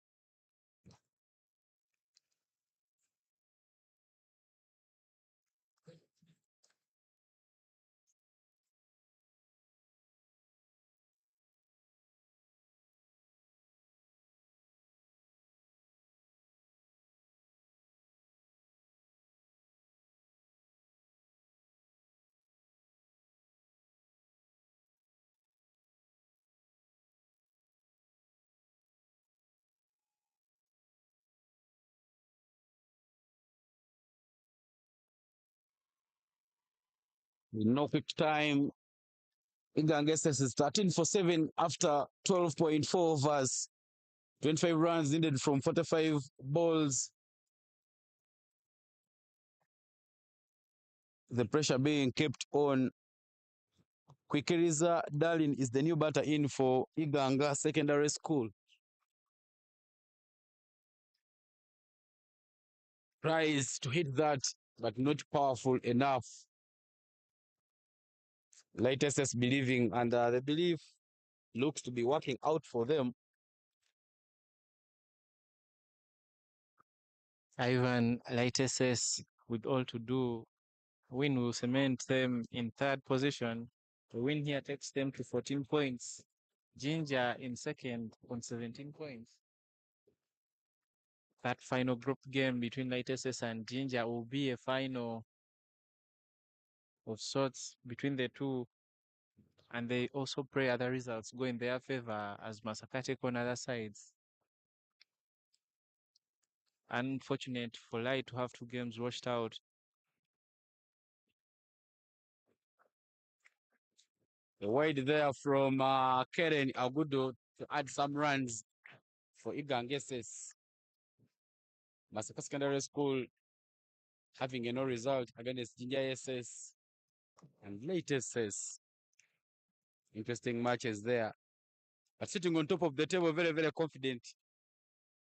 In no quick time, Iganga SS is 13 for 7 after 12.4 overs. 25 runs needed from 45 balls. The pressure being kept on. Kwikiriza Darlin is the new batter in for Iganga Secondary School. Tries to hit that, but not powerful enough. Latest is believing, and the belief looks to be working out for them. Ivan Lightesses with all to do. Win will cement them in third position. The win here takes them to 14 points. Ginger in second on 17 points. That final group game between Lightesses and Ginger will be a final of sorts between the two, and they also pray other results go in their favor as Masaka take on other sides. Unfortunate for Light to have two games washed out. A wide there from Keren Agudo to add some runs for Igangeses. Masaka Secondary School having a no result against Ginger SS and Late SS. Interesting matches there. But sitting on top of the table, very, very confident.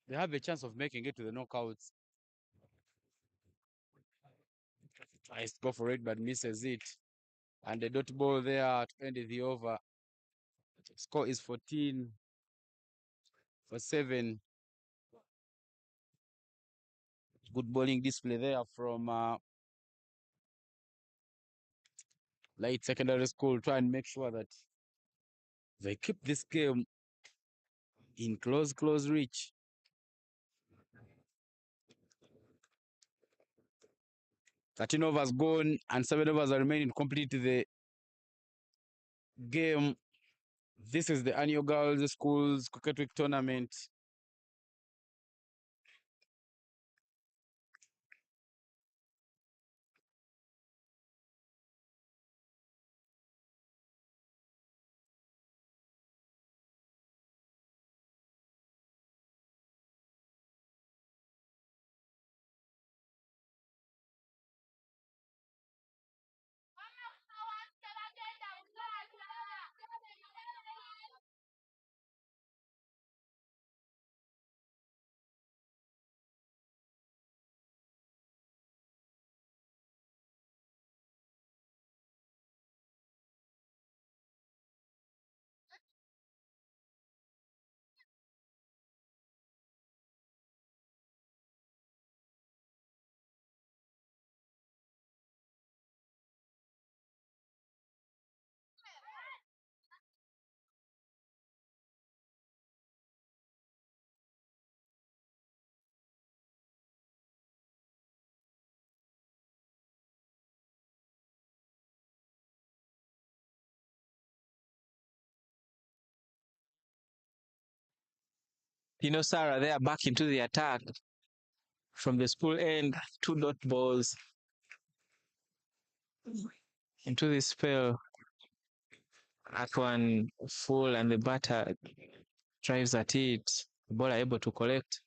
They have a chance of making it to the knockouts. Tries to go for it, but misses it. And the dot ball there to end the over. The score is 14 for 7. Good bowling display there from Light Secondary School. Try and make sure that they keep this game in close reach. Thirteen overs gone and 7 overs are remaining to complete the game. This is the annual Girls Schools Cricket Week tournament. Sarah, they are back into the attack from the school end. 2 dot balls into this spell. At one full, and the batter drives at it. The bowler able to collect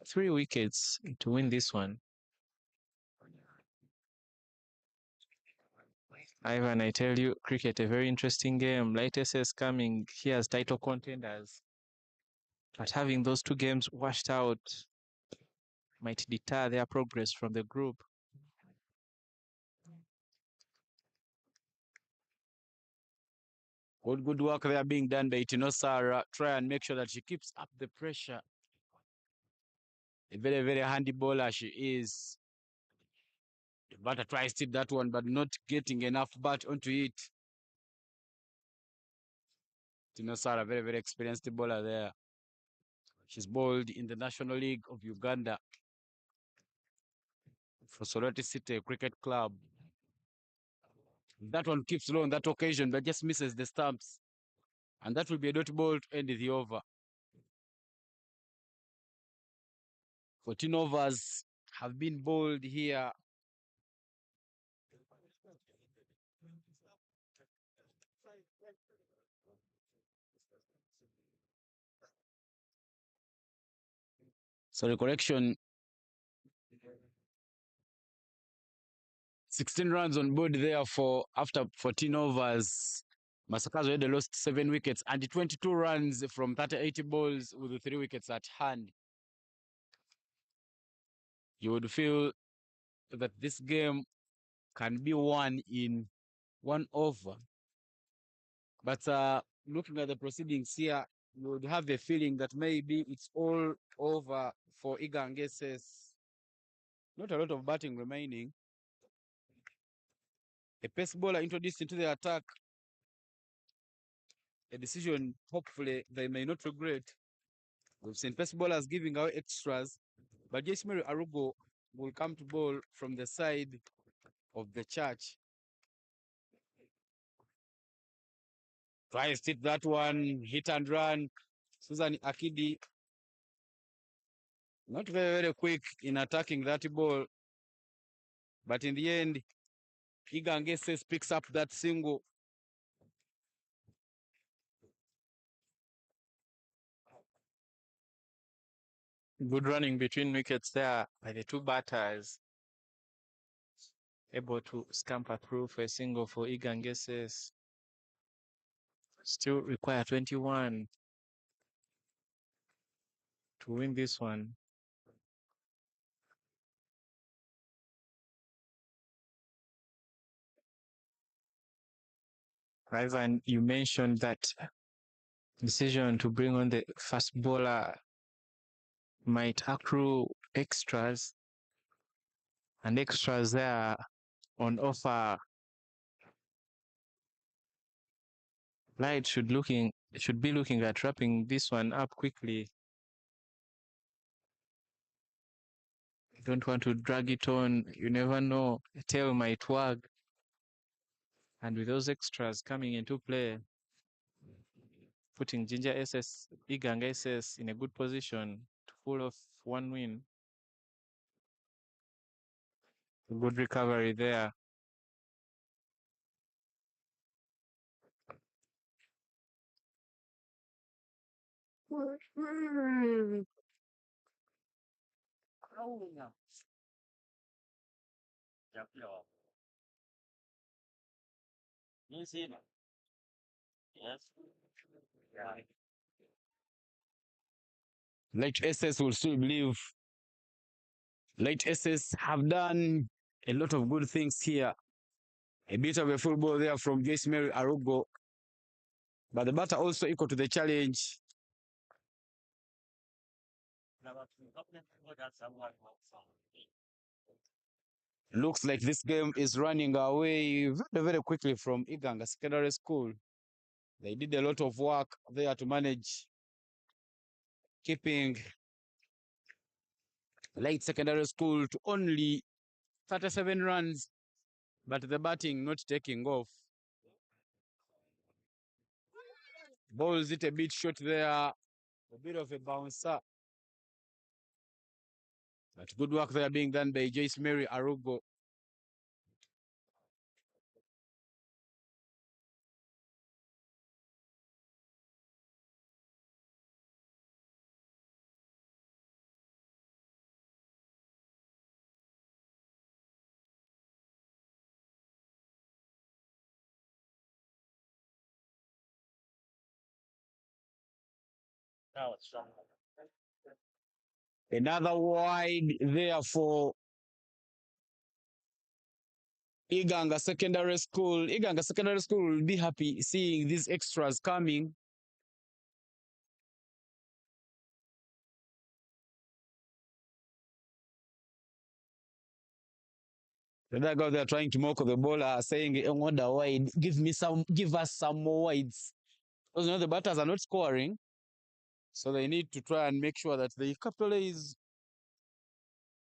3 wickets to win this one. Ivan, I tell you, cricket, a very interesting game. Light SS coming here as title contenders. But having those 2 games washed out might deter their progress from the group. Good work there being done by Tinosara. Try and make sure that she keeps up the pressure. A very, very handy bowler she is. The batter tries to hit that one, but not getting enough bat onto it. Tinosara, very, very experienced bowler there. She's bowled in the National League of Uganda for Soroti City Cricket Club. That one keeps low on that occasion, but just misses the stumps. And that will be a dot ball to end the over. 14 overs have been bowled here. Sorry, correction. 16 runs on board there for after 14 overs. Masakazo already lost 7 wickets and 22 runs from 38 balls with 3 wickets at hand. You would feel that this game can be won in 1 over. But looking at the proceedings here, you would have the feeling that maybe it's all over for Iganga. Not a lot of batting remaining. A pace bowler introduced into the attack. A decision, hopefully, they may not regret. We've seen pace bowlers giving out extras, but Jesmeri Arugo will come to bowl from the side of the church. Tries to hit that one, hit and run. Susan Akidi, not very, very quick in attacking that ball. But in the end, Iganga picks up that single. Good running between wickets there by the two batters. Able to scamper through for a single for Iganga. Still require 21 to win this one. Ivan, you mentioned that decision to bring on the fast bowler might accrue extras, and extras there on offer. Light should be looking at wrapping this one up quickly. Don't want to drag it on. You never know. A tail might wag. And with those extras coming into play, putting Iganga SS in a good position to pull off one win. Good recovery there. Late SS will still believe. Late SS have done a lot of good things here. A bit of a full ball there from Jesmeri Arugo. But the batter also equal to the challenge. Looks like this game is running away very, very quickly from Iganga Secondary School. They did a lot of work there to manage keeping Late Secondary School to only 37 runs, but the batting not taking off. Balls it a bit short there, a bit of a bouncer. But good work there being done by Jesmeri Arugo. Another wide there for Iganga Secondary School. Iganga Secondary School will be happy seeing these extras coming. The other guy, they're trying to mock the bowler, saying, "Wonder wide, give us some more wides." Because the batters are not scoring, so they need to try and make sure that they capitalize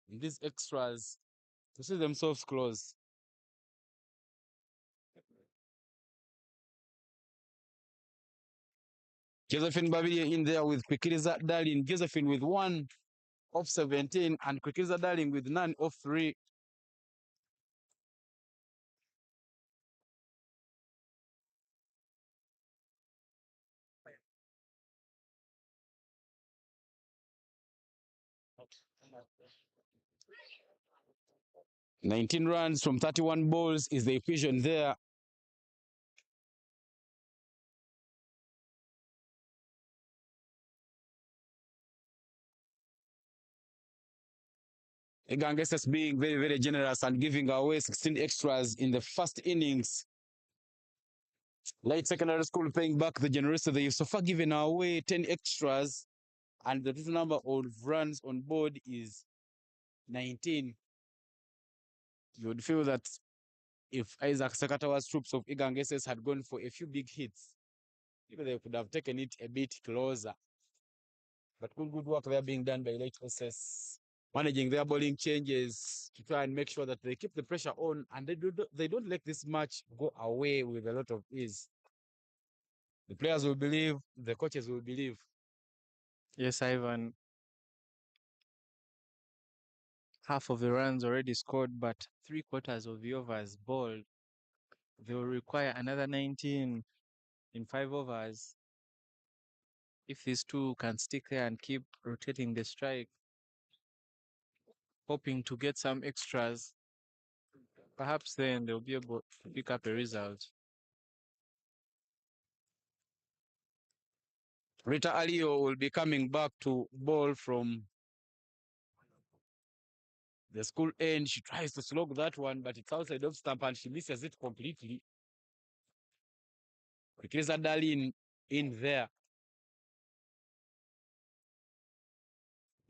these extras to see themselves close. Josephine Babili in there with Kwikiriza Darling. Josephine with 1 of 17 and Kwikiriza Darling with none of 3. "19 runs from 31 balls is the equation there." Ganges being very, very generous and giving away 16 extras in the first innings. Light Secondary School paying back the generosity. They've so far given away 10 extras, and the total number of runs on board is 19. You would feel that if Isaac Sakatawa's troops of Igangeses had gone for a few big hits, maybe they could have taken it a bit closer. But good work there being done by Light SS, managing their bowling changes to try and make sure that they keep the pressure on and they don't let this match go away with a lot of ease. The players will believe, the coaches will believe. Yes, Ivan. Half of the runs already scored, but 3/4 of the overs bowled. They will require another 19 in 5 overs. If these two can stick there and keep rotating the strike, hoping to get some extras, perhaps then they'll be able to pick up a result. Rita Alio will be coming back to bowl from the school end. She tries to slog that one, but it's outside of stump and she misses it completely. Kwikiriza Darling in there.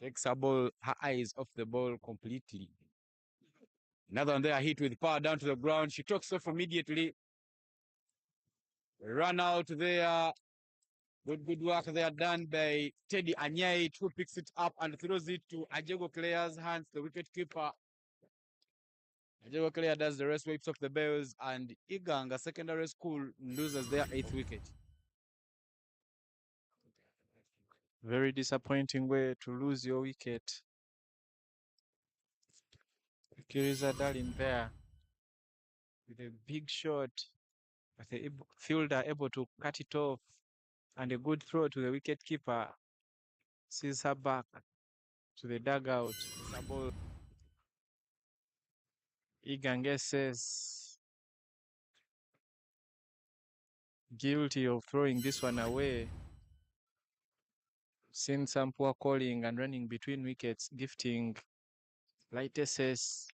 Takes her ball, her eyes off the ball completely. Another one there hit with power down to the ground. She talks off immediately. Run out there. Good work there done by Teddy Anyait, who picks it up and throws it to Ajego Clare's hands, the wicket keeper. Ajego Clare does the rest, wipes off the bells, and Iganga Secondary School loses their 8th wicket. Very disappointing way to lose your wicket. Kiriza Darling there with a big shot, but the fielder able to cut it off, and a good throw to the wicket keeper sees her back to the dugout. Iganga says guilty of throwing this one away. Seen some poor calling and running between wickets, gifting Light SS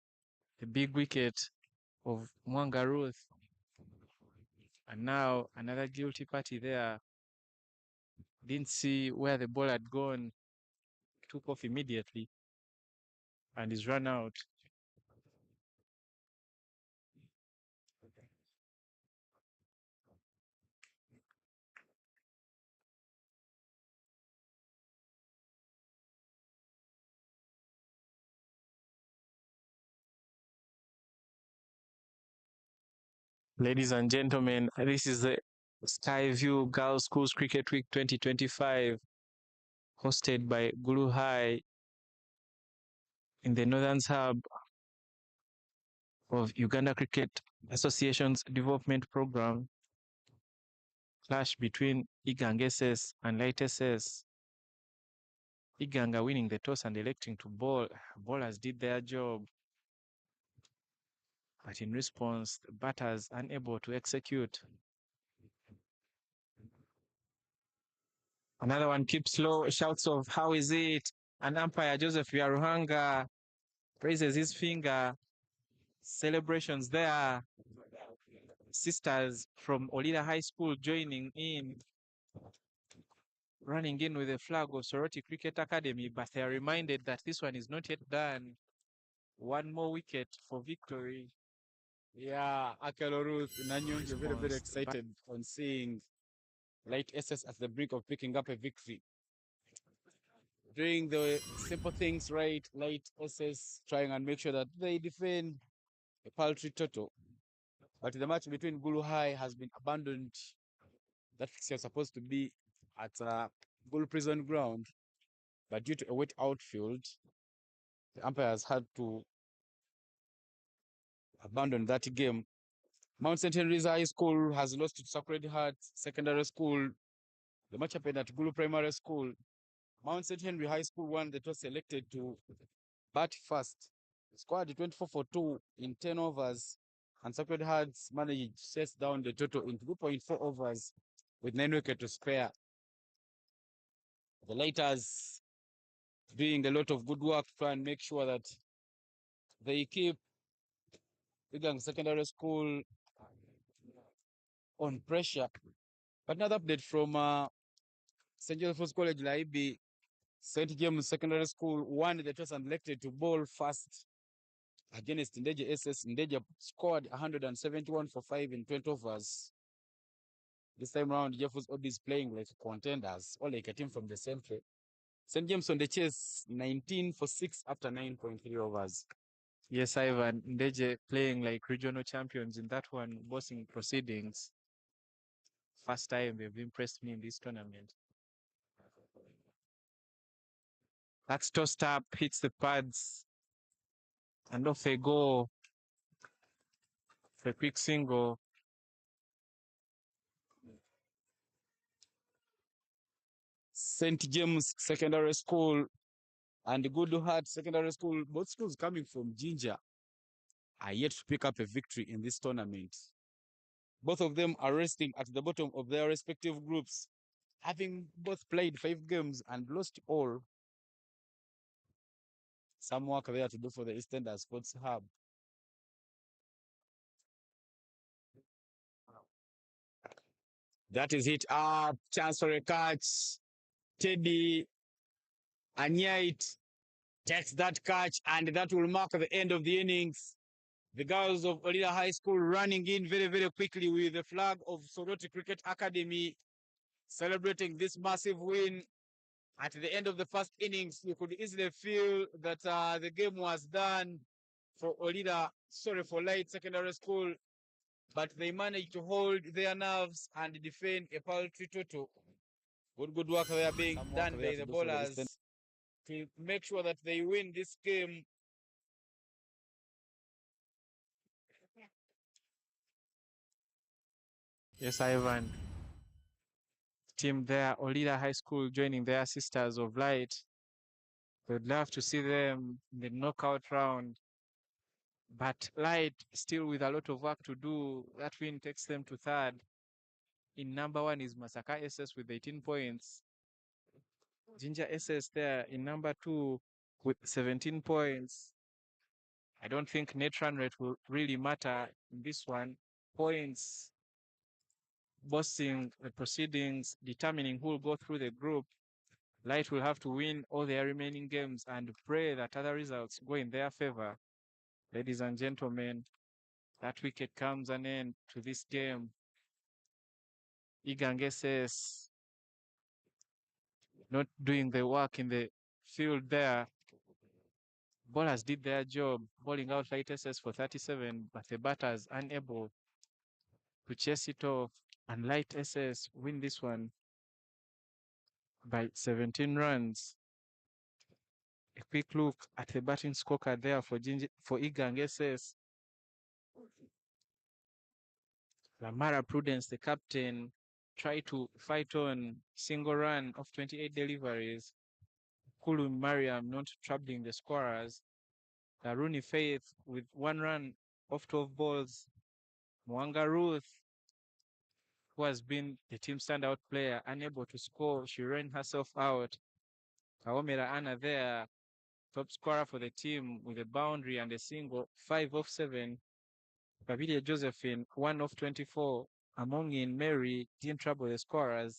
the big wicket of Mwanga Ruth. And now another guilty party there. Didn't see where the ball had gone, took off immediately, and is run out. Ladies and gentlemen, this is the Skyview Girls Schools Cricket Week 2025, hosted by Guru High in the Northern Hub of Uganda Cricket Association's development program. Clash between Iganga SS and Light SS. Iganga winning the toss and electing to bowl. Bowlers did their job, but in response, the batters unable to execute. Another one keeps low, shouts of how is it? And umpire Joseph Yaruhanga raises his finger, celebrations there. Sisters from Olida High School joining in, running in with a flag of Sorority Cricket Academy, but they are reminded that this one is not yet done. One more wicket for victory. Yeah, Akelo Ruth Nanyonge very, very Response. excited on seeing Light SS at the brink of picking up a victory. Doing the simple things right, Light SS trying and make sure that they defend a paltry total. But the match between Gulu High has been abandoned. That fixture was supposed to be at Gulu Prison Ground, but due to a wet outfield, the umpires had to abandon that game. Mount St. Henry's High School has lost to Sacred Heart Secondary School. The match happened at Gulu Primary School. Mount St. Henry High School won the toss, selected to bat first. Scored 24 for 2 in 10 overs, and Sacred Hearts managed to chase down the total in 2.4 overs with 9 wickets to spare. The Lighters doing a lot of good work to try and make sure that they keep Iganga Secondary School on pressure. But another update from St. Joseph's College Laibi, St. James Secondary School won the toss and elected to bowl first against Ndeje SS. Ndeje scored 171 for 5 in 20 overs. This time around, Jeffers Obi is playing like contenders, or like a team from the century. St. James on the chase, 19 for 6 after 9.3 overs. Yes, Ivan Ndeje playing like regional champions in that one, bossing proceedings. First time they've impressed me in this tournament. That's tossed up, hits the pads, and off they go for a quick single. St. James Secondary School and Good Heart Secondary School, both schools coming from Ginger, are yet to pick up a victory in this tournament. Both of them are resting at the bottom of their respective groups, having both played 5 games and lost all. Some work there to do for the Eastern Sports Hub. That is it up. Chance for a catch. Teddy Anyait takes that catch, and that will mark the end of the innings. The girls of Olida High School running in very, very quickly with the flag of Soroti Cricket Academy, celebrating this massive win. At the end of the first innings, you could easily feel that the game was done for for Light Secondary School, but they managed to hold their nerves and defend a paltry total. Good work there being done by the bowlers to make sure that they win this game. Yes, Ivan. Team there, Olida High School joining their Sisters of Light. We'd love to see them in the knockout round. But Light still with a lot of work to do. That win takes them to third. In number 1 is Masaka SS with 18 points. Ginger SS there in number 2 with 17 points. I don't think net run rate will really matter in this one. Points bossing the proceedings, determining who will go through the group. Light will have to win all their remaining games and pray that other results go in their favor. Ladies and gentlemen, that wicket comes an end to this game. Iganga SS not doing the work in the field there. Bowlers did their job, bowling out Light SS for 37, but the batters unable to chase it off, and Light SS win this one by 17 runs. A quick look at the batting scorecard there for Iganga SS. Lamara Prudence, the captain, tried to fight on single run of 28 deliveries. Kulu Mariam not troubling the scorers. Rooney Faith with 1 run off 12 balls. Mwanga Ruth, who has been the team standout player, unable to score. She ran herself out. Kawomera Anna there top scorer for the team with a boundary and a single, 5 of 7. Pavilia Josephine, 1 of 24. Among in Mary didn't trouble the scorers.